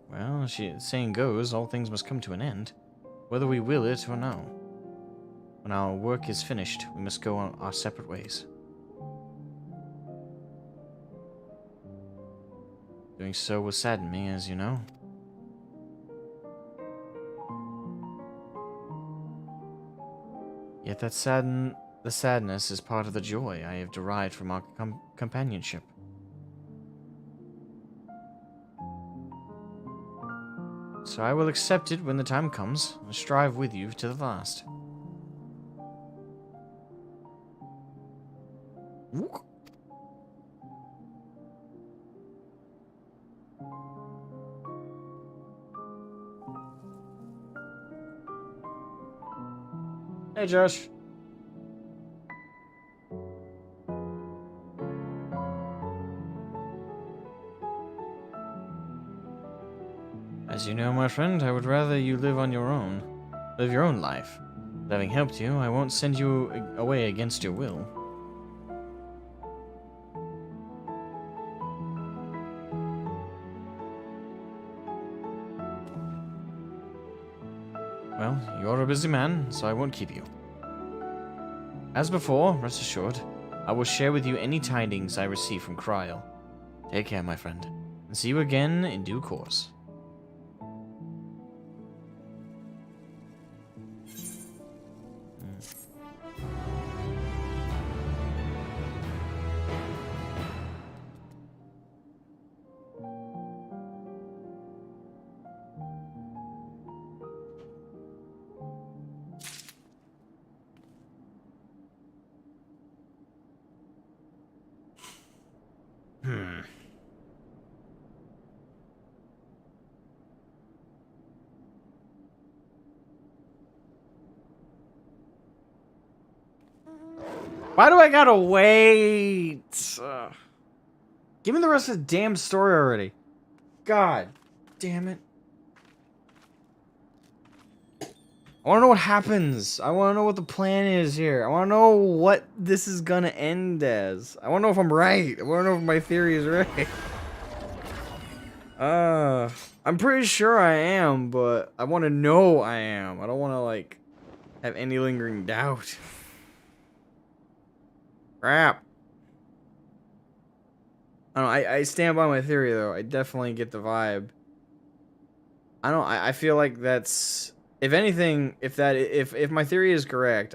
S1: Well, as the saying goes, all things must come to an end, whether we will it or no. When our work is finished, we must go our separate ways. Doing so will sadden me, as you know. Yet the sadness is part of the joy I have derived from our companionship. So I will accept it when the time comes, and strive with you to the last. Ooh. Hey, Josh.
S10: As you know, my friend, I would rather you live on your own. Live your own life. But having helped you, I won't send you away against your will. Well, you're a busy man, so I won't keep you. As before, rest assured, I will share with you any tidings I receive from Kryl. Take care, my friend, and see you again in due course.
S1: Why do I gotta wait? Give me the rest of the damn story already. God damn it. I wanna know what happens. I wanna know what the plan is here. I wanna know what this is gonna end as. I wanna know if I'm right. I wanna know if my theory is right. I'm pretty sure I am, but I wanna know I am. I don't wanna, like, have any lingering doubt. Crap. I don't know, I stand by my theory though. I definitely get the vibe. I feel like that's, if anything, if my theory is correct,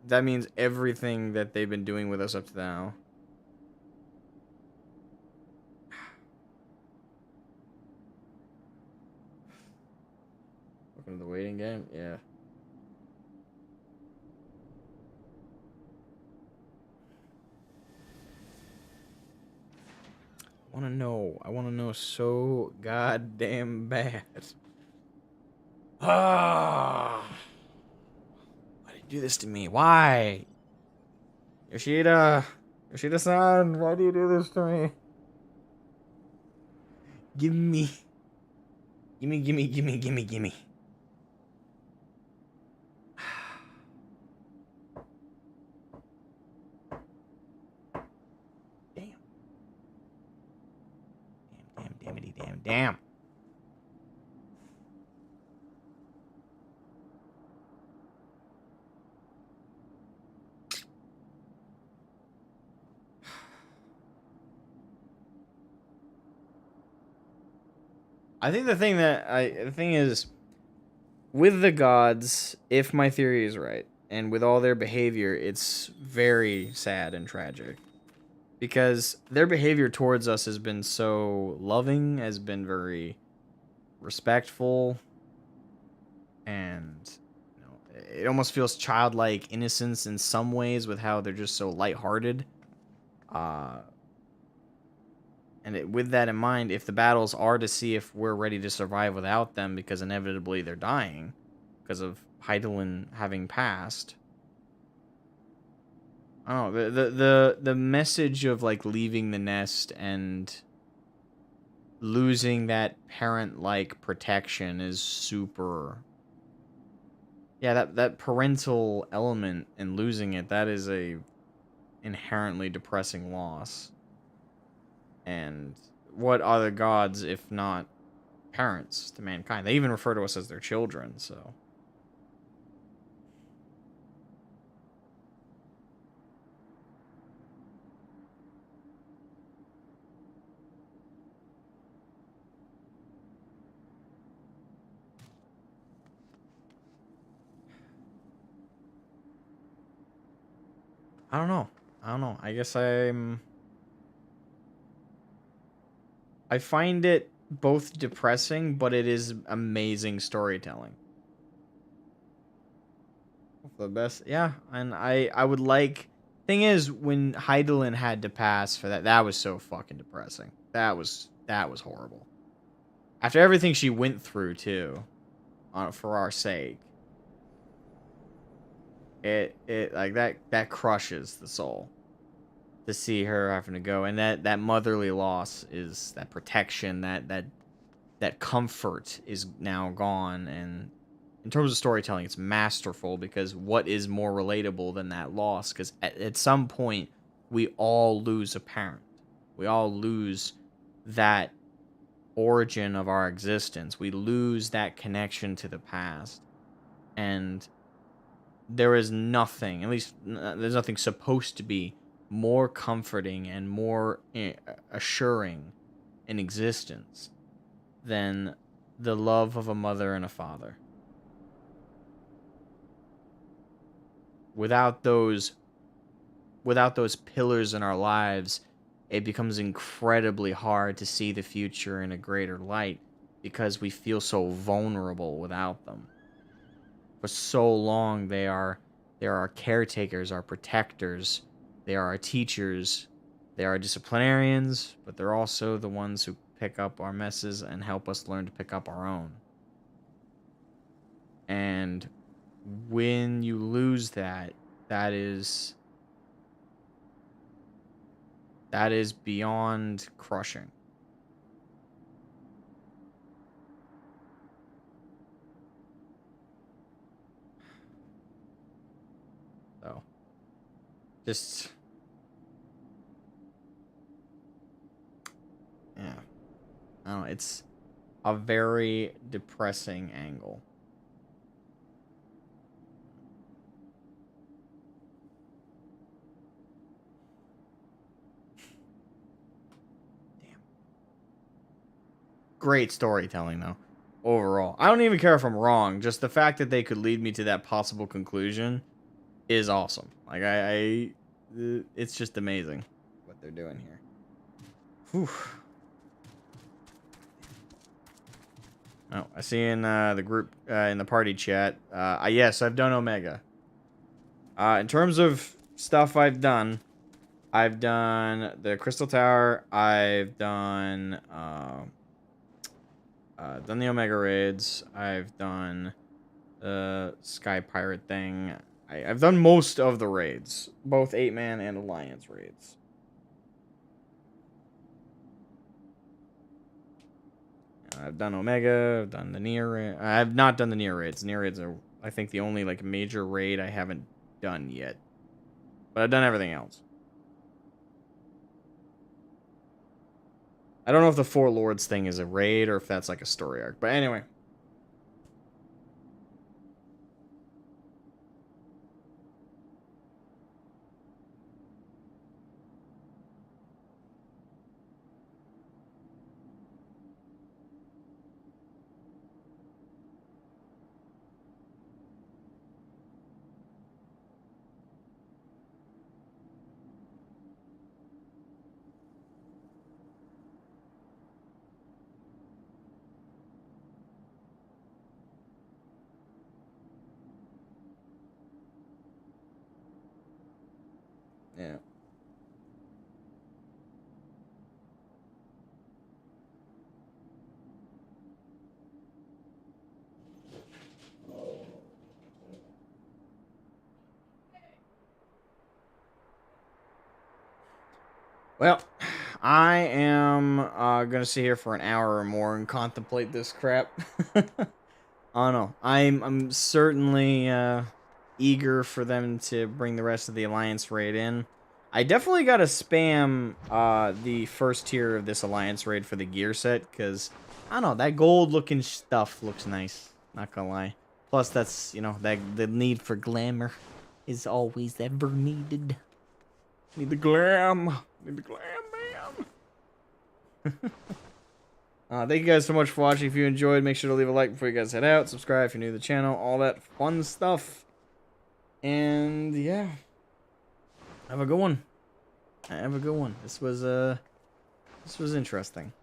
S1: that means everything that they've been doing with us up to now. Welcome to the waiting game? Yeah. I wanna know so goddamn bad. Ah! Why did you do this to me? Why? Yoshida-san, why do you do this to me? Gimme. Damn. I think the thing is, with the gods, if my theory is right, and with all their behavior, it's very sad and tragic. Because their behavior towards us has been so loving, has been very respectful, and it almost feels childlike innocence in some ways with how they're just so lighthearted. With that in mind, if the battles are to see if we're ready to survive without them, because inevitably they're dying because of Hydaelyn having passed. I don't know, the message of like leaving the nest and losing that parent-like protection is super. Yeah, that parental element and losing it, that is a inherently depressing loss. And what are the gods if not parents to mankind? They even refer to us as their children, so. I don't know. I guess I find it both depressing, but it is amazing storytelling. The best, yeah. And I would like. Thing is, when Hydaelyn had to pass for that was so fucking depressing. That was horrible. After everything she went through too, for our sake. It like that crushes the soul to see her having to go, and that motherly loss is that protection, that that comfort is now gone. And in terms of storytelling, it's masterful, because what is more relatable than that loss? Because at some point, we all lose a parent. We all lose that origin of our existence. We lose that connection to the past. And there is nothing, at least there's nothing supposed to be, more comforting and more assuring in existence than the love of a mother and a father. Without those pillars in our lives, it becomes incredibly hard to see the future in a greater light, because we feel so vulnerable without them. For so long, they are our caretakers, our protectors, they are our teachers, they are our disciplinarians, but they're also the ones who pick up our messes and help us learn to pick up our own. And when you lose that, that is beyond crushing. So, just, yeah, I don't know, it's a very depressing angle. Great storytelling, though, overall. I don't even care if I'm wrong. Just the fact that they could lead me to that possible conclusion is awesome. Like, it's just amazing what they're doing here. Whew. Oh, I see in the group, in the party chat, yes, I've done Omega. In terms of stuff I've done the Crystal Tower, I've done the Omega raids. I've done the Sky Pirate thing. I've done most of the raids, both 8-man and Alliance raids. I've done Omega. I've done the Nier. I've not done the Nier raids. Nier raids are, I think, the only like major raid I haven't done yet. But I've done everything else. I don't know if the Four Lords thing is a raid or if that's like a story arc. But anyway. Yeah. Well, I am gonna sit here for an hour or more and contemplate this crap. I don't know. I'm certainly eager for them to bring the rest of the Alliance raid in. I definitely gotta spam the first tier of this Alliance raid for the gear set, because I don't know, that gold looking stuff looks nice. Not gonna lie. Plus, that's, you know, that the need for glamour is always ever needed. Need the glam. Need the glam, man. Thank you guys so much for watching. If you enjoyed, make sure to leave a like before you guys head out. Subscribe if you're new to the channel. All that fun stuff. And yeah, have a good one. Have a good one. This was interesting.